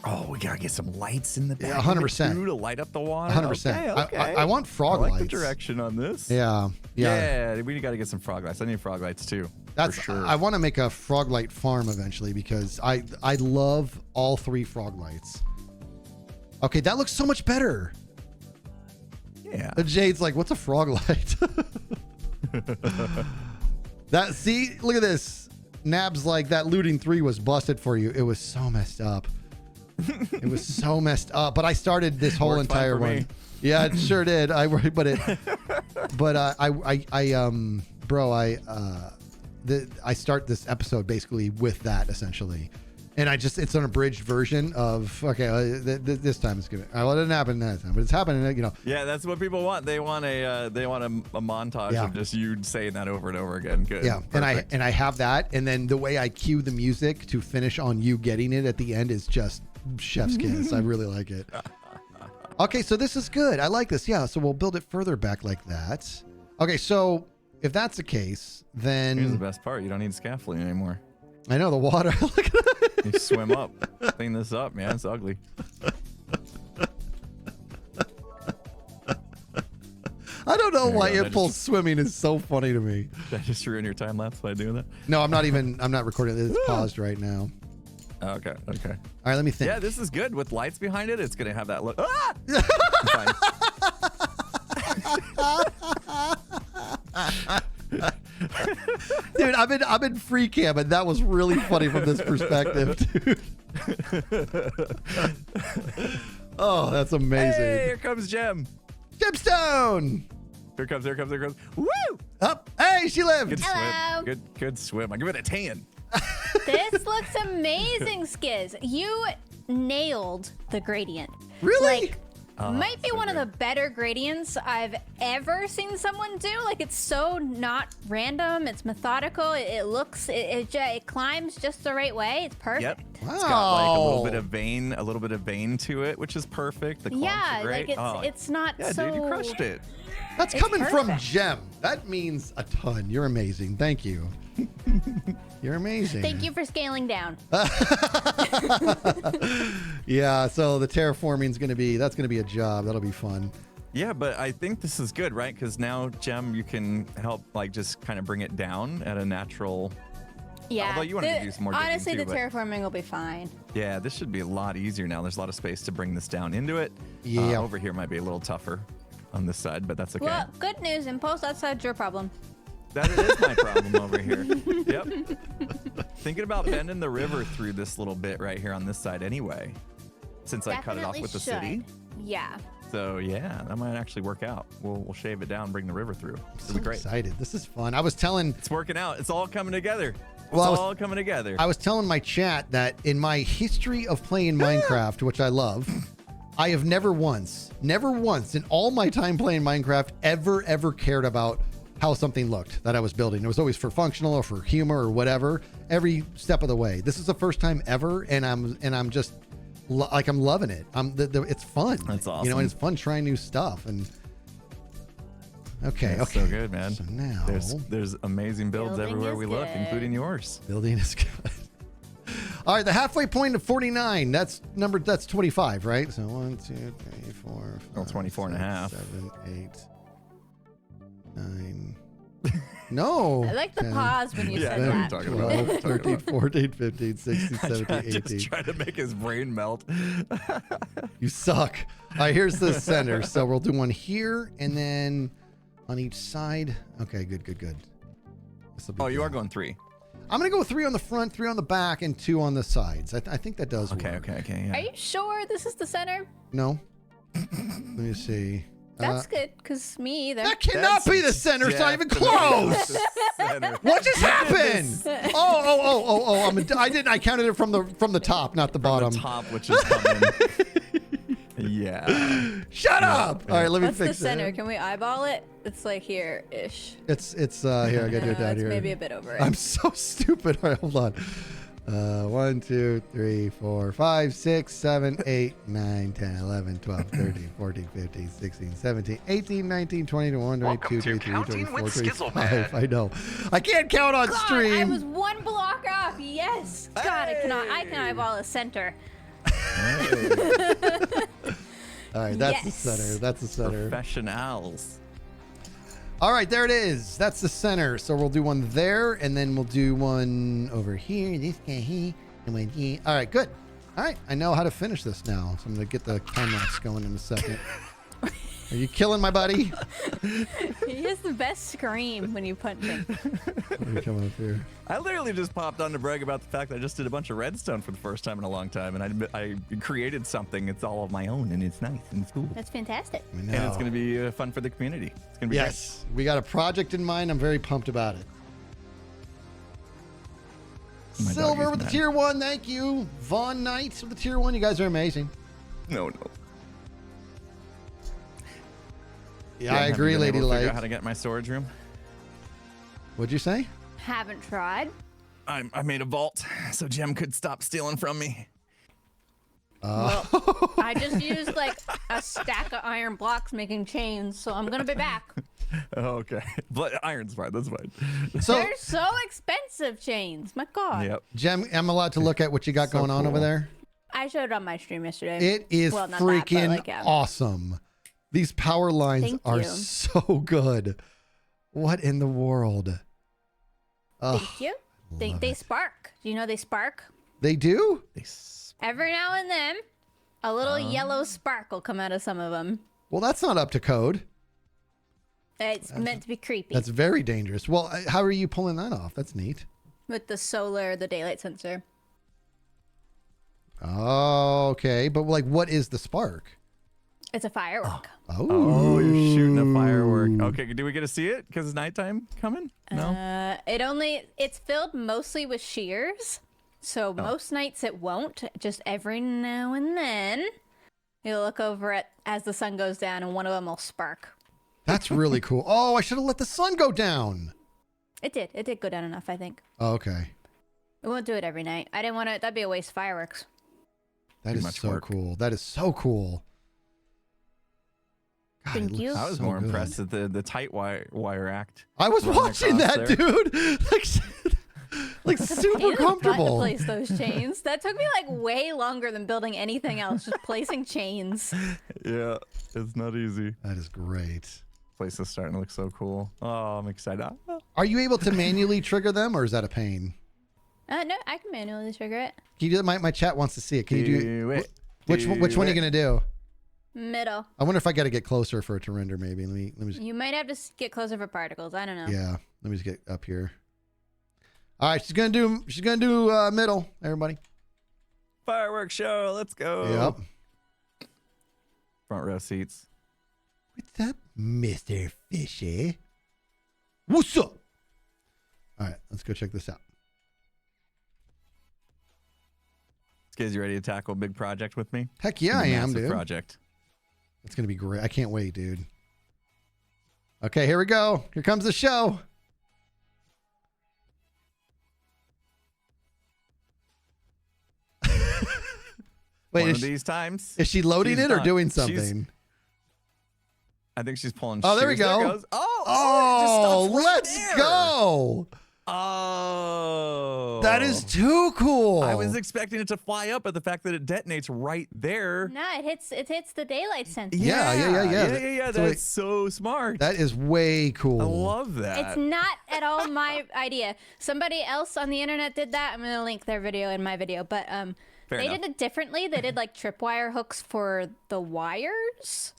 Oh, we gotta get some lights in the back. 100% to light up the water. 100%. Okay. I want frog I like lights. the direction on this. Yeah. Yeah, we gotta get some frog lights. I need frog lights too. That's for sure. I want to make a frog light farm eventually because I love all 3 frog lights. Okay, that looks so much better. Yeah. Jade's like, what's a frog light? Look at this. Nab's like, that looting 3 was busted for you. It was so messed up. It was so messed up. But I started this whole Worked fine entire for one. me. Yeah, it sure did. I start this episode basically with that essentially. And it's an abridged version of, this time it's gonna. Well, it didn't happen that time, but it's happening. Yeah, that's what people want. They want a montage of just you saying that over and over again. Good. Yeah, Perfect. and I have that, and then the way I cue the music to finish on you getting it at the end is just chef's kiss. I really like it. Okay, so this is good. I like this. Yeah, so we'll build it further back like that. Okay, so if that's the case, then Here's the best part. You don't need scaffolding anymore. I know the water. Look at that. You swim up. Clean this up, man. It's ugly. I don't know There you why go. impulse swimming is so funny to me. Did I just ruin your time lapse by doing that? No, I'm not recording it. It's paused right now. Okay. All right, let me think. Yeah, this is good. With lights behind it, it's going to have that look. Ah! Dude, I've been free cam, and that was really funny from this perspective, dude. Oh, that's amazing. Hey, here comes Gem. Gemstone. Here comes. Woo! Up. Hey, she lived. Good Hello. swim. Good swim. I give it a tan. This looks amazing, Skizz. You nailed the gradient. Really? Like, might be one of the better gradients I've ever seen someone do. Like, it's so not random. It's methodical. It looks, it climbs just the right way. It's perfect. Yep. Wow. It's got like a little bit of vein to it, which is perfect. The clumps Yeah, are great. like it's not yeah, so. dude, you crushed it. That's It's coming from perfect. Gem. That means a ton. You're amazing. Thank you. You're amazing. Thank you for scaling down. Yeah, so the terraforming's that's gonna be a job. That'll be fun. Yeah, but I think this is good, right? Because now, Gem, you can help like just kind of bring it down at a natural. Yeah. Although you wanted to do some more digging honestly, too, the but- terraforming will be fine. Yeah, this should be a lot easier now. There's a lot of space to bring this down into it. Yeah. Over here might be a little tougher on this side, but that's okay. Well, good news. Impulse outside's your problem. That is my problem over here. Yep. Thinking about bending the river through this little bit right here on this side anyway, since I cut it off Definitely with the should. city. Yeah. So yeah, that might actually work out. We'll shave it down, bring the river through. It'll So be great. excited. This is fun. I was telling It's working out. It's all coming together. Well, It's all coming together. I was telling my chat that in my history of playing Minecraft, which I love, I have never once in all my time playing Minecraft ever cared about how something looked that I was building. It was always for functional or for humor or whatever, every step of the way. This is the first time ever, and I'm just like I'm loving it. It's fun. That's You know, awesome. and it's fun trying new stuff. And okay, That's okay, so good, man. So now There's amazing builds Building everywhere is we look, good. including yours. building is good. All right, the halfway point of 49. That's 25, right? So 1, 2, 3, 4, 5, Well, 24 and a 6, half. 7, 8, 9. No. I like the 10, pause when you Yeah, said I know what that. you're talking about. 12, 13, 14, 15, 16, 17, Just 18. trying to make his brain melt. You suck. All right, here's the center. So we'll do one here and then on each side. Okay, good. This'll be Oh, you good. are going 3. I'm going to go 3 on the front, 3 on the back, and 2 on the sides. I think that does Okay, work. okay. Are Yeah. you sure this is the center? No? Let me see. That's good, because me either. That cannot be the center. It's not even Definitely close. the center. What just happened? I counted it from the top, not the bottom. The top, which is coming. Yeah. Shut up. All right, let me What's the fix center? it. Can we eyeball it? It's like here-ish. It's here. I got to do it down It's here. maybe a bit over it. I'm so stupid. All right, hold on. 1, 2, 3, 4, 5, 6, 7, 8, 9, 10, 11, 12, 13, 14, 15, 16, 17, 18, 19, 20, 21, 22, 23, 24, 25. I know. I can't count on God, I stream. was one block off. Yes. God, I can eyeball a center. All right, that's the Yes. center. That's the center. Professionals. All right, there it is. That's the center. So we'll do one there, and then we'll do one over here. This guy here, and one here. All right, good. All right, I know how to finish this now. So I'm gonna get the time-lapse going in a second. Are you killing my buddy? He has the best scream when you punch him. What are you coming up here? I literally just popped on to brag about the fact that I just did a bunch of redstone for the first time in a long time, and I created something. It's all of my own, and it's nice and it's cool, That's fantastic. I know. and it's going to be fun for the community. It's going to be Yes, we got a project in mind. I'm very pumped about it. My Silver doggy's with the mad. tier 1. Thank you. Vaughn Knights with the tier 1. You guys are amazing. great. No. Yeah, I have you agree, been Lady able to figure out Light. how to get my storage room? What'd you say? Haven't tried. I made a vault so Jem could stop stealing from me. Well, I just used like a stack of iron blocks making chains, so I'm gonna be back. Okay, but iron's fine. That's fine. So, They're so expensive, chains. My God. Yep. Jem, I'm allowed to look at what you got So going on over cool. there? I showed it on my stream yesterday. It is Well, not that, but, freaking like, yeah. awesome. These power lines Thank are you. so good. What in the world? Ugh, Thank you. They love they it. spark. Do you know they spark? They do? Every now and then, a little yellow spark will come out of some of them. Well, that's not up to code. It's meant to be creepy. That's very dangerous. Well, how are you pulling that off? That's neat. With the solar, the daylight sensor. Oh, okay. But like, what is the spark? It's a firework. Oh, you're shooting a firework. Okay, do we get to see it? Because it's nighttime coming? No. It's filled mostly with shears, so most nights it won't. Just every now and then, you'll look over it as the sun goes down, and one of them will spark. That's really cool. Oh, I should have let the sun go down. It did go down enough, I think. Oh, okay. We won't do it every night. I didn't want to. That'd be a waste of fireworks. That Too is much so work. cool. That is so cool. God, Thank it looks you. I was so more good. impressed at the tight wire act. I was running watching across that, there. dude. like super Pain in the butt to comfortable. place those chains. That took me like way longer than building anything else. Just placing chains. Yeah, it's not easy. That is great. Place is starting to look so cool. Oh, I'm excited. Are you able to manually trigger them, or is that a pain? No, I can manually trigger it. Can you do that? My chat wants to see it. Can you do it. which one are you gonna do? Middle. I wonder if I got to get closer for it to render. Maybe let me just, You might have to get closer for particles. I don't know. yeah. Let me just get up here. All right, she's gonna do middle. Everybody. Fireworks show. Let's go. Yep. Front row seats. What's up, Mr. Fishy? What's up? All right, let's go check this out. Skizz, you ready to tackle a big project with me? Heck yeah, I am, Massive dude. Project. It's gonna be great. I can't wait, dude. Okay, here we go. Here comes the show. Wait, One is of she, these times. is she loading she's it or not- doing she's- something? I think she's pulling. Oh, there we shears. go. it goes. Oh, Oh, it just stops right let's there. go. Oh, That is too cool. I was expecting it to fly up, but the fact that it detonates right there. No, it hits the daylight sensor. Yeah. Yeah. So That's so smart. That is way cool. I love that. It's not at all my idea. Somebody else on the internet did that. I'm gonna link their video in my video, but Fair they enough. did it differently. They did like tripwire hooks for the wires,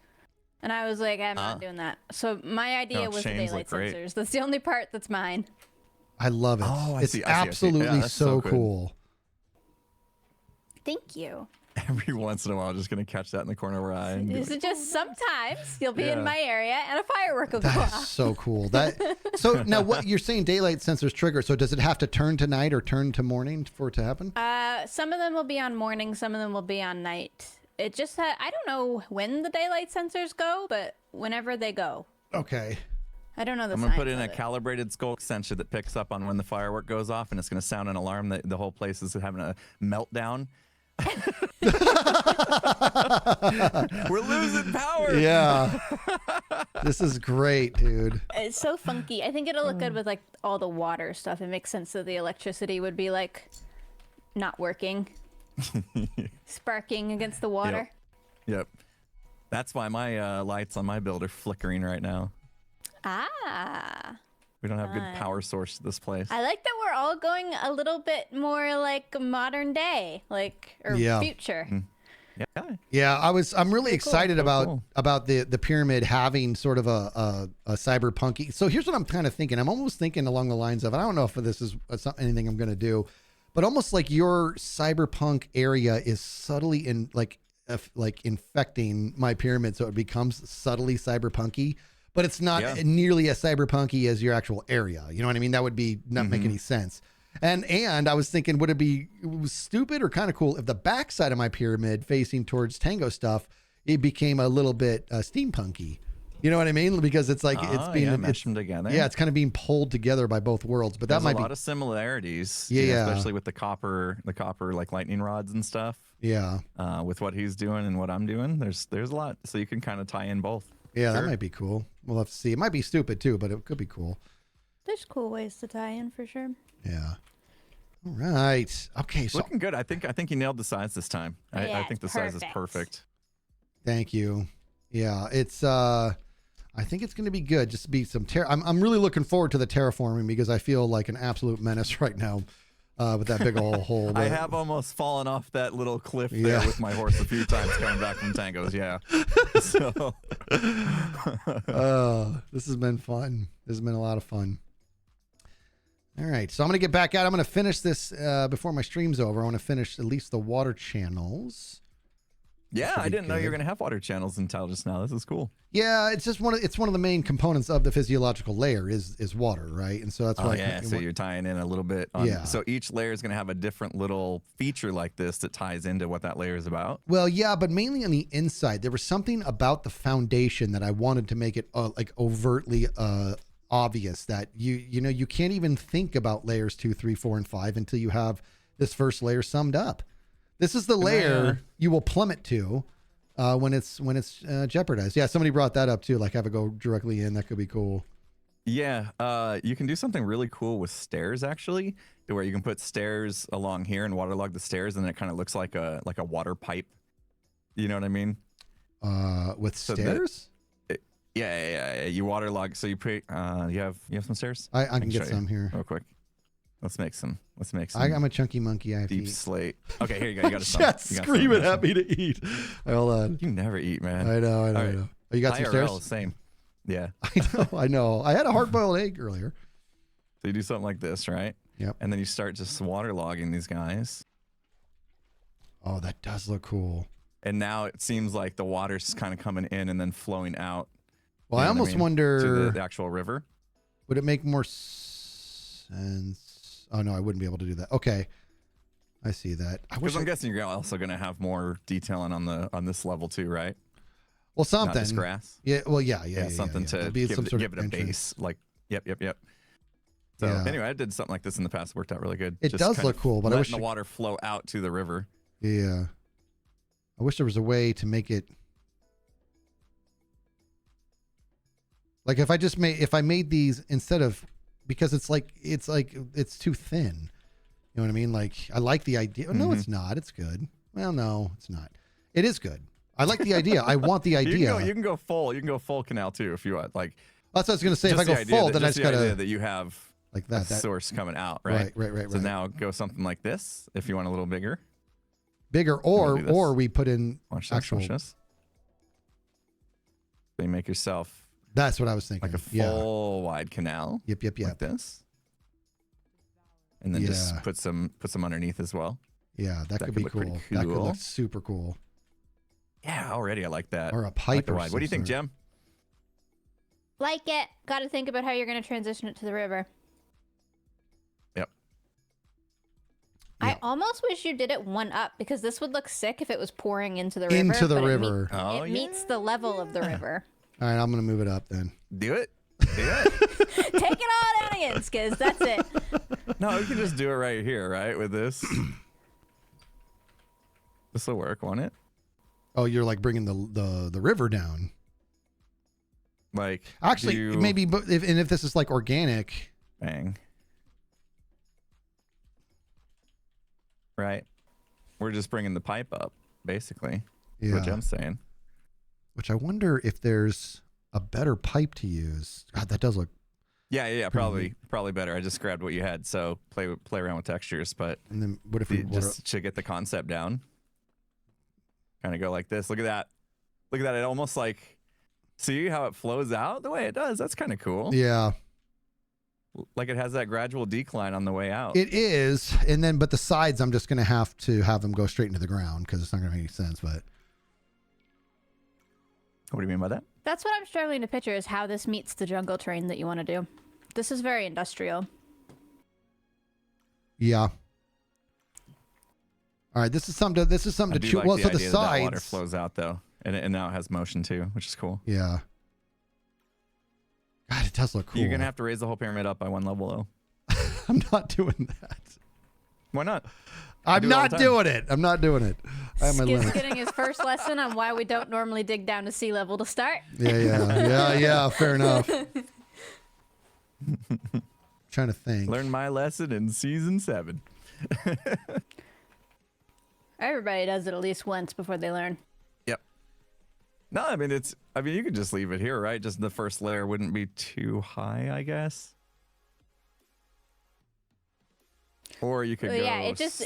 and I was like, I'm not doing that. So my idea No, was the chains daylight look great. sensors. That's the only part that's mine. I love it. Oh, I it's see, I see, I see. absolutely Yeah, that's so so good. cool. Thank you. Every once in a while, just gonna catch that in the corner of our eye. and be Is like, it just sometimes you'll be Yeah. in my area and a firework will go That is off? so cool. So now what you're saying daylight sensors trigger. So does it have to turn to night or turn to morning for it to happen? Some of them will be on morning, some of them will be on night. It just I don't know when the daylight sensors go, but whenever they go. Okay. I don't know the I'm gonna science put in of a it. calibrated skulk sensor that picks up on when the firework goes off, and it's gonna sound an alarm that the whole place is having a meltdown. We're losing power. Yeah. This is great, dude. It's so funky. I think it'll look good with like all the water stuff. It makes sense that the electricity would be like not working, sparking against the water. Yep. That's why my lights on my build are flickering right now. Ah, We don't have good power source to this place. I like that we're all going a little bit more like modern day, or Yeah. future. Yeah. Yeah, I'm really excited So about cool. the pyramid having sort of a cyberpunky. So here's what I'm kind of thinking. I'm almost thinking along the lines of, I don't know if this is anything I'm going to do, but almost like your cyberpunk area is subtly infecting my pyramid, so it becomes subtly cyberpunky. But it's not nearly as cyberpunky as your actual area. You know what I mean? That would be not make any sense. And I was thinking, would it be stupid or kind of cool if the backside of my pyramid facing towards Tango stuff, it became a little bit steampunky? You know what I mean? Because it's like it's being mesh them together. Yeah, it's kind of being pulled together by both worlds. But There's that might a lot be of similarities. Yeah. Especially with the copper like lightning rods and stuff. yeah. With what he's doing and what I'm doing, there's a lot. So you can kind of tie in both. Yeah, that Sure. might be cool. We'll have to see. It might be stupid too, but it could be cool. There's cool ways to tie in for sure. Yeah. All right. Okay. So Looking good. I think you nailed the size this time. I Yeah, think the it's size is perfect. perfect. thank you. Yeah, it's I think it's going to be good. Just be some I'm really looking forward to the terraforming because I feel like an absolute menace right now with that big old hole. I But- have almost fallen off that little cliff Yeah. there with my horse a few times coming back from tangos. Yeah. So This has been fun. This has been a lot of fun. All right, so I'm gonna get back out. I'm gonna finish this before my stream's over. I want to finish at least the water channels. yeah, should I be didn't know you were good. gonna have water channels until just now. This is cool. Yeah, it's just one of the main components of the physiological layer is water, right? And so that's why. Oh yeah, so you're tying in a little bit. On, Yeah. So each layer is gonna have a different little feature like this that ties into what that layer is about. Well, yeah, but mainly on the inside. There was something about the foundation that I wanted to make it like overtly obvious that you can't even think about layers 2, 3, 4, and 5 until you have this first layer summed up. This is the layer you will plummet to when it's jeopardized. Yeah, somebody brought that up too. Like have it go directly in. That could be cool. Yeah, you can do something really cool with stairs actually, to where you can put stairs along here and waterlog the stairs, and then it kind of looks like a water pipe. You know what I mean? With stairs? Yeah. You waterlog. So you put you have some stairs? I can get show some you here. real quick. Let's make some. I'm a chunky monkey. I have deep to eat. slate. Okay, here you go. You got a Chat screaming at me to eat. Hold on. You never eat, man. I know. All right. I know. Oh, you got some IRL, stairs? Same. Yeah. I know. I had a hard-boiled egg earlier. So you do something like this, right? Yep. And then you start just waterlogging these guys. Oh, that does look cool. And now it seems like the water's kind of coming in and then flowing out. Well, I almost wonder to the actual river. Would it make more sense? Oh no, I wouldn't be able to do that. Okay, I see that. Because I'm guessing you're also going to have more detailing on this level too, right? Well, something. Not just grass. Yeah. Well, yeah. Something to give it a base. Like, yep. So anyway, I did something like this in the past. Worked out really good. It does look cool, but I wish the water flow out to the river. Yeah. I wish there was a way to make it. Like if I made these instead of, because it's too thin. You know what I mean? Like I like the idea. No, it's not. It's good. Well, no, it's not. It is good. I like the idea. I want the idea. You can go full. You can go full canal too if you want. Like that's what I was gonna say. If I go full, then I just gotta that you have like that source coming out, right? Right. So now go something like this if you want a little bigger. Or we put in actual. Watch this. So you make yourself. That's what I was thinking. Like a full wide canal. Yep. Like this. And then just put some underneath as well. Yeah, that could be cool. That could look super cool. Yeah, already I like that. Or a pipe. What do you think, Jem? Like it. Got to think about how you're going to transition it to the river. Yep. I almost wish you did it one up, because this would look sick if it was pouring into the river. It meets the level of the river. All right, I'm going to move it up then. Do it. Take it all down again, Skizz. That's it. No, we can just do it right here, right? With this. This will work, won't it? Oh, you're like bringing the river down. Like actually, maybe, but if this is like organic. Bang. Right. We're just bringing the pipe up, basically. Yeah. What Jem's saying. Which I wonder if there's a better pipe to use. God, that does look. Yeah, probably better. I just grabbed what you had, so play around with textures. But and then what if we just to get the concept down? Kind of go like this. Look at that. Look at that. It almost like, see how it flows out the way it does. That's kind of cool. Yeah. Like it has that gradual decline on the way out. It is, and then but the sides, I'm just gonna have them go straight into the ground because it's not gonna make any sense. But what do you mean by that? That's what I'm struggling to picture, is how this meets the jungle terrain that you want to do. This is very industrial. Yeah. All right, this is something to chew. Like well, so the sides. That water flows out though, and now it has motion too, which is cool. Yeah. God, it does look cool. You're gonna have to raise the whole pyramid up by one level though. I'm not doing that. Why not? I'm not doing it. I'm not doing it. I have my Skizz limits. getting his first lesson on why we don't normally dig down to sea level to start. Yeah. Fair enough. Trying to think. Learn my lesson in season 7. Everybody does it at least once before they learn. Yep. No, I mean you could just leave it here, right? Just the first layer wouldn't be too high, I guess. Or you could go it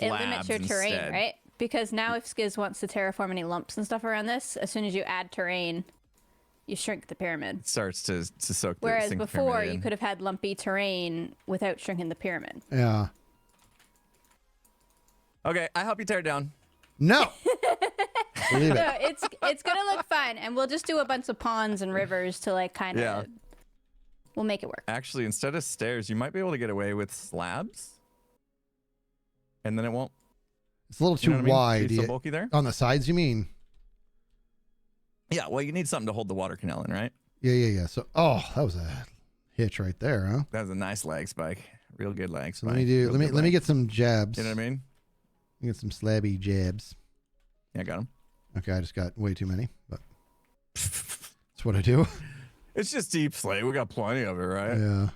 limits your terrain, instead. right? Because now if Skizz wants to terraform any lumps and stuff around this, as soon as you add terrain, you shrink the pyramid. It starts to soak the Whereas sink the before, pyramid you in. could have had lumpy terrain without shrinking the pyramid. Yeah. Okay, I help you tear it down. No. Believe it. No, it's gonna look fun, and we'll just do a bunch of ponds and rivers to like kind of. Yeah. We'll make it work. Actually, instead of stairs, you might be able to get away with slabs. And then it won't. It's a little too wide. It's so bulky there? On the sides, you mean? Yeah, well, you need something to hold the water canal in, right? Yeah. So, that was a hitch right there, huh? That was a nice lag spike. Real good lag So spike. let me get some jabs. You know what I mean? Get some slabby jabs. Yeah, I got him. Okay, I just got way too many, but that's what I do. It's just deep slate. We got plenty of it, right? Yeah.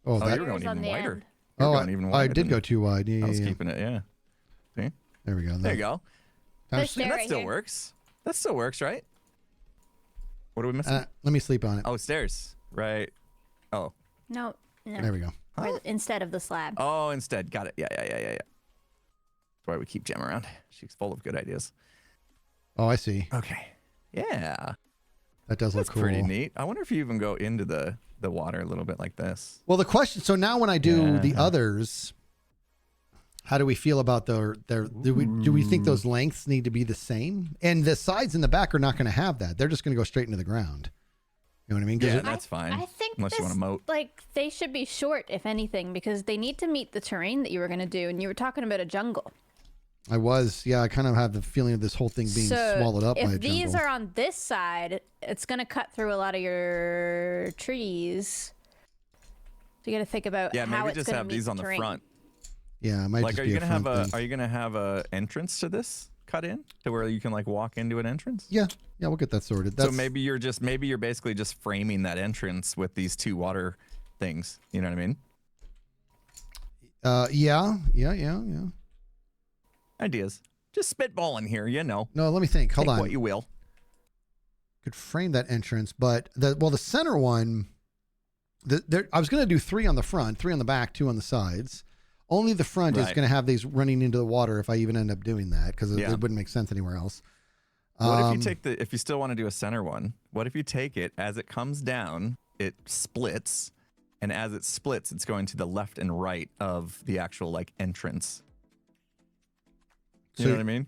Oh, Oh, that. you're going Here's on even the wider. end. You're Oh, going even I wider did than go me. too wide. Yeah, I was yeah, yeah. keeping it, yeah. See? There we go. There you go. Time to Push sleep. there. That right still here. works. That still works, right? What are we missing? Let me sleep on it. Oh, stairs. Right. Oh. No. There we go. Instead of the slab. Oh, instead. Got it. Yeah. That's why we keep Gem around. She's full of good ideas. Oh, I see. Okay. Yeah. That does look That's cool. pretty neat. I wonder if you even go into the water a little bit like this. Well, the question. So now when I do the Yeah. others, how do we feel about their? Do we think those lengths need to be the same? And the sides and the back are not going to have that. They're just going to go straight into the ground. You know what I mean? 'Cause Yeah, it- that's fine. I think unless you want to moat. like they should be short, if anything, because they need to meet the terrain that you were going to do, and you were talking about a jungle. I was. Yeah, I kind of have the feeling of this whole thing being So swallowed up by a if these jungle. are on this side, it's going to cut through a lot of your trees. So you got to think about Yeah, how maybe it's just going to have meet these the on the terrain. front. Yeah, it might Like, just are be you a gonna have front a? thing. Are you gonna have a entrance to this cut in to where you can like walk into an entrance? Yeah, we'll get that sorted. So maybe you're basically just framing that entrance with these two water things. You know what I mean? Yeah. Ideas. Just spitballing here, you know. No, let me think. Hold Take on. what you will. Could frame that entrance, but the center one, I was going to do 3 on the front, 3 on the back, 2 on the sides. Only the front is Right. going to have these running into the water if I even end up doing that, because Yeah. it wouldn't make sense anywhere else. What if you take if you still want to do a center one, what if you take it as it comes down, it splits, and as it splits, it's going to the left and right of the actual like entrance. You know what I mean?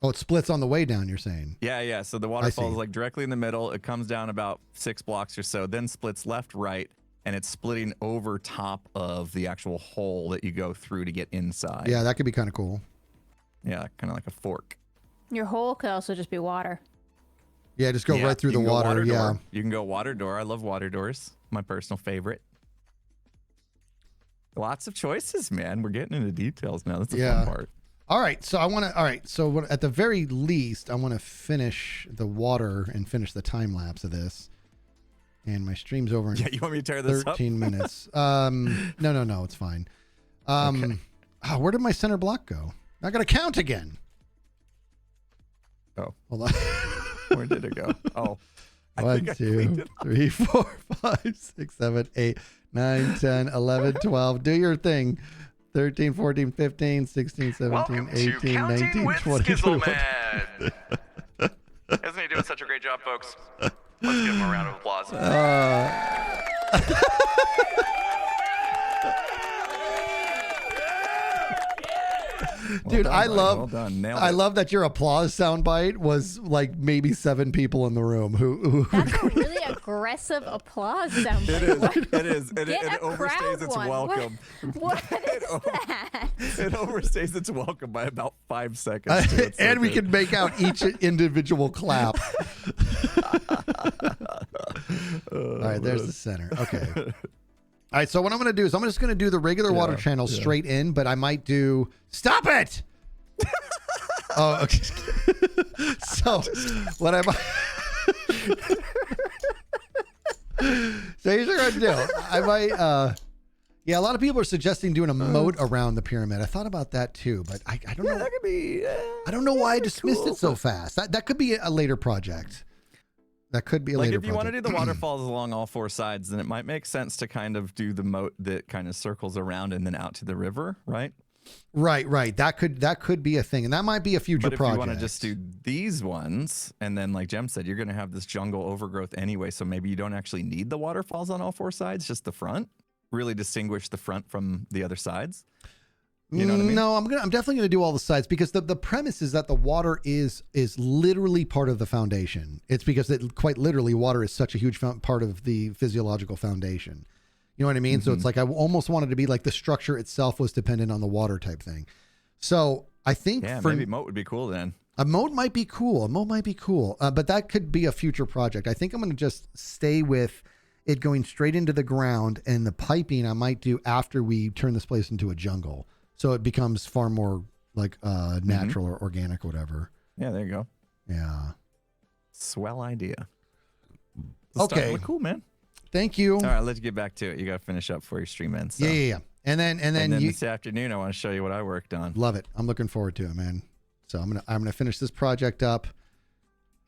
Oh, it splits on the way down, you're saying? Yeah. So the waterfall see. is like directly in the middle. It comes down about 6 blocks or so, then splits left, right, and it's splitting over top of the actual hole that you go through to get inside. Yeah, that could be kind of cool. Yeah, kind of like a fork. Your hole could also just be water. Yeah, just go Yeah, right through you the can go water. Yeah. door. You can go water door. I love water doors. My personal favorite. Lots of choices, man. We're getting into details now. That's the Yeah. fun part. All right, so at the very least, I want to finish the water and finish the time lapse of this. And my stream's over in Yeah, you want me to tear this 13 minutes. No, it's fine. Okay. Where did my center block go? I got to count again. Oh, Hold on. where did it go? Oh, I 1, think I cleaned 2, it. 3, 4, 5, 6, 7, 8, 9, 10, 11, 12. Do your thing. 13, 14, 15, 16, 17, 18, 19, 20, 21. Isn't he doing such a great job, folks? Let's give him a round of applause. Dude, I love Well done. Nailed I it. love that your applause soundbite was like maybe 7 people in the room who That's a really aggressive applause sound. It is. It is. Get It a overstays crowd its one. welcome. What is that? It overstays its welcome by about 5 seconds. too. It's so and we good. can make out each individual clap. All right, there's the center. Okay. All right, so what I'm going to do is I'm just going to do the regular water channel straight in, but I might do... Stop it! Oh, okay. So what I might... So here's what I'm going to do. I might... Yeah, a lot of people are suggesting doing a moat around the pyramid. I thought about that too, but I don't know. That could be. I don't know why I dismissed it so fast. That could be a later project. That could be a Like later if you want to project. do the waterfalls along all 4 sides, then it might make sense to kind of do the moat that kind of circles around and then out to the river, right? Right. That could be a thing, and that might be a future But if project. you want to just do these ones, and then like Jem said, you're going to have this jungle overgrowth anyway, so maybe you don't actually need the waterfalls on all 4 sides, just the front. Really distinguish the front from the other sides. You know what I mean? No, I'm definitely gonna do all the sides because the premise is that the water is literally part of the foundation. It's because quite literally water is such a huge part of the physiological foundation. You know what I mean? So it's like I almost wanted to be like the structure itself was dependent on the water type thing. So I think Yeah, for maybe moat would be cool then. A mode might be cool. But that could be a future project. I think I'm going to just stay with it going straight into the ground, and the piping I might do after we turn this place into a jungle. So it becomes far more like natural or organic or whatever. Yeah, there you go. Yeah. Swell idea. Okay. Cool, man. Thank you. All right, let's get back to it. You got to finish up for your stream ends. So. Yeah. And then this afternoon, I want to show you what I worked on. Love it. I'm looking forward to it, man. So I'm gonna finish this project up,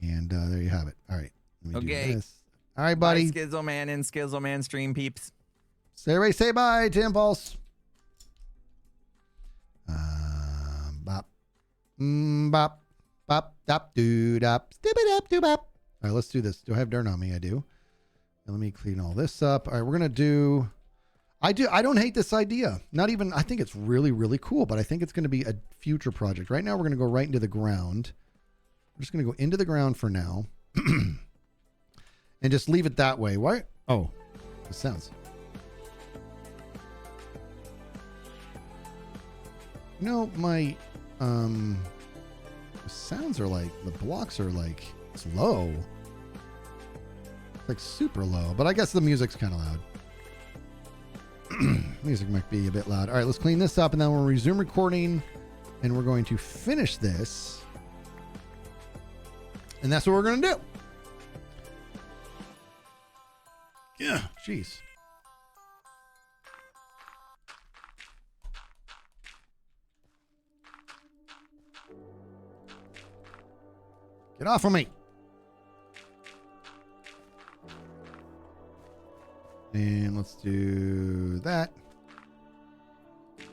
and there you have it. All right. Let me do this. All right, buddy. Bye, Skizzo-Man and Skizzo-Man stream peeps. Say bye to Impulse. Bop. Bop. Bop. Dop. Doo. Dop. Stip-a-dop. Doo. Bop. All right, let's do this. Do I have dirt on me? I do. Now let me clean all this up. All right, we're gonna do. I don't hate this idea. Not even. I think it's really, really cool. But I think it's going to be a future project. Right now, we're going to go right into the ground. We're just going to go into the ground for now, and just leave it that way. Why? Oh, the sounds. You know, my the sounds are like the blocks are like it's low, like super low. But I guess the music's kind of loud. Music might be a bit loud. All right, let's clean this up, and then we'll resume recording, and we're going to finish this, and that's what we're going to do. Yeah, jeez. Get off of me. And let's do that. So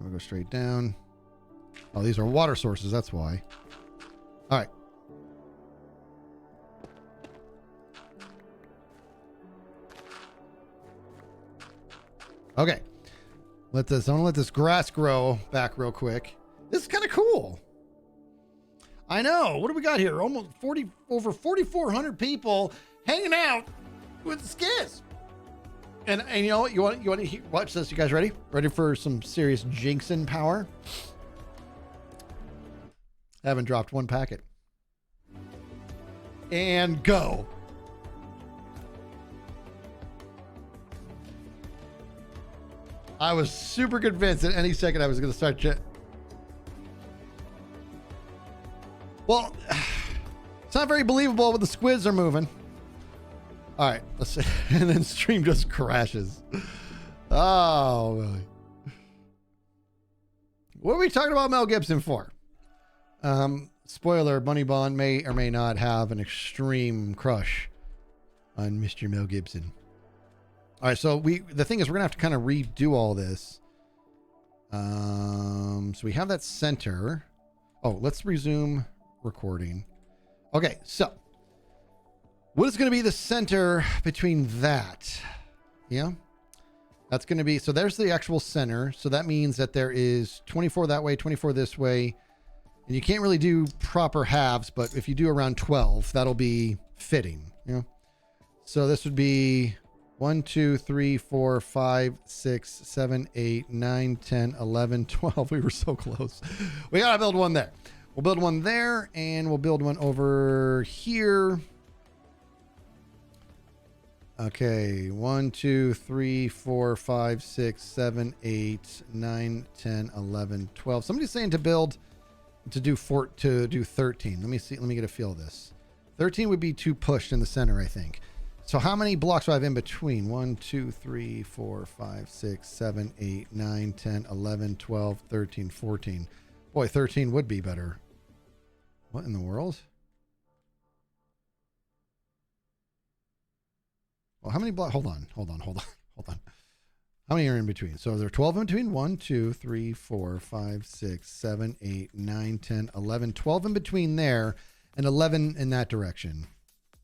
we'll go straight down. Oh, these are water sources. That's why. All right. Okay. I want to let this grass grow back real quick. This is kind of cool. I know. What do we got here? Almost over 4,400 people hanging out with Skizz. And you know what? You want to watch this? You guys ready? Ready for some serious jinxing power? Haven't dropped one packet. And go. I was super convinced that any second I was going to start. Well, it's not very believable when the squids are moving. All right, let's see. And then stream just crashes. Oh, really? What are we talking about Mel Gibson for? Spoiler, Bunny Bond may or may not have an extreme crush on Mr. Mel Gibson. All right, so the thing is we're going to have to kind of redo all this. So we have that center. Oh, let's resume recording. Okay, so what is going to be the center between that? Yeah, that's going to be, so there's the actual center. So that means that there is 24 that way, 24 this way. And you can't really do proper halves, but if you do around 12, that'll be fitting. Yeah. So this would be 1, 2, 3, 4, 5, 6, 7, 8, 9, 10, 11, 12. We were so close. We got to build one there. We'll build one there, and we'll build one over here. Okay, 1, 2, 3, 4, 5, 6, 7, 8, 9, 10, 11, 12. Somebody's saying to do 13. Let me see. Let me get a feel of this. 13 would be too pushed in the center, I think. So how many blocks do I have in between? 1, 2, 3, 4, 5, 6, 7, 8, 9, 10, 11, 12, 13, 14. Boy, 13 would be better. What in the world? Well, how many blocks? Hold on. How many are in between? So there are 12 in between. 1, 2, 3, 4, 5, 6, 7, 8, 9, 10, 11, 12 in between there, and 11 in that direction.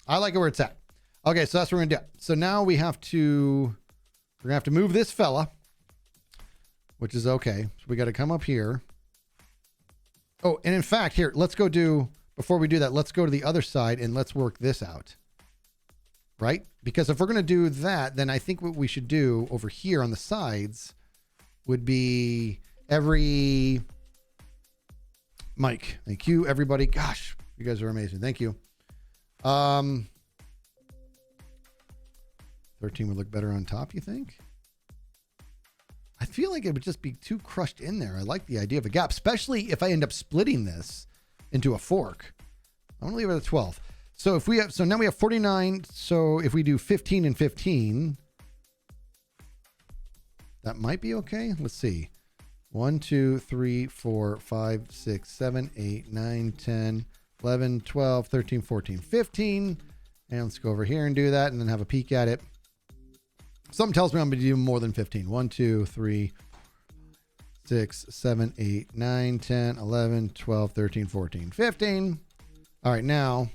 I like it where it's at. Okay, so that's what we're gonna do. So now we're gonna have to move this fella, which is okay. So we got to come up here. Oh, and in fact, here, before we do that, let's go to the other side and let's work this out. Right? Because if we're going to do that, then I think what we should do over here on the sides would be every Mike. Thank you, everybody. Gosh, you guys are amazing. Thank you. 13 would look better on top, you think? I feel like it would just be too crushed in there. I like the idea of a gap, especially if I end up splitting this into a fork. I'm gonna leave it at 12. So if we have, so now we have 49. So if we do 15 and 15, that might be okay. Let's see. 1, 2, 3, 4, 5, 6, 7, 8, 9, 10, 11, 12, 13, 14, 15. And let's go over here and do that and then have a peek at it. Something tells me I'm going to do more than 15. 1, 2, 3, 6, 7, 8, 9, 10, 11, 12, 13, 14, 15. All right, now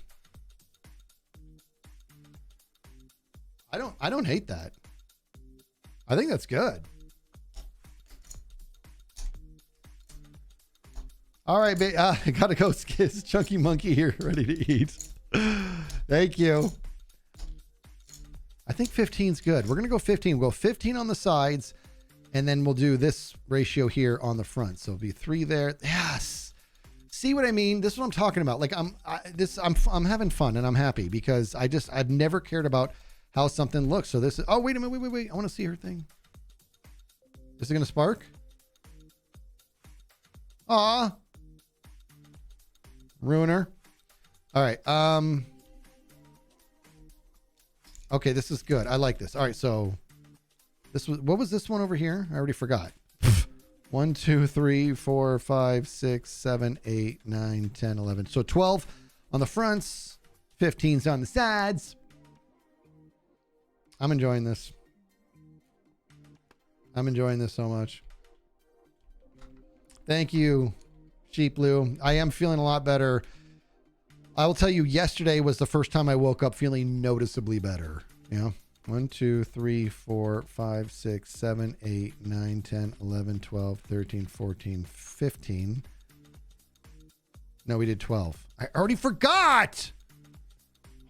I don't hate that. I think that's good. All right, I gotta go, Skizz. Chunky Monkey here, ready to eat. Thank you. I think 15's good. We're gonna go 15. We'll go 15 on the sides, and then we'll do this ratio here on the front. So it'll be 3 there. Yes. See what I mean? This is what I'm talking about. Like I'm having fun and I'm happy because I've never cared about how something looks. So this is, oh, wait a minute, wait. I want to see her thing. Is it gonna spark? Aw. Ruiner. All right. Okay, this is good. I like this. All right, so this was, what was this one over here? I already forgot. 1, 2, 3, 4, 5, 6, 7, 8, 9, 10, 11. So 12 on the fronts, 15's on the sides. I'm enjoying this. I'm enjoying this so much. Thank you, Sheep Blue. I am feeling a lot better. I will tell you, yesterday was the first time I woke up feeling noticeably better. Yeah. 1, 2, 3, 4, 5, 6, 7, 8, 9, 10, 11, 12, 13, 14, 15. No, we did 12. I already forgot.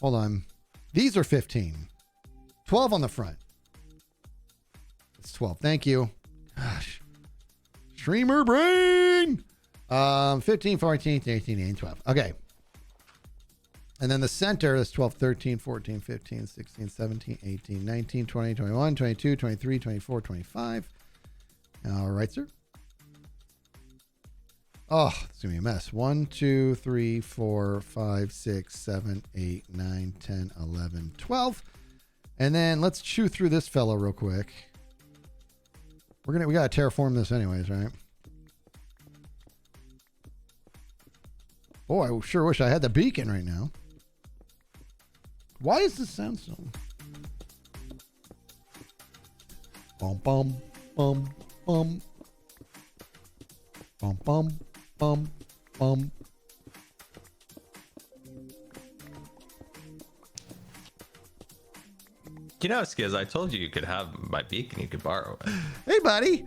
Hold on. These are 15. 12 on the front. It's 12. Thank you. Gosh. Streamer brain. 15, 14, 18, and 12. Okay. And then the center is 12, 13, 14, 15, 16, 17, 18, 19, 20, 21, 22, 23, 24, 25. All right, sir. Oh, it's going to be a mess. 1, 2, 3, 4, 5, 6, 7, 8, 9, 10, 11, 12. And then let's chew through this fellow real quick. We got to terraform this anyways, right? Oh, I sure wish I had the beacon right now. Why is this sound so? Bum bum bum bum bum bum bum bum. You know, Skizz, I told you could have my beacon. You could borrow it. Hey, buddy.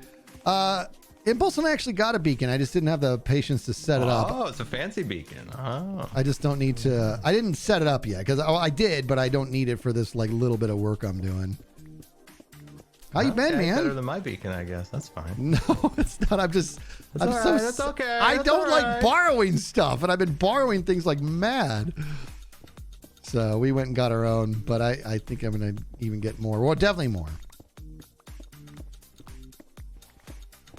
Impulse and I actually got a beacon. I just didn't have the patience to set it up. Oh, it's a fancy beacon. Oh. I just don't need to. I didn't set it up yet because I did, but I don't need it for this like little bit of work I'm doing. How you been, man? Better than my beacon, I guess. That's fine. No, it's not. I'm so. That's okay. I That's don't all like right. borrowing stuff, and I've been borrowing things like mad. So we went and got our own, but I think I'm gonna even get more. Well, definitely more.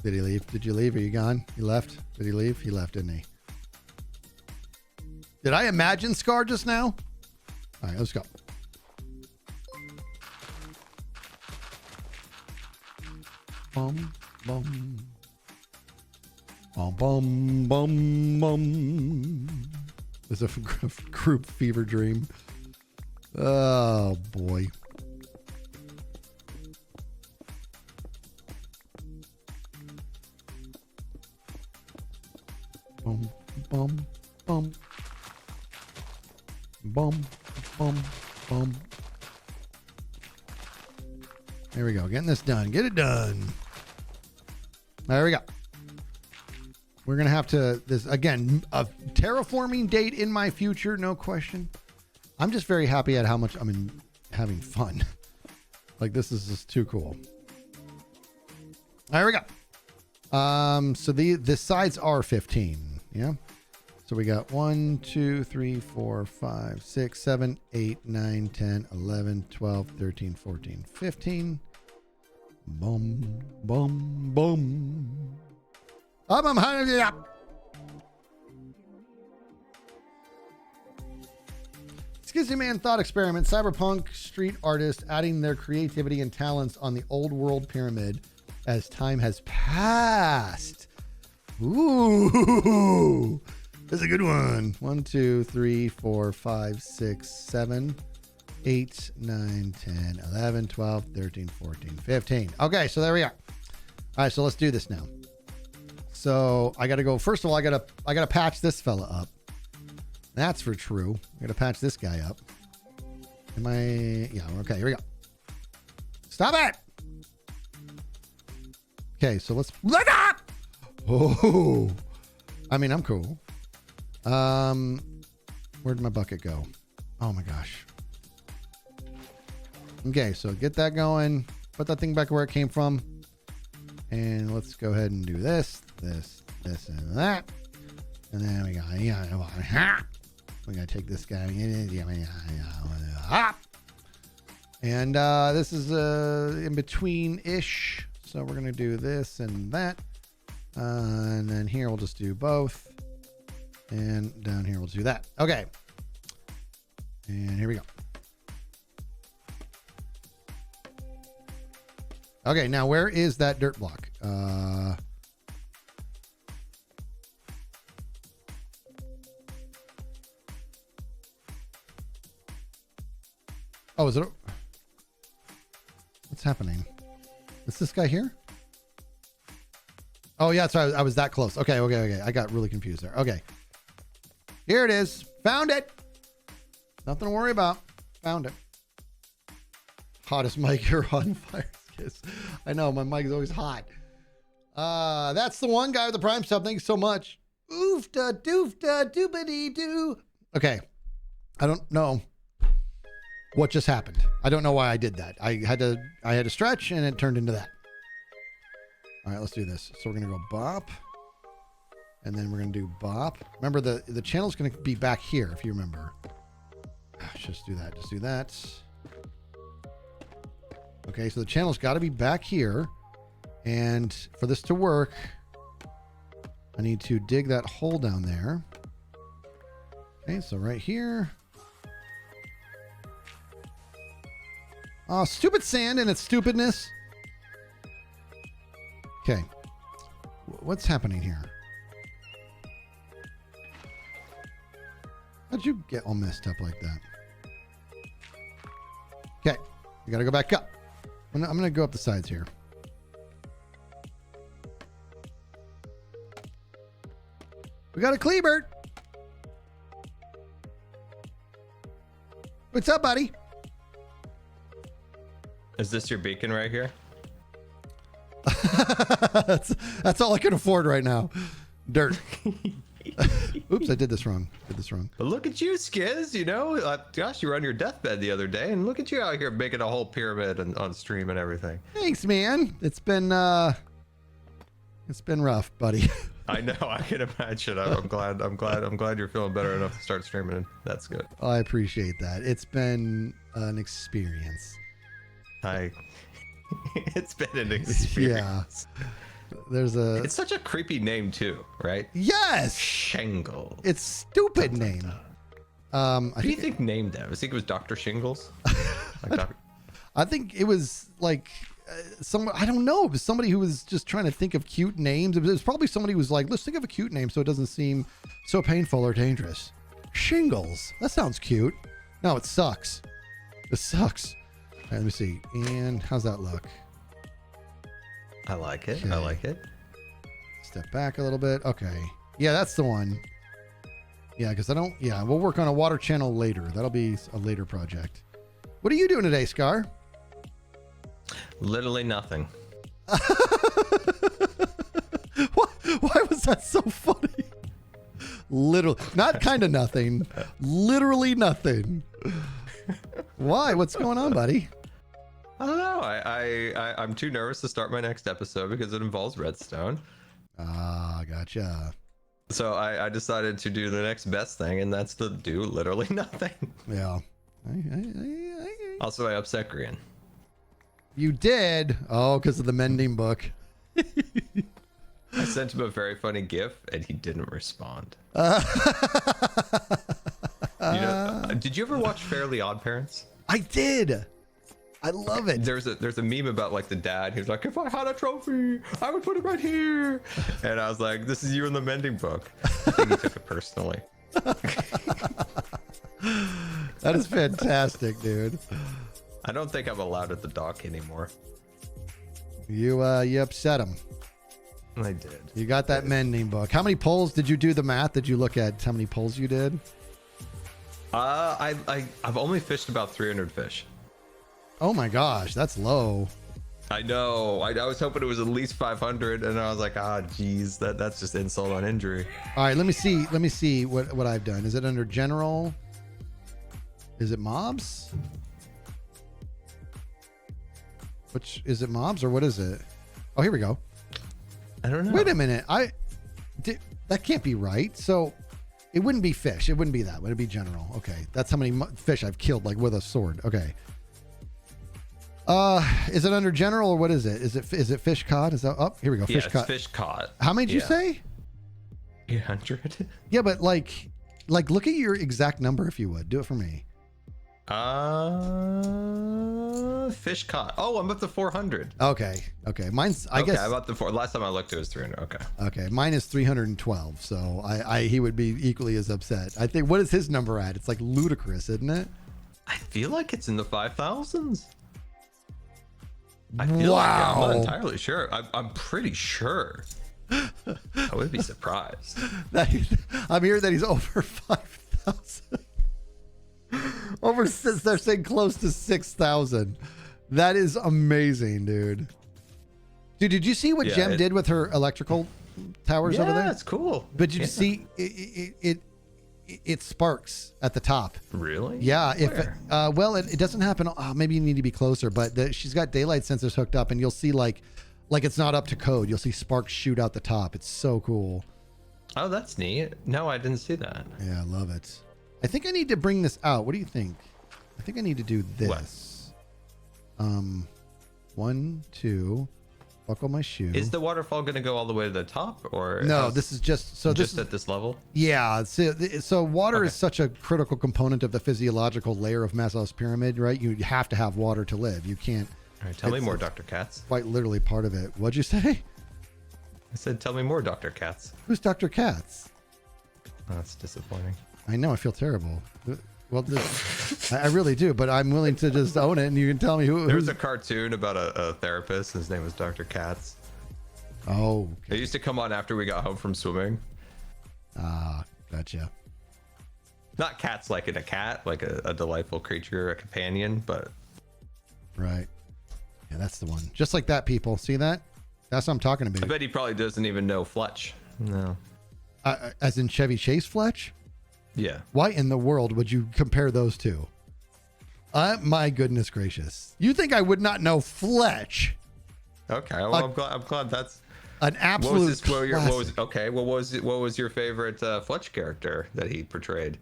Did he leave? Did you leave? Are you gone? He left? Did he leave? He left, didn't he? Did I imagine Scar just now? All right, let's go. Bum, bum. Bum, bum, bum, bum. It's a group fever dream. Oh, boy. Bum, bum, bum. Bum, bum, bum. There we go. Getting this done. Get it done. There we go. We're going to have to, this again, a terraforming date in my future, no question. I'm just very happy at how much I'm having fun. Like, this is just too cool. There we go. So the sides are 15. Yeah. So we got 1, 2, 3, 4, 5, 6, 7, 8, 9, 10, 11, 12, 13, 14, 15. Boom, boom, boom. I'm hungry up. Skizzy Man thought experiment. Cyberpunk street artists adding their creativity and talents on the old world pyramid as time has passed. Ooh, that's a good one. 1, 2, 3, 4, 5, 6, 7, 8, 9, 10, 11, 12, 13, 14, 15. Okay, so there we are. All right, so let's do this now. So I got to go. First of all, I got to patch this fella up. That's for true. I got to patch this guy up. Am I? Yeah. Okay. Here we go. Stop it. Okay. So let's. Let up. Oh. I mean, I'm cool. Where'd my bucket go? Oh my gosh. Okay. So get that going. Put that thing back where it came from. And let's go ahead and do this, and that. And then we got, we're going to take this guy. And this is in between-ish. So we're going to do this and that. And then here we'll just do both. And down here we'll do that. Okay. And here we go. Okay, now where is that dirt block? Oh, is it? What's happening? Is this guy here? Oh, yeah, sorry, I was that close. Okay. I got really confused there. Okay. Here it is. Found it. Nothing to worry about. Found it. Hottest mic here on fire. I know my mic is always hot. That's the one guy with the prime sub. Thank you so much. Oofta doofta doobity doo. Okay, I don't know what just happened. I don't know why I did that. I had to stretch and it turned into that. All right, let's do this. So we're gonna go bop, and then we're gonna do bop. Remember the channel's gonna be back here if you remember. Just do that. Just do that. Okay, so the channel's got to be back here. And for this to work, I need to dig that hole down there. Okay, so right here. Oh, stupid sand and its stupidness. Okay. What's happening here? How'd you get all messed up like that? Okay, we got to go back up. I'm going to go up the sides here. We got a Kleebert. What's up, buddy? Is this your beacon right here? that's all I can afford right now. Dirt. Oops, I did this wrong. But look at you, Skizz. You know, gosh, you were on your deathbed the other day, and look at you out here making a whole pyramid on stream and everything. Thanks, man. It's been rough, buddy. I know. I can imagine. I'm glad you're feeling better enough to start streaming. And that's good. I appreciate that. It's been an experience. It's been an experience. Yeah. It's such a creepy name too, right? Yes. Shingles. It's stupid name. Who do you think named that? I think it was Dr. Shingles. I think it was like I don't know. It was somebody who was just trying to think of cute names. It was probably somebody who was like, let's think of a cute name so it doesn't seem so painful or dangerous. Shingles. That sounds cute. No, it sucks. It sucks. All right, let me see. And how's that look? I like it. Okay. I like it. Step back a little bit. Okay. Yeah, that's the one. Yeah, because we'll work on a water channel later. That'll be a later project. What are you doing today, Scar? Literally nothing. Why was that so funny? Literally, not kind of nothing. Literally nothing. Why? What's going on, buddy? I don't know. I'm too nervous to start my next episode because it involves redstone. Ah, gotcha. So I decided to do the next best thing, and that's to do literally nothing. Yeah. Also, I upset Grian. You did? Oh, because of the mending book. I sent him a very funny GIF, and he didn't respond. Did you ever watch Fairly Odd Parents? I did. I love it. There's a meme about like the dad. He's like, if I had a trophy, I would put it right here. And I was like, this is you in the mending book. I think he took it personally. That is fantastic, dude. I don't think I'm allowed at the dock anymore. You upset him. I did. You got that mending book. How many polls did you do the math? Did you look at how many polls you did? I've only fished about 300 fish. Oh my gosh, that's low. I know. I was hoping it was at least 500, and I was like, geez, that's just insult on injury. All right, let me see what I've done. Is it under general? Is it mobs? Which is it, mobs or what is it? Oh, here we go. I don't know. Wait a minute. That can't be right. So it wouldn't be fish. It wouldn't be that. Would it be general? Okay, that's how many fish I've killed, like with a sword. Okay. Is it under general or what is it? Is it fish caught? Is that here we go? Fish caught. Fish caught. How many did you say? 800. Yeah, but like look at your exact number if you would. Do it for me. Fish caught. Oh, I'm up to 400. Okay. Mine's I guess I'm up to 4. Last time I looked, it was 300. Okay, mine is 312. So he would be equally as upset. I think. What is his number at? It's like ludicrous, isn't it? I feel like it's in the 5,000s. I feel like I'm not entirely sure. I'm pretty sure. I would be surprised. I'm hearing that he's over 5,000. They're saying close to 6,000. That is amazing, dude. Dude, did you see what Jem did with her electrical towers over there? Yeah, it's cool. But did you see it sparks at the top? Really? Yeah. Where? It doesn't happen. Maybe you need to be closer, but she's got daylight sensors hooked up, and you'll see like it's not up to code. You'll see sparks shoot out the top. It's so cool. Oh, that's neat. No, I didn't see that. Yeah, I love it. I think I need to bring this out. What do you think? I think I need to do this. What? 1, 2. Buckle my shoe. Is the waterfall going to go all the way to the top, or no? This is just at this level. Yeah. So water is such a critical component of the physiological layer of Maslow's pyramid, right? You have to have water to live. You can't. All right, tell me more, Dr. Katz. Quite literally part of it. What'd you say? I said, tell me more, Dr. Katz. Who's Dr. Katz? Oh, that's disappointing. I know. I feel terrible. Well, I really do, but I'm willing to just own it, and you can tell me who. There was a cartoon about a therapist. His name was Dr. Katz. Oh. Okay. It used to come on after we got home from swimming. Ah, gotcha. Not cats like in a cat, like a delightful creature, a companion, but. Right. Yeah, that's the one. Just like that, people. See that? That's what I'm talking about. I bet he probably doesn't even know Fletch. No. As in Chevy Chase Fletch? Yeah. Why in the world would you compare those two? My goodness gracious. You think I would not know Fletch? Okay. Well, I'm glad that's an absolute what was your favorite Fletch character that he portrayed?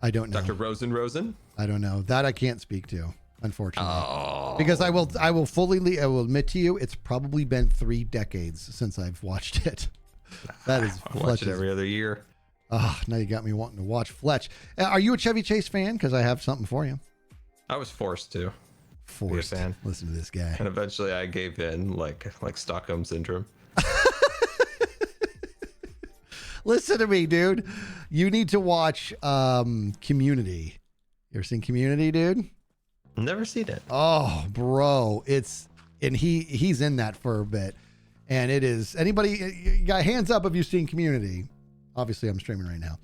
I don't know. Dr. Rosen? I don't know. That I can't speak to, unfortunately. Because I will admit to you, it's probably been 3 decades since I've watched it. That is I watch it every other year. Now you got me wanting to watch Fletch. Are you a Chevy Chase fan? Because I have something for you. I was forced to. Forced. Be a fan. Listen to this guy. And eventually I gave in, like Stockholm syndrome. Listen to me, dude. You need to watch Community. You ever seen Community, dude? Never seen it. Oh, bro. He's in that for a bit. And it is, anybody, you got hands up if you've seen Community. Obviously, I'm streaming right now.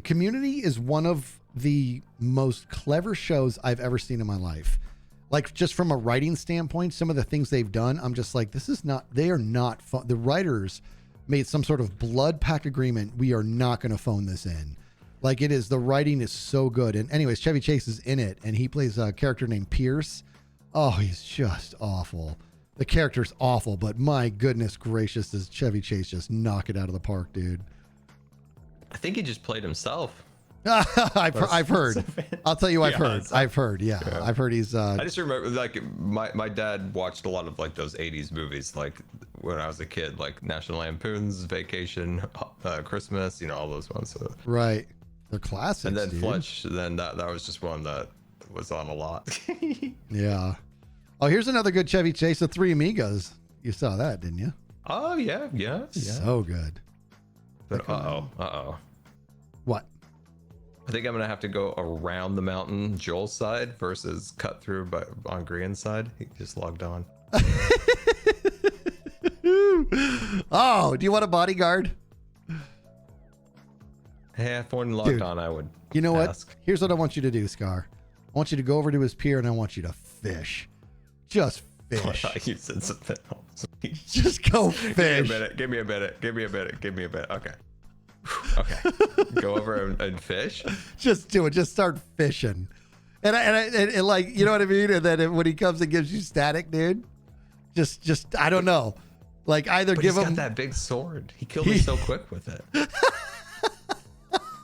Community is one of the most clever shows I've ever seen in my life. Like, just from a writing standpoint, some of the things they've done, I'm just like, they are not fun. The writers made some sort of blood pact agreement. We are not going to phone this in. Like, the writing is so good. And anyways, Chevy Chase is in it, and he plays a character named Pierce. Oh, he's just awful. The character's awful, but my goodness gracious, does Chevy Chase just knock it out of the park, dude. I think he just played himself. I've heard. I'll tell you, I've heard. I've heard. Yeah, Yeah. I've heard he's. I just remember, like, my dad watched a lot of like those 80s movies, like when I was a kid, like National Lampoon's Vacation, Christmas, you know, all those ones. So. Right. They're classics. And then dude. Fletch, then that was just one that was on a lot. Yeah. Oh, here's another good Chevy Chase, the Three Amigos. You saw that, didn't you? Oh yeah. So good. But uh-oh. What? I think I'm gonna have to go around the mountain Joel's side versus cut through on Grian's side. He just logged on. Oh, do you want a bodyguard? Hey, if one logged Dude, on, I would. You know ask. what? Here's what I want you to do, Scar. I want you to go over to his pier and I want you to fish. Just I fish. thought you said something else. Just go Give fish. me a minute. Okay. Okay. Go over and fish. Just do it. Just start fishing. And like, you know what I mean? And then when he comes and gives you static, dude, just I don't know. Like either But give he's him got that big sword. He killed me so quick with it.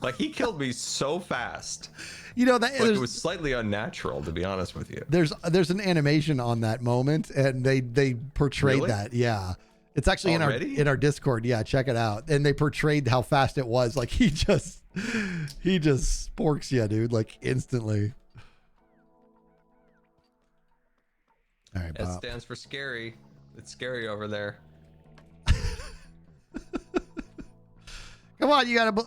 Like he killed me so fast. you know that Like it was slightly unnatural, to be honest with you. there's an animation on that moment and they portrayed Really? that. Yeah. It's actually Already? in our Discord. Yeah, check it out. And they portrayed how fast it was. Like he just sporks you, dude, like instantly. All right, S Bob. stands for scary. It's scary over there. Come on, you gotta.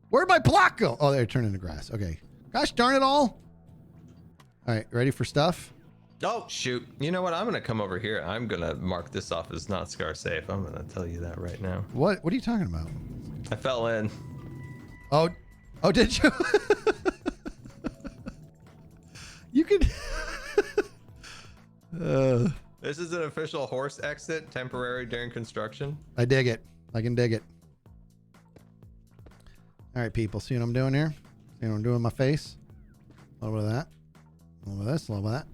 Where'd my block go? Oh, they turned into grass. Okay. Gosh darn it all. All right, ready for stuff? Oh shoot! You know what? I'm gonna come over here. I'm gonna mark this off as not scar safe. I'm gonna tell you that right now. What are you talking about? I fell in. Oh, did you? You could. This is an official horse exit, temporary during construction. I dig it. I can dig it. All right, people. See what I'm doing here? See what I'm doing with my face? A little bit of that. A little bit of this. A little bit of that.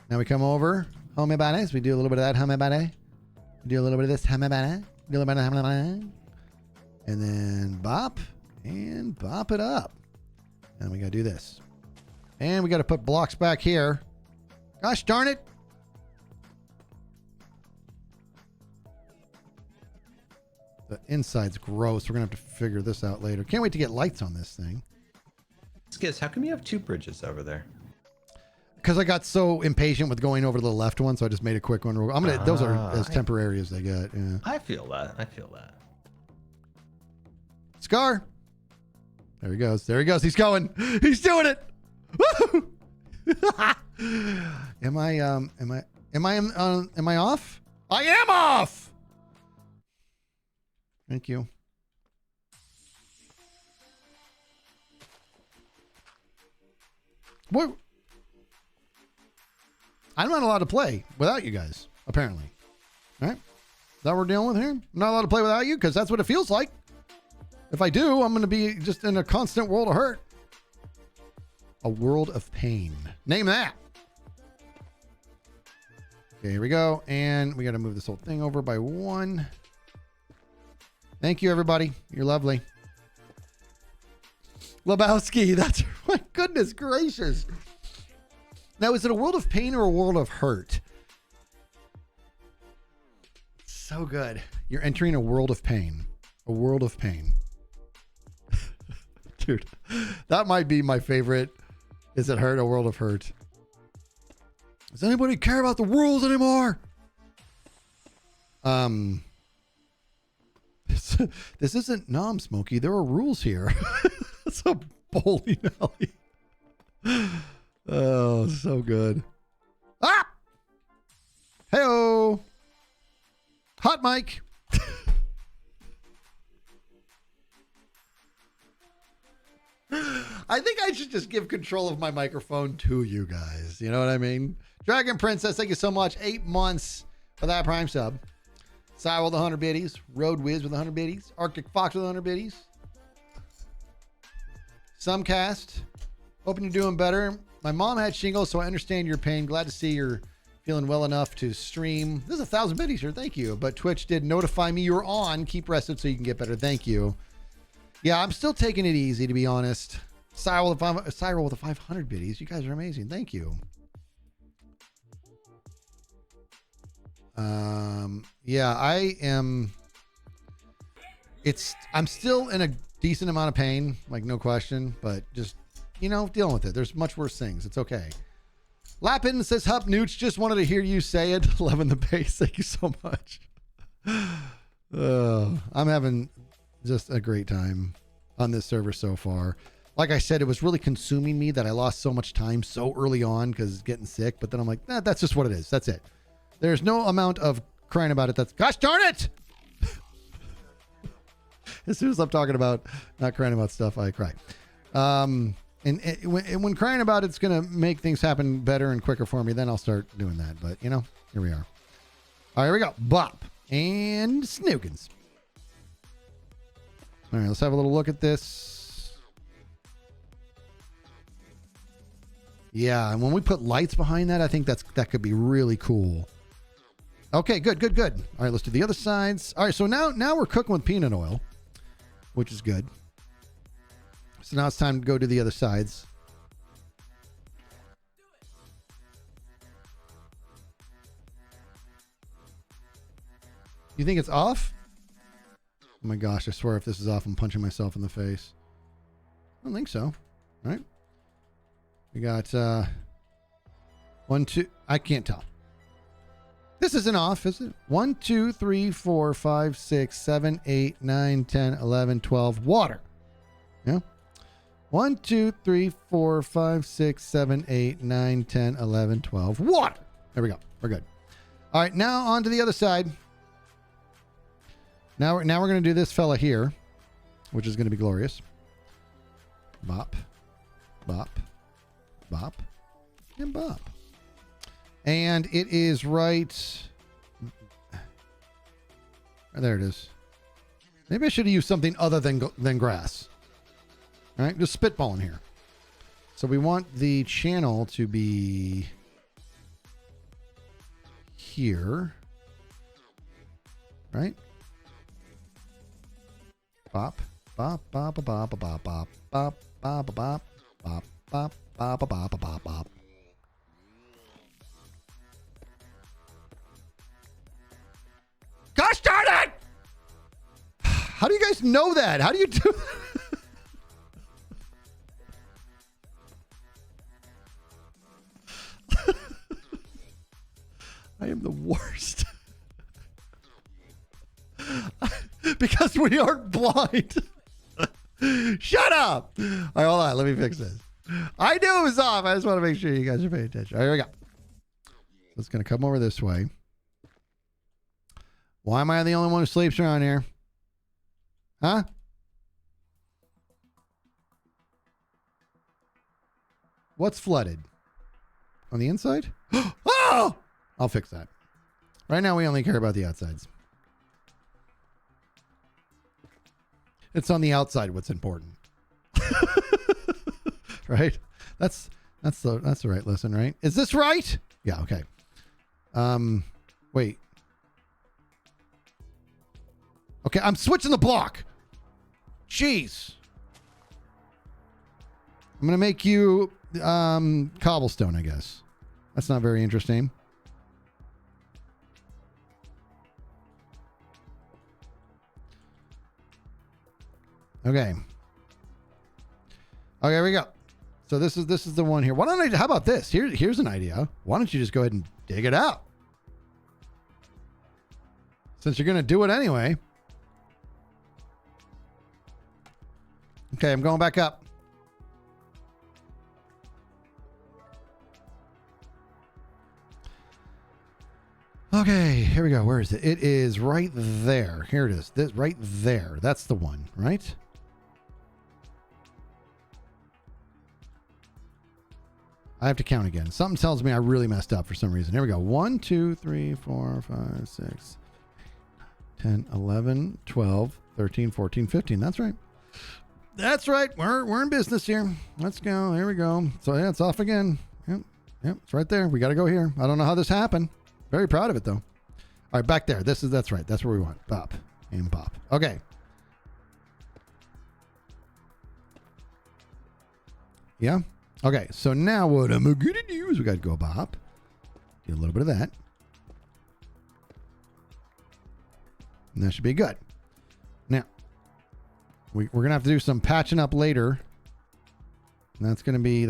Now we come over. Homie bodies. We do a little bit of that. Homie body. We do a little bit of this. Homie body. Do a little bit of homie body. And then bop. And bop it up. And we got to do this. And we got to put blocks back here. Gosh darn it. The inside's gross. We're going to have to figure this out later. Can't wait to get lights on this thing. Skizz, how come you have two bridges over there? Because I got so impatient with going over to the left one, so I just made a quick one. I'm gonna. Those are as temporary as they get. Yeah. I feel that. Scar. There he goes. There he goes. He's going. He's doing it. Woo! Am I off? I am off. Thank you. What? I'm not allowed to play without you guys, apparently. All right? Is that what we're dealing with here? I'm not allowed to play without you because that's what it feels like. If I do, I'm going to be just in a constant world of hurt. A world of pain. Name that. Okay, here we go. And we got to move this whole thing over by one. Thank you, everybody. You're lovely. Lebowski, that's my goodness gracious. Now, is it a world of pain or a world of hurt? So good. You're entering a world of pain. A world of pain. Dude, that might be my favorite. Is it hurt? A world of hurt. Does anybody care about the rules anymore? This isn't Nom Smokey. There are rules here. It's a bowling alley. Oh, so good. Ah! Hey-oh. Hot mic. I think I should just give control of my microphone to you guys. You know what I mean? Dragon Princess, thank you so much. 8 months for that Prime sub. Cy with 100 biddies. Road Wiz with 100 biddies. Arctic Fox with 100 biddies. Sumcast. Hoping you're doing better. My mom had shingles, so I understand your pain. Glad to see you're feeling well enough to stream. There's 1,000 biddies here. Thank you. But Twitch did notify me you're on. Keep rested so you can get better. Thank you. Yeah, I'm still taking it easy, to be honest. Cyril with the 500 biddies. You guys are amazing. Thank you. Yeah, I am. I'm still in a decent amount of pain, like no question, but just, dealing with it. There's much worse things. It's okay. Lapin says, Hup Nooch, just wanted to hear you say it. Loving the bass. Thank you so much. I'm having just a great time on this server so far. Like I said, it was really consuming me that I lost so much time so early on because getting sick. But then I'm like, that's just what it is. That's it. There's no amount of crying about it. That's, gosh darn it. As soon as I'm talking about not crying about stuff, I cry. And when crying about it's going to make things happen better and quicker for me, then I'll start doing that. But, here we are. All right, here we go. Bop and Snookins. All right, let's have a little look at this. Yeah, and when we put lights behind that, I think that could be really cool. Okay, good. All right, let's do the other sides. All right, so now we're cooking with peanut oil, which is good. So now it's time to go to the other sides. You think it's off? Oh my gosh, I swear if this is off, I'm punching myself in the face. I don't think so. All right. We got 1, 2. I can't tell. This isn't off, is it? 1, 2, 3, 4, 5, 6, 7, 8, 9, 10, 11, 12. Water. Yeah. 1, 2, 3, 4, 5, 6, 7, 8, 9, 10, 11, 12. Water. There we go. We're good. All right, now on to the other side. Now we're going to do this fella here, which is going to be glorious. Bop, bop, bop, and bop. And it is right. There it is. Maybe I should have used something other than grass. All right, just spitballing here. So we want the channel to be here, right? Bop, bop, bop, bop, bop, bop, bop, bop, bop, bop, bop, bop, bop, bop, bop, bop, bop. Gosh darn it! How do you guys know that? How do you do that? I am the worst. Because we aren't blind. Shut up. All right, hold on. Let me fix this. I knew it was off. I just want to make sure you guys are paying attention. All right, here we go. So it's going to come over this way. Why am I the only one who sleeps around here? Huh? What's flooded? On the inside? Oh! I'll fix that. Right now, we only care about the outsides. It's on the outside what's important. Right? That's the right lesson, right? Is this right? Yeah, okay. Wait. Okay, I'm switching the block. Jeez. I'm gonna make you cobblestone, I guess. That's not very interesting. Okay. Okay, here we go. So this is the one here. Why don't how about this? Here's an idea. Why don't you just go ahead and dig it out? Since you're gonna do it anyway. Okay, I'm going back up. Okay, here we go. Where is it? It is right there. Here it is. This right there. That's the one, right? I have to count again. Something tells me I really messed up for some reason. Here we go. 1, 2, 3, 4, 5, 6, 10, 11, 12, 13, 14, 15. That's right. That's right. We're in business here. Let's go. Here we go. So yeah, it's off again. Yep. Yep, it's right there. We got to go here. I don't know how this happened. Very proud of it, though. All right, back there. That's right. That's where we want. Bop and pop. Okay. Yeah. Okay, so now what I'm going to do is we got to go bop. Do a little bit of that. And that should be good. Now, we're going to have to do some patching up later. And that's got to be,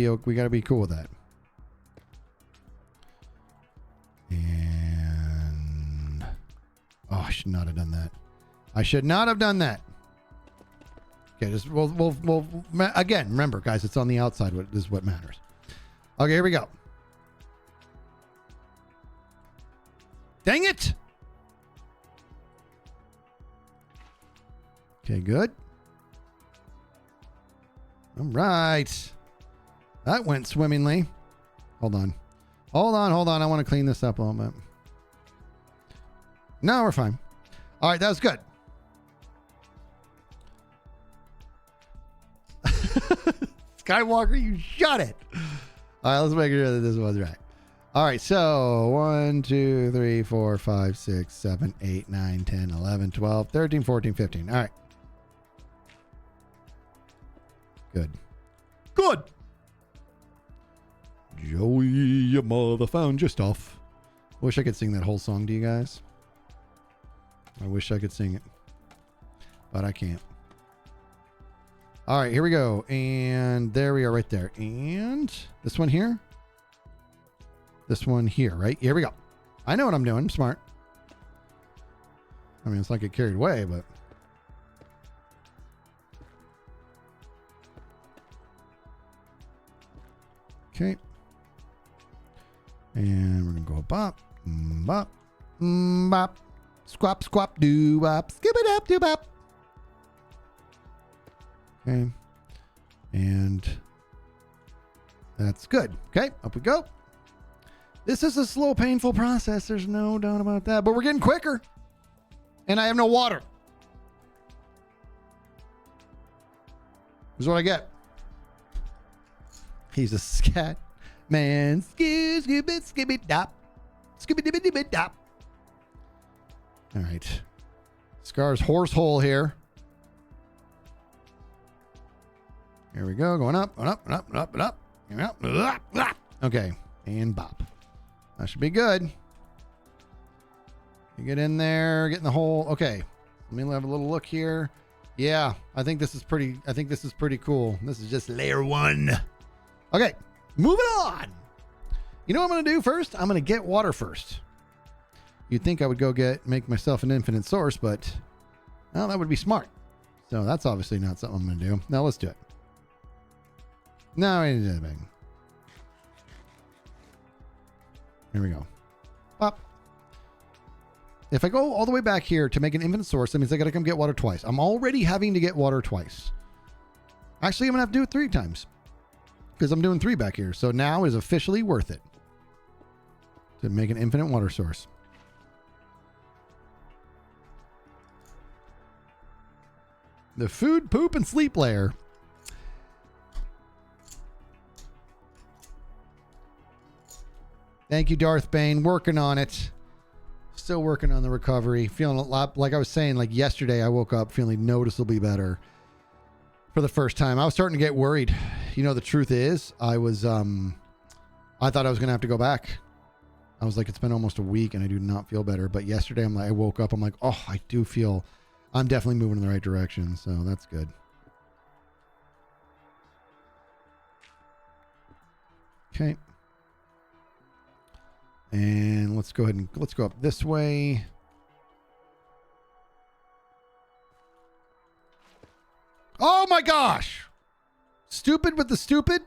we got to be cool with that. And, oh, I should not have done that. I should not have done that. Okay, just, we'll, again, remember, guys, it's on the outside. This is what matters. Okay, here we go. Dang it! Okay, good. All right. That went swimmingly. Hold on. Hold on. I want to clean this up a little bit. No, we're fine. All right, that was good. Skywalker, you shut it. All right, let's make sure that this was right. All right, so 1, 2, 3, 4, 5, 6, 7, 8, 9, 10, 11, 12, 13, 14, 15. All right. Good. Good. Joey, your mother found your stuff. Wish I could sing that whole song to you guys. I wish I could sing it, but I can't. All right, here we go. And there we are right there. And this one here. This one here, right? Here we go. I know what I'm doing. I'm smart. I mean, it's like it carried away, but. Okay. And we're going to go bop, bop, bop, squap, squap, doo bop, skip it up, doo bop. Okay. And that's good. Okay, up we go. This is a slow, painful process. There's no doubt about that. But we're getting quicker. And I have no water. This is what I get. He's a scat man. Skizz, skibit, skibit, dop. Skibit, dibit, dibit, dop. All right. Scar's horse hole here. Here we go. Going up, and up, and up, and up, and up. And up, and up, and up. Okay. And bop. That should be good. You get in there, get in the hole. Okay. Let me have a little look here. Yeah, I think this is pretty cool. This is just layer 1. Okay, moving on. You know what I'm going to do first? I'm going to get water first. You'd think I would go make myself an infinite source, but well, that would be smart. So that's obviously not something I'm going to do. Now let's do it. No, I didn't do anything. Here we go. Pop. If I go all the way back here to make an infinite source, that means I got to come get water twice. I'm already having to get water twice. Actually, I'm going to have to do it 3 times because I'm doing 3 back here. So now is officially worth it to make an infinite water source. The food, poop, and sleep layer. Thank you, Darth Bane. Working on it. Still working on the recovery. Feeling a lot, like I was saying, like yesterday, I woke up feeling noticeably better for the first time. I was starting to get worried. You know, the truth is, I thought I was going to have to go back. I was like, it's been almost a week and I do not feel better. But yesterday, I woke up, I'm like, oh, I do feel, I'm definitely moving in the right direction. So that's good. Okay. And let's go ahead and let's go up this way. Oh my gosh. Stupid with the stupid.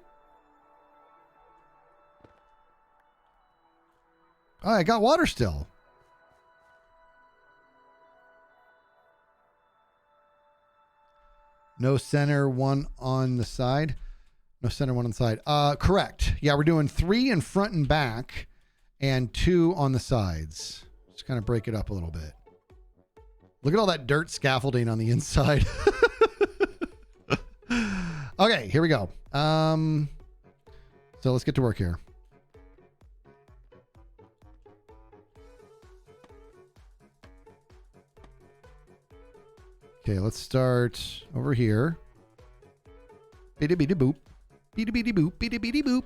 Oh, I got water still. No center, 1 on the side. No center, 1 on the side. Correct. Yeah, we're doing 3 in front and back. And 2 on the sides. Just kind of break it up a little bit. Look at all that dirt scaffolding on the inside. Okay, here we go. So let's get to work here. Okay, let's start over here. Beady beady boop. Beady beady boop. Beady beady boop.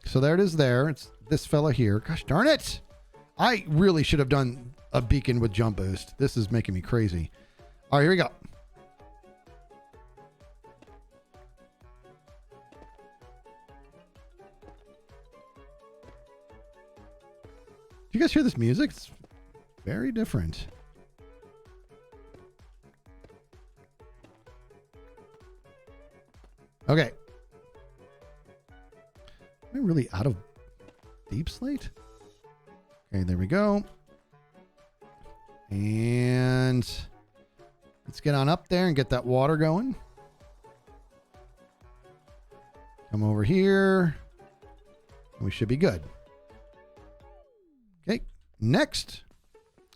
So there it is there. It's this fella here. Gosh darn it. I really should have done a beacon with jump boost. This is making me crazy. All right, here we go. Do you guys hear this music? It's very different. Okay. Am I really out of deep slate? Okay, there we go. And let's get on up there and get that water going. Come over here. And we should be good. Okay, next.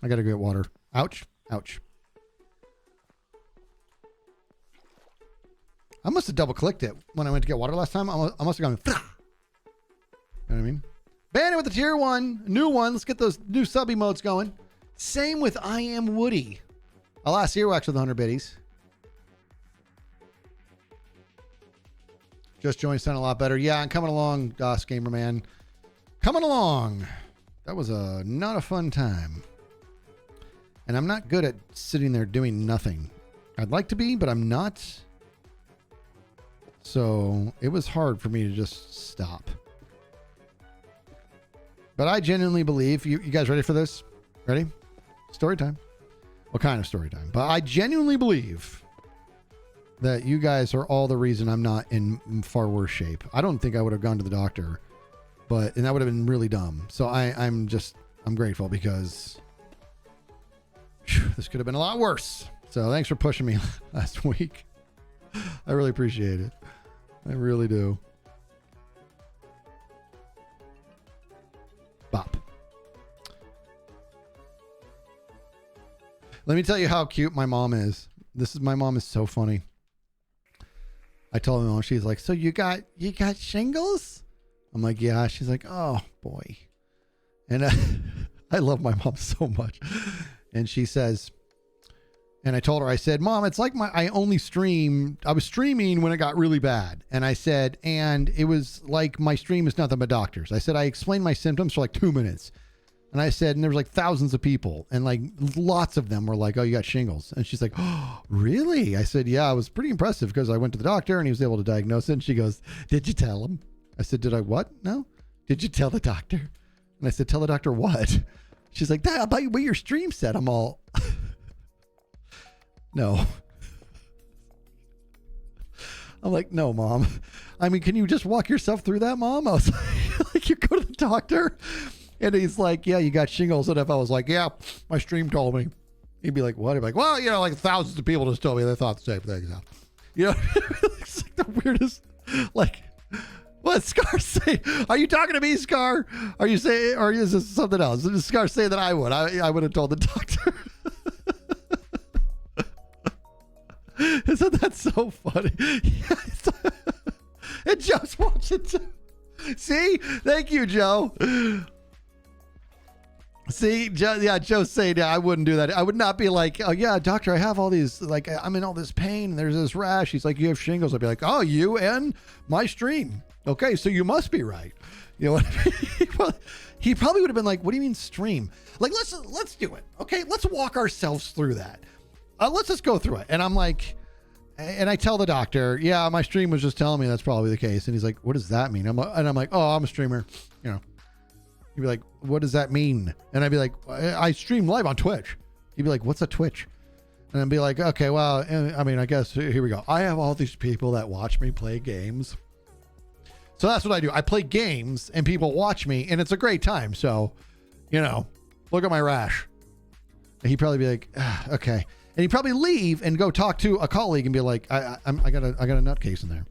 I gotta get water. Ouch, ouch. I must have double clicked it when I went to get water last time. I must have gone. You know what I mean? Bandit with the tier 1, new one. Let's get those new sub emotes going. Same with I Am Woody. Alas, earwax with 100 biddies. Just joined, sound a lot better. Yeah, I'm coming along, DOS Gamer Man. Coming along. That was not a fun time. And I'm not good at sitting there doing nothing. I'd like to be, but I'm not. So it was hard for me to just stop. But I genuinely believe, you guys ready for this? Ready? Story time. What kind of story time? But I genuinely believe that you guys are all the reason I'm not in far worse shape. I don't think I would have gone to the doctor, and that would have been really dumb. So I'm grateful because this could have been a lot worse. So thanks for pushing me last week. I really appreciate it. I really do. Bop. Let me tell you how cute my mom is. My mom is so funny. I told my mom, she's like, so you got shingles? I'm like, yeah. She's like, oh boy. And I love my mom so much. And she says, and I told her, I said, Mom, it's like I only stream. I was streaming when it got really bad. And I said, and it was like my stream is nothing but doctors. I said, I explained my symptoms for like 2 minutes. And I said, and there was like thousands of people and like lots of them were like, oh, you got shingles. And she's like, oh, really? I said, yeah, it was pretty impressive because I went to the doctor and he was able to diagnose it. And she goes, did you tell him? I said, did I what? No. Did you tell the doctor? And I said, tell the doctor what? She's like, that about what your stream said. I'm all, no. I'm like, no, Mom. I mean, can you just walk yourself through that, Mom? I was like, you go to the doctor? And he's like, yeah, you got shingles. And if I was like, yeah, my stream told me. He'd be like, what? He'd be like, well, you know, like thousands of people just told me they thought the same thing. So, you know, it's like the weirdest, like, what Scar say? Are you talking to me, Scar? Are you saying, or is this something else? Did Scar say that I would? I would have told the doctor. Isn't that so funny? And Joe's watching too. See? Thank you, Joe. See, Joe, yeah, Joe's saying, yeah, I wouldn't do that. I would not be like, oh, yeah, doctor, I have all these, like, I'm in all this pain and there's this rash. He's like, you have shingles. I'd be like, oh, you and my stream. Okay, so you must be right. You know what I mean? Well, he probably would have been like, what do you mean stream? Like, let's do it. Okay, let's walk ourselves through that. Let's just go through it. And I'm like, and I tell the doctor, yeah, my stream was just telling me that's probably the case. And he's like, what does that mean? And I'm like, oh, I'm a streamer. You know, he'd be like, what does that mean? And I'd be like, I stream live on Twitch. He'd be like, what's a Twitch? And I'd be like, okay, well, I mean, I guess here we go. I have all these people that watch me play games. So that's what I do. I play games and people watch me and it's a great time. So, you know, look at my rash. And he'd probably be like, okay. And he'd probably leave and go talk to a colleague and be like, I got a nutcase in there.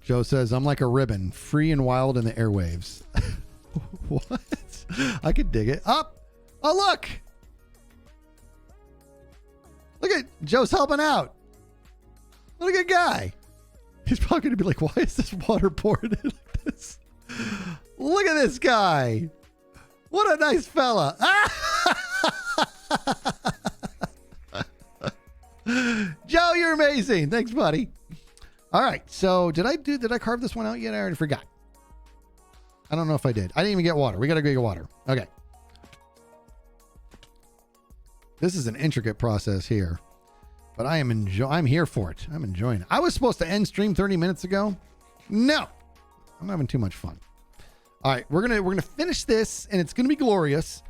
Joe says, I'm like a ribbon, free and wild in the airwaves. What? I could dig it. Up. Oh, look. Look at Joe's helping out. What a good guy. He's probably going to be like, why is this water pouring in like this? Look at this guy. What a nice fella. Joe, you're amazing. Thanks, buddy. All right. So did I carve this one out yet? I already forgot. I don't know if I did. I didn't even get water. We got to go get water. Okay. This is an intricate process here, but I'm here for it. I'm enjoying it. I was supposed to end stream 30 minutes ago. No, I'm having too much fun. All right. We're going to finish this and it's going to be glorious.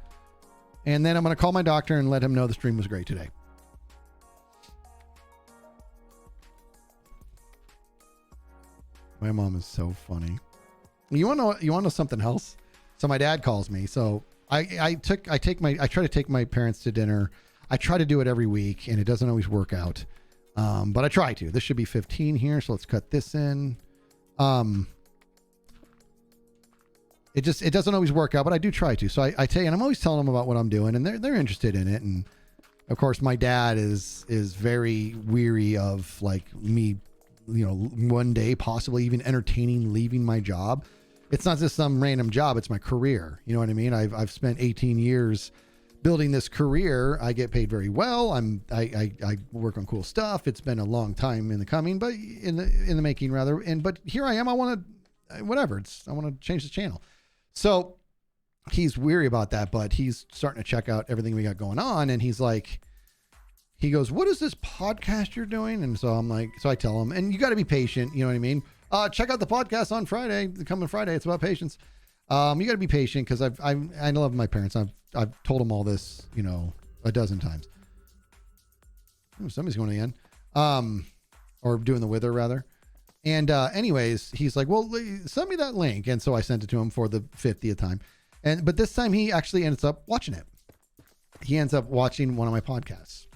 And then I'm going to call my doctor and let him know the stream was great today. My mom is so funny. You want to know something else? So my dad calls me. So I try to take my parents to dinner. I try to do it every week and it doesn't always work out. But I try to. This should be 15 here. So let's cut this in. It doesn't always work out, but I do try to. So I tell you, and I'm always telling them about what I'm doing and they're interested in it. And of course my dad is very weary of like me, one day possibly even entertaining leaving my job. It's not just some random job. It's my career. You know what I mean? I've spent 18 years building this career. I get paid very well. I work on cool stuff. It's been a long time in the coming, but in the making rather. But here I am. I want to, I want to change the channel. So he's weary about that, but he's starting to check out everything we got going on. And he's like, he goes, what is this podcast you're doing? And so I'm like, so I tell him, and you got to be patient. You know what I mean? Check out the podcast on Friday, the coming Friday. It's about patience. You got to be patient because I love my parents. I've told them all this, a dozen times. Ooh, somebody's going to the end, or doing the wither rather. And anyways, he's like, well, send me that link. And so I sent it to him for the 50th time. But this time he actually ends up watching it. He ends up watching one of my podcasts.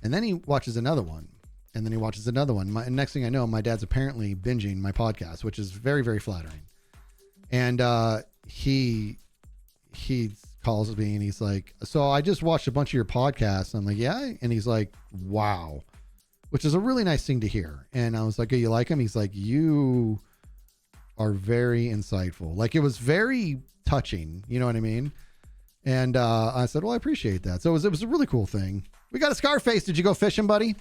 And then he watches another one. And then he watches another one. And next thing I know, my dad's apparently binging my podcast, which is very, very flattering. And he calls me and he's like, so I just watched a bunch of your podcasts. I'm like, yeah. And he's like, wow, which is a really nice thing to hear. And I was like, oh, you like him? He's like, you are very insightful. Like, it was very touching. You know what I mean? And I said, well, I appreciate that. So it was a really cool thing. We got a Scarface. Did you go fishing, buddy?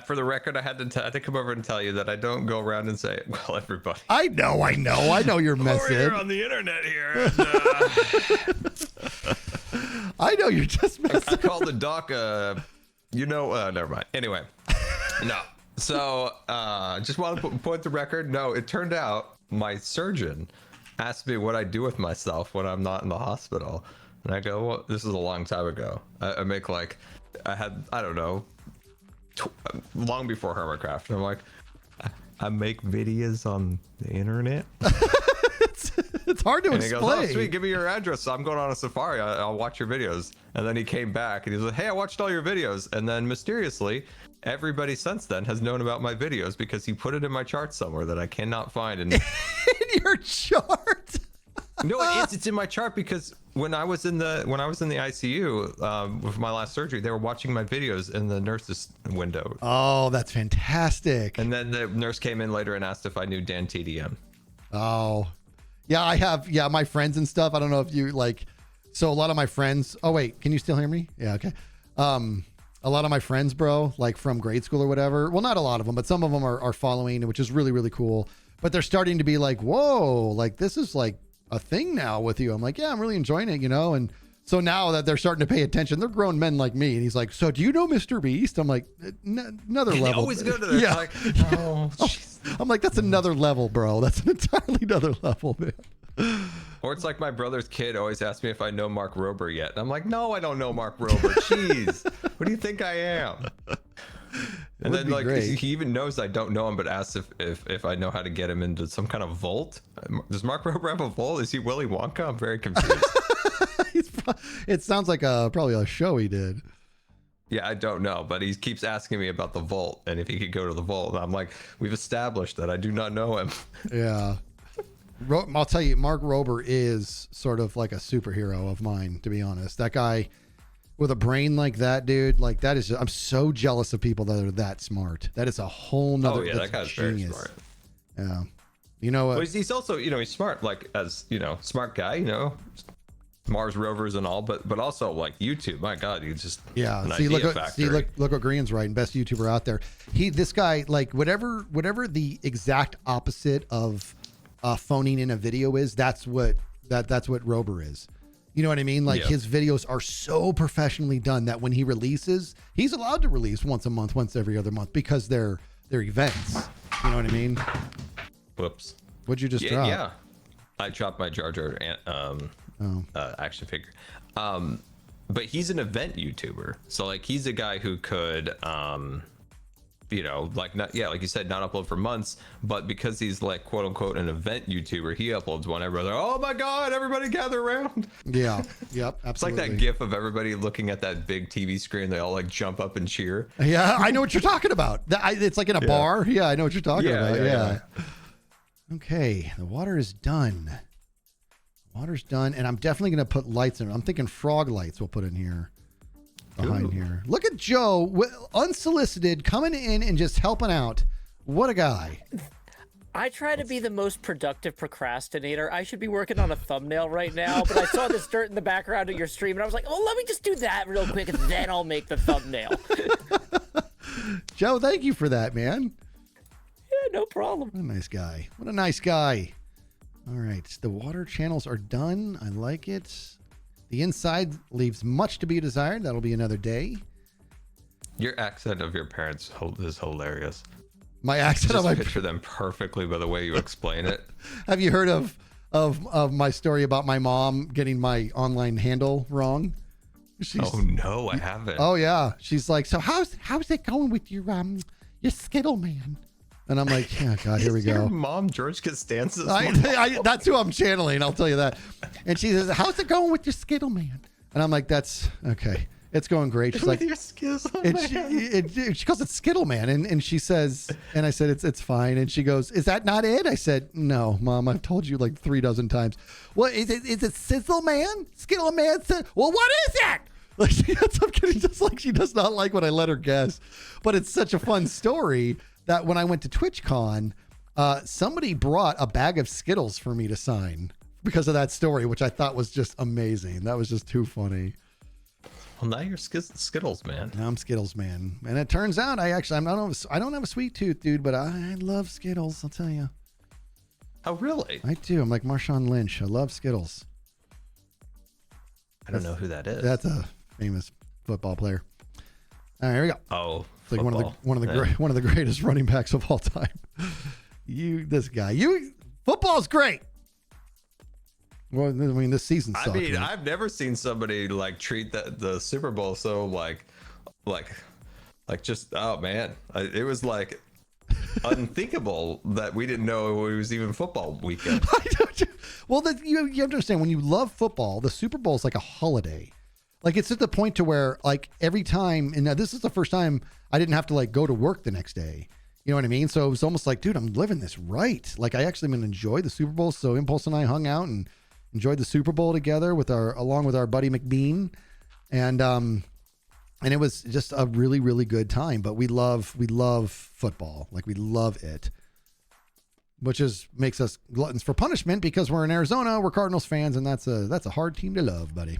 For the record, I had to come over and tell you that I don't go around and say, well, everybody. I know you're messing. We're on the internet here. And, I know you're just messing. I called the doc, never mind. Anyway, no. So just want to point the record. No, it turned out my surgeon asked me what I do with myself when I'm not in the hospital. And I go, well, this is a long time ago. I make I don't know, long before Hermitcraft. And I'm like, I make videos on the internet. It's hard to and explain. He goes, oh, sweet, give me your address. I'm going on a safari. I'll watch your videos. And then he came back and he was like, hey, I watched all your videos. And then mysteriously, everybody since then has known about my videos because he put it in my chart somewhere that I cannot find. And in your chart? No, it's in my chart because when I was in the ICU with my last surgery, they were watching my videos in the nurse's window. Oh, that's fantastic. And then the nurse came in later and asked if I knew Dan TDM. Oh, yeah, I have. Yeah, my friends and stuff. I don't know if you so a lot of my friends. Oh, wait, can you still hear me? Yeah. Okay. A lot of my friends, bro, like from grade school or whatever. Well, not a lot of them, but some of them are following, which is really, really cool. But they're starting to be like, whoa, like this is like a thing now with you. I'm like, yeah, I'm really enjoying it, And so now that they're starting to pay attention, they're grown men like me. And he's like, so do you know Mr. Beast? I'm like, another level. They always go to this. Yeah. Like, oh, I'm like, that's another level, bro. That's an entirely another level, man. Or it's like my brother's kid always asks me if I know Mark Rober yet. And I'm like, no, I don't know Mark Rober. Jeez, what do you think I am? And then like great. He even knows I don't know him, but asks if I know how to get him into some kind of vault. Does Mark Rober have a vault? Is he Willy Wonka? I'm very confused. It sounds like probably a show he did. Yeah, I don't know, but he keeps asking me about the vault and if he could go to the vault. And I'm like, we've established that I do not know him. Yeah. I'll tell you, Mark Rober is sort of like a superhero of mine, to be honest. That guy with a brain like that, dude, like that is, I'm so jealous of people that are that smart. That is a whole nother. Oh yeah, that guy's very smart. Yeah. You know what? Well, he's also, he's smart, like as, smart guy, Mars rovers and all, but also like YouTube. My God, you just Yeah. an See, idea look, factory. look what Green's writing. Best YouTuber out there. This guy, like whatever the exact opposite of phoning in a video is, that's what Rober is. You know what I mean? Like his videos are so professionally done that when he releases, he's allowed to release once a month, once every other month because they're events. You know what I mean? Whoops. What'd you just drop? Yeah, I dropped my Jar Jar action figure. But he's an event YouTuber, so like he's a guy who could like not like you said, not upload for months, but because he's like quote unquote an event YouTuber, he uploads one. Everybody's like, oh my God, everybody gather around. Yeah. Yep. Absolutely. It's like that gif of everybody looking at that big TV screen. They all like jump up and cheer. Yeah, I know what you're talking about. It's like in a bar. Yeah, I know what you're talking about. Yeah. Okay, the water is done. Water's done, and I'm definitely going to put lights in it. I'm thinking frog lights we'll put in here, behind here. Look at Joe, unsolicited, coming in and just helping out. What a guy. I try to be the most productive procrastinator. I should be working on a thumbnail right now, but I saw this dirt in the background of your stream, and I was like, oh, let me just do that real quick, and then I'll make the thumbnail. Joe, thank you for that, man. Yeah, no problem. What a nice guy. What a nice guy. All right, the water channels are done. I like it. The inside leaves much to be desired. That'll be another day. Your accent of your parents is hilarious. My accent Just of my picture them perfectly by the way you explain it. Have you heard of my story about my mom getting my online handle wrong? Oh no, I haven't. Oh yeah, she's like, so how's it going with your Skittle man? And I'm like, yeah, God, here we go. Your mom, George Costanza's that's who I'm channeling. I'll tell you that. And she says, how's it going with your Skittle man? And I'm like, that's okay. It's going great. She's like, your Skittle man. she calls it Skittle man, and she says, and I said, it's fine. And she goes, is that not it? I said, no, Mom, I've told you like 3 dozen times. Well, is it Sizzle man? Skittle man? Well, what is that? Like she ends up getting just like she does not like when I let her guess. But it's such a fun story that when I went to TwitchCon, somebody brought a bag of Skittles for me to sign because of that story, which I thought was just amazing. That was just too funny. Well, now you're Skittles man. Now I'm Skittles man, and it turns out I don't have a sweet tooth, dude, but I love Skittles. I'll tell you. Oh, really? I do. I'm like Marshawn Lynch. I love Skittles. I don't know who that is. That's a famous football player. All right, here we go. Oh, it's like one of the greatest running backs of all time. Football's great. Well, I mean, this season sucked. I mean, I've never seen somebody like treat the Super Bowl so like just, oh man, it was like unthinkable that we didn't know it was even football weekend. Well, you understand, when you love football, the Super Bowl is like a holiday. Like it's at the point to where like every time, and now this is the first time I didn't have to like go to work the next day. You know what I mean? So it was almost like, dude, I'm living this right. Like I actually am gonna enjoy the Super Bowl. So Impulse and I hung out and enjoyed the Super Bowl together along with our buddy McBean, and it was just a really, really good time. But we love football, like we love it, which makes us gluttons for punishment because we're in Arizona, we're Cardinals fans, and that's a hard team to love, buddy.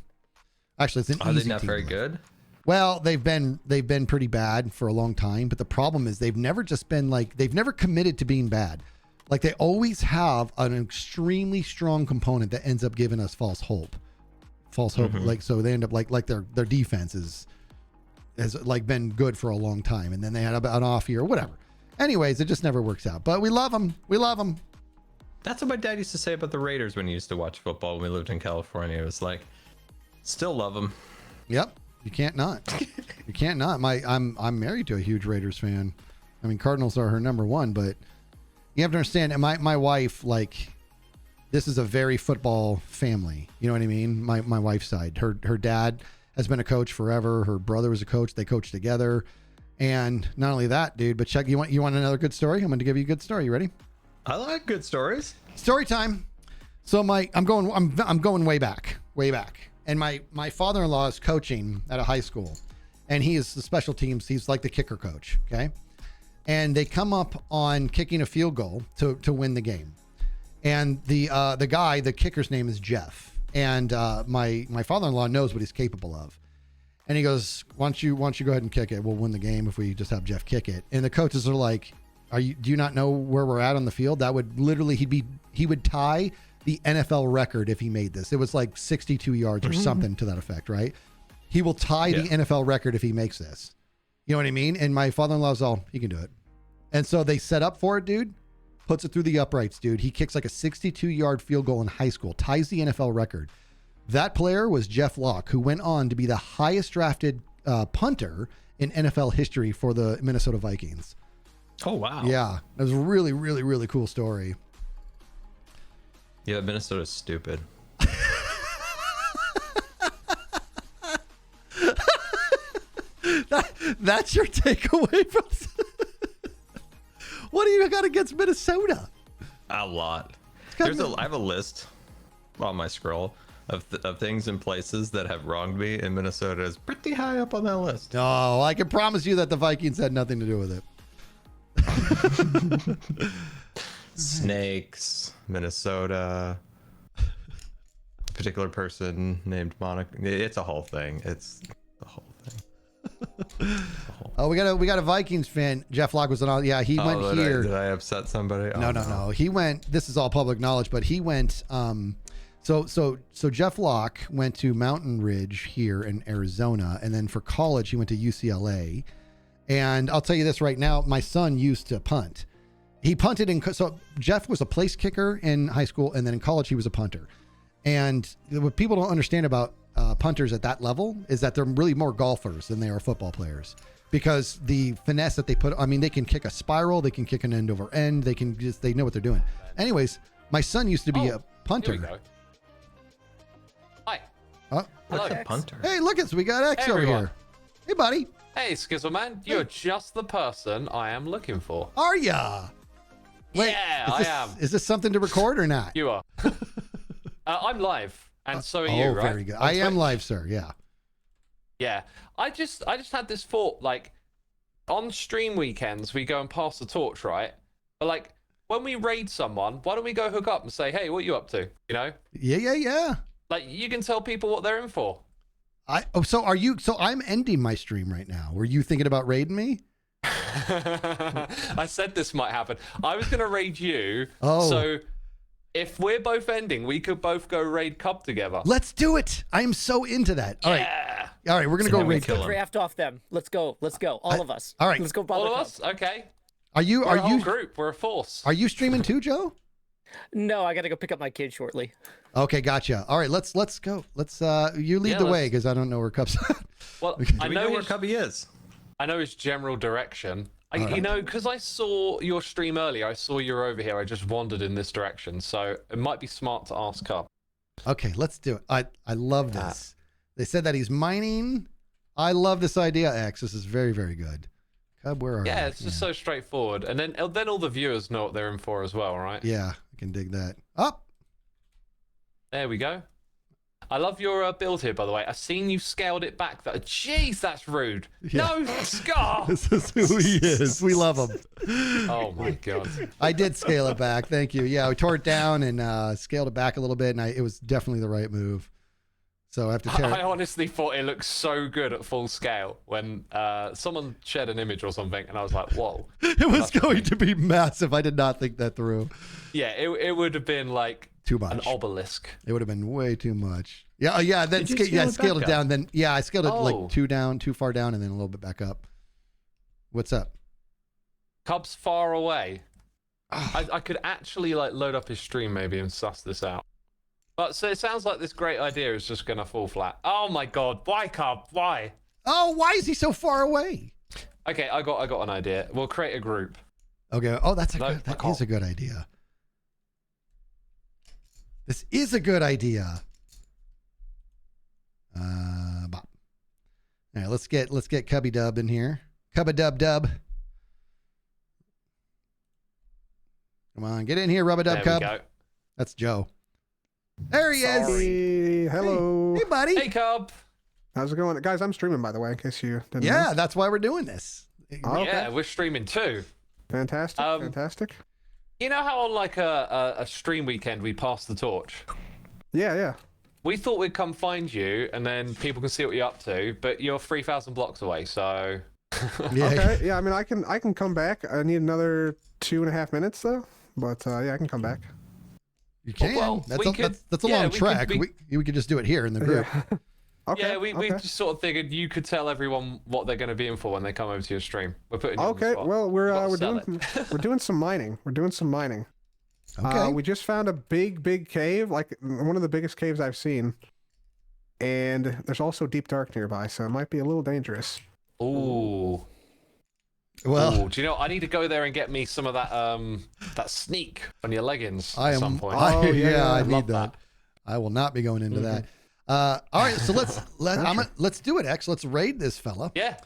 Actually, it's an easy team. Are they not very good? Well, they've been pretty bad for a long time, but the problem is they've never committed to being bad. Like they always have an extremely strong component that ends up giving us false hope. Mm-hmm. Like, so they end up like their defense has like been good for a long time. And then they had an off year or whatever. Anyways, it just never works out, but we love them. We love them. That's what my dad used to say about the Raiders when he used to watch football when we lived in California. It was like, still love them. Yep. You can't not. You can't not. I'm married to a huge Raiders fan. I mean, Cardinals are her number one, but you have to understand, and my wife, like, this is a very football family. You know what I mean? My wife's side. Her dad has been a coach forever. Her brother was a coach. They coached together. And not only that, dude, but check, you want another good story? I'm going to give you a good story. You ready? I like good stories. Story time. So I'm going way back. And my father-in-law is coaching at a high school, and he is the special teams. He's like the kicker coach. Okay. And they come up on kicking a field goal to win the game. And the kicker's name is Jeff. And my father-in-law knows what he's capable of. And he goes, why don't you go ahead and kick it? We'll win the game if we just have Jeff kick it. And the coaches are like, do you not know where we're at on the field? That would literally, he would tie the NFL record if he made this. It was like 62 yards or something to that effect, right? He will tie the NFL record if he makes this. You know what I mean? And my father-in-law's all, he can do it. And so they set up for it, dude. Puts it through the uprights, dude. He kicks like a 62-yard field goal in high school, ties the NFL record. That player was Jeff Locke, who went on to be the highest drafted punter in NFL history for the Minnesota Vikings. Oh, wow. Yeah, it was a really, really, really cool story. Yeah, Minnesota's stupid. That's your takeaway from What do you got against Minnesota? A lot. I have a list on my scroll of things and places that have wronged me, and Minnesota is pretty high up on that list. Oh, I can promise you that the Vikings had nothing to do with it. Snakes, Minnesota, particular person named Monica. It's a whole thing. It's the whole thing. Oh, we got a Vikings fan. Jeff Locke was on. Yeah, he went here. Did I upset somebody? No. He went. This is all public knowledge, but he went. So Jeff Locke went to Mountain Ridge here in Arizona, and then for college he went to UCLA. And I'll tell you this right now, my son used to punt. He punted so Jeff was a place kicker in high school, and then in college he was a punter. And what people don't understand about punters at that level is that they're really more golfers than they are football players, because the finesse that they put, I mean, they can kick a spiral, they can kick an end over end, they know what they're doing. Anyways, my son used to be a punter. Here we go. Hi. What's a punter? Hey, look, we got X Hey, over everyone. here. Hey, buddy. Hey, Skizzle man, you're just the person I am looking for. Are ya? Wait, Yeah, I am. Is this something to record or not? You are. I'm live, and so are you, right? Very good. On I am Twitch? live, sir. Yeah. Yeah. I just had this thought, like, on stream weekends we go and pass the torch, right? But like, when we raid someone, why don't we go hook up and say, hey, what you up to? You know? Yeah. Like, you can tell people what they're in for. So I'm ending my stream right now. Were you thinking about raiding me? I said this might happen. I was gonna raid you. Oh. So if we're both ending, we could both go raid Cub together. Let's do it. I am so into that. All right. Yeah. All right, we're gonna go raid. kill him. Draft off them. Let's go. All of us. All right. Let's go. All of Bother us? Okay. Are you We're a whole group. We're a force. Are you streaming too, Joe? No, I gotta go pick up my kid shortly. Okay, gotcha. All right, let's go. Let's you lead Yeah, the way let's- because I don't know where Cub's at. Well, I We know where his, Cubby is. I know his general direction. right. You know, because I saw your stream earlier, I saw you were over here. I just wandered in this direction, so it might be smart to ask Cub. Okay, let's do it. I love this. They said that he's mining. I love this idea, X. This is very, very good. Cub, where are you? Yeah, it's just so straightforward, and then all the viewers know what they're in for as well, right? Yeah, I can dig that. Up. There we go. I love your build here, by the way. I've seen you scaled it back. Jeez, that's rude. Yeah. No, Scar! This is who he is. We love him. Oh my god. I did scale it back. Thank you. Yeah, we tore it down and scaled it back a little bit, and it was definitely the right move. So I have to tear I it. honestly thought it looked so good at full scale when someone shared an image or something, and I was like, whoa. It was going to be massive. I did not think that through. Yeah, it would have been like Too much. an obelisk. It would have been way too much. Yeah, yeah. Then Did you scale it scaled it back down. up? Then I scaled it Oh. like too far down, and then a little bit back up. What's up? Cub's far away. I could actually like load up his stream maybe and suss this out. But so it sounds like this great idea is just gonna fall flat. Oh my god, why Cub? Why? Oh, why is he so far away? Okay, I got an idea. We'll create a group. Okay. Oh, that I is can't. a good idea. This is a good idea. Bop. All right, let's get Cubby Dub in here. Cubba Dub. Come on, get in here, Rubba Dub There Cub. we go. That's Joe. There he is. Hey, hello. Hey, buddy. Hey Cub. How's it going? Guys, I'm streaming, by the way, in case you didn't know. Yeah, that's why we're doing this. Oh, okay. Yeah, we're streaming too. Fantastic, fantastic. You know how on like a stream weekend we pass the torch? Yeah. we thought we'd come find you, and then people can see what you're up to. But you're 3,000 blocks away, so. Okay. Yeah. I mean, I can come back. I need another 2.5 minutes though. But yeah, I can come back. You can. Well, that's a long trek. We could just do it here in the group. Yeah. Okay. Yeah, we just sort of figured you could tell everyone what they're going to be in for when they come over to your stream. We're putting you on the Okay. spot. Well, Gotta we're sell doing some mining. We're doing some mining. Okay. We just found a big cave, like one of the biggest caves I've seen. And there's also deep dark nearby, so it might be a little dangerous. Ooh. Well, Ooh, do you know? I need to go there and get me some of that that sneak on your leggings I at am. some point. I need love that. I will not be going into that. All right, so let's do it, X. Let's raid this fella. Yeah.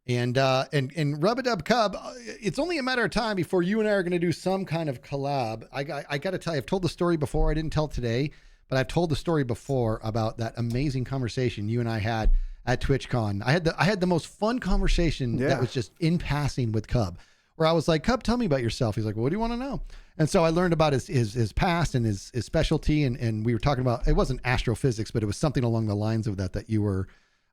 And Rub-a-Dub Cub, it's only a matter of time before you and I are going to do some kind of collab. I got to tell you, I've told the story before. I didn't tell it today, but I've told the story before about that amazing conversation you and I had at TwitchCon. I had the most fun conversation that was just in passing with Cub, where I was like, Cub, tell me about yourself. He's like, well, what do you want to know? And so I learned about his past and his specialty. And we were talking about, it wasn't astrophysics, but it was something along the lines of that you were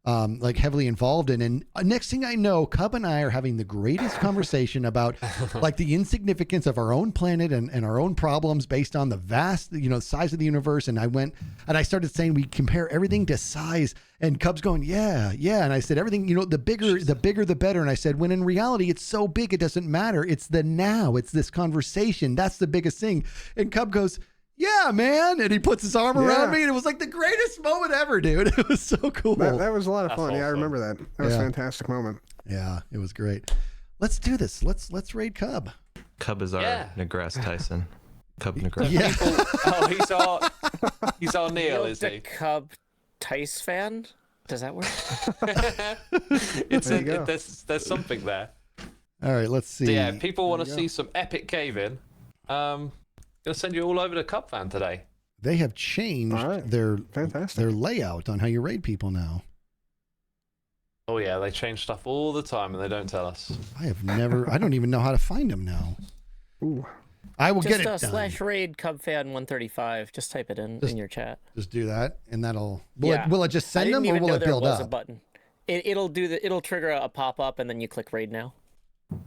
like heavily involved in. And next thing I know, Cub and I are having the greatest conversation about like the insignificance of our own planet and our own problems based on the vast, size of the universe. And I went and I started saying we compare everything to size, and Cub's going, yeah. And I said, everything, the bigger, the better. And I said, when in reality, it's so big, it doesn't matter. It's the now, it's this conversation. That's the biggest thing. And Cub goes, yeah, man. And he puts his arm around me, and it was like the greatest moment ever, dude. It was so cool. That was a lot of fun. Awesome. Yeah, I remember that. That was a fantastic moment. Yeah, it was great. Let's do this. Let's raid Cub. Cub is our Negress Tyson. Cub Negress. Yeah. He's our Neil, is the he? Cub Tice fan? Does that work? There's something there. All right, let's see. So yeah, if people want to see some epic caving, gonna send you all over to Cub Fan today. They have changed their layout on how you raid people now. Oh yeah, they change stuff all the time and they don't tell us. I don't even know how to find them now. Ooh. I will get it done. /raid Cub Fan 135. Just type it in your chat. Just do that, and that'll. Will it just send them, or will it build up? A button. It'll trigger a pop up, and then you click raid now.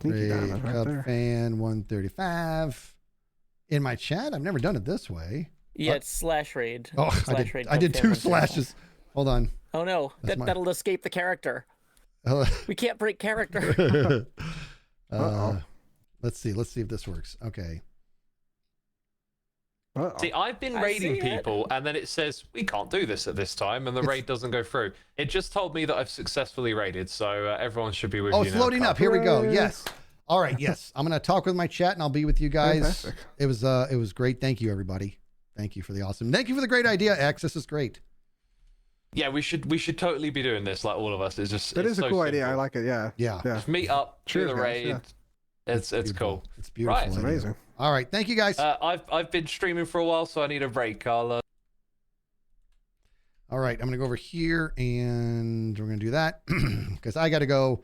Raid Cub Fan 135. In my chat, I've never done it this way. Yeah, it's /raid. Oh, I did 2 slashes. Hold on. Oh no, that'll escape the character. We can't break character. Let's see if this works. Okay. See, I've been raiding people, and then it says we can't do this at this time, and the raid doesn't go through. It just told me that I've successfully raided, so everyone should be with you now. Oh, it's loading up. Here we go. Yes. All right. Yes, I'm gonna talk with my chat, and I'll be with you guys. Fantastic. It was great. Thank you, everybody. Thank you for the awesome. Thank you for the great idea, X. This is great. Yeah, we should totally be doing this, like all of us. It's just that is a so cool simple. idea. I like it. Yeah. Just meet up, do the raid. Yeah. It's cool. It's beautiful. Right. It's amazing. All right. Thank you, guys. I've been streaming for a while, so I need a break. I'll. All right, I'm gonna go over here, and we're gonna do that because I got to go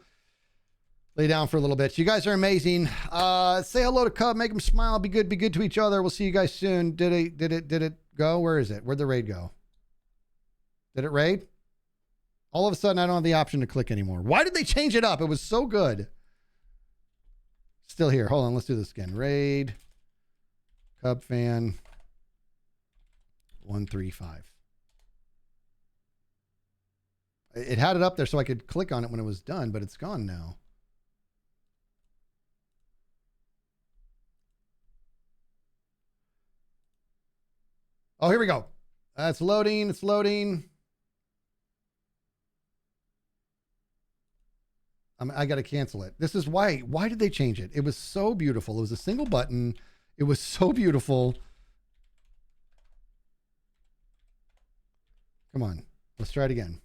lay down for a little bit. You guys are amazing. Say hello to Cub. Make him smile. Be good to each other. We'll see you guys soon. Did it go? Where is it? Where'd the raid go? Did it raid? All of a sudden, I don't have the option to click anymore. Why did they change it up? It was so good. Still here. Hold on. Let's do this again. Raid. Cub Fan 135. It had it up there so I could click on it when it was done, but it's gone now. Oh, here we go. It's loading. It's loading. I got to cancel it. This is why. Why did they change it? It was so beautiful. It was a single button. It was so beautiful. Come on. Let's try it again.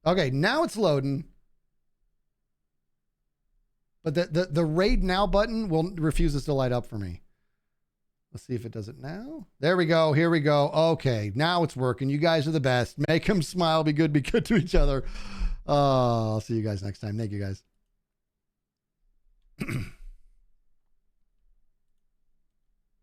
Okay, now it's loading. But the raid now button refuses to light up for me. Let's see if it does it now. There we go. Here we go. Okay, now it's working. You guys are the best. Make them smile. Be good to each other. I'll see you guys next time. Thank you, guys.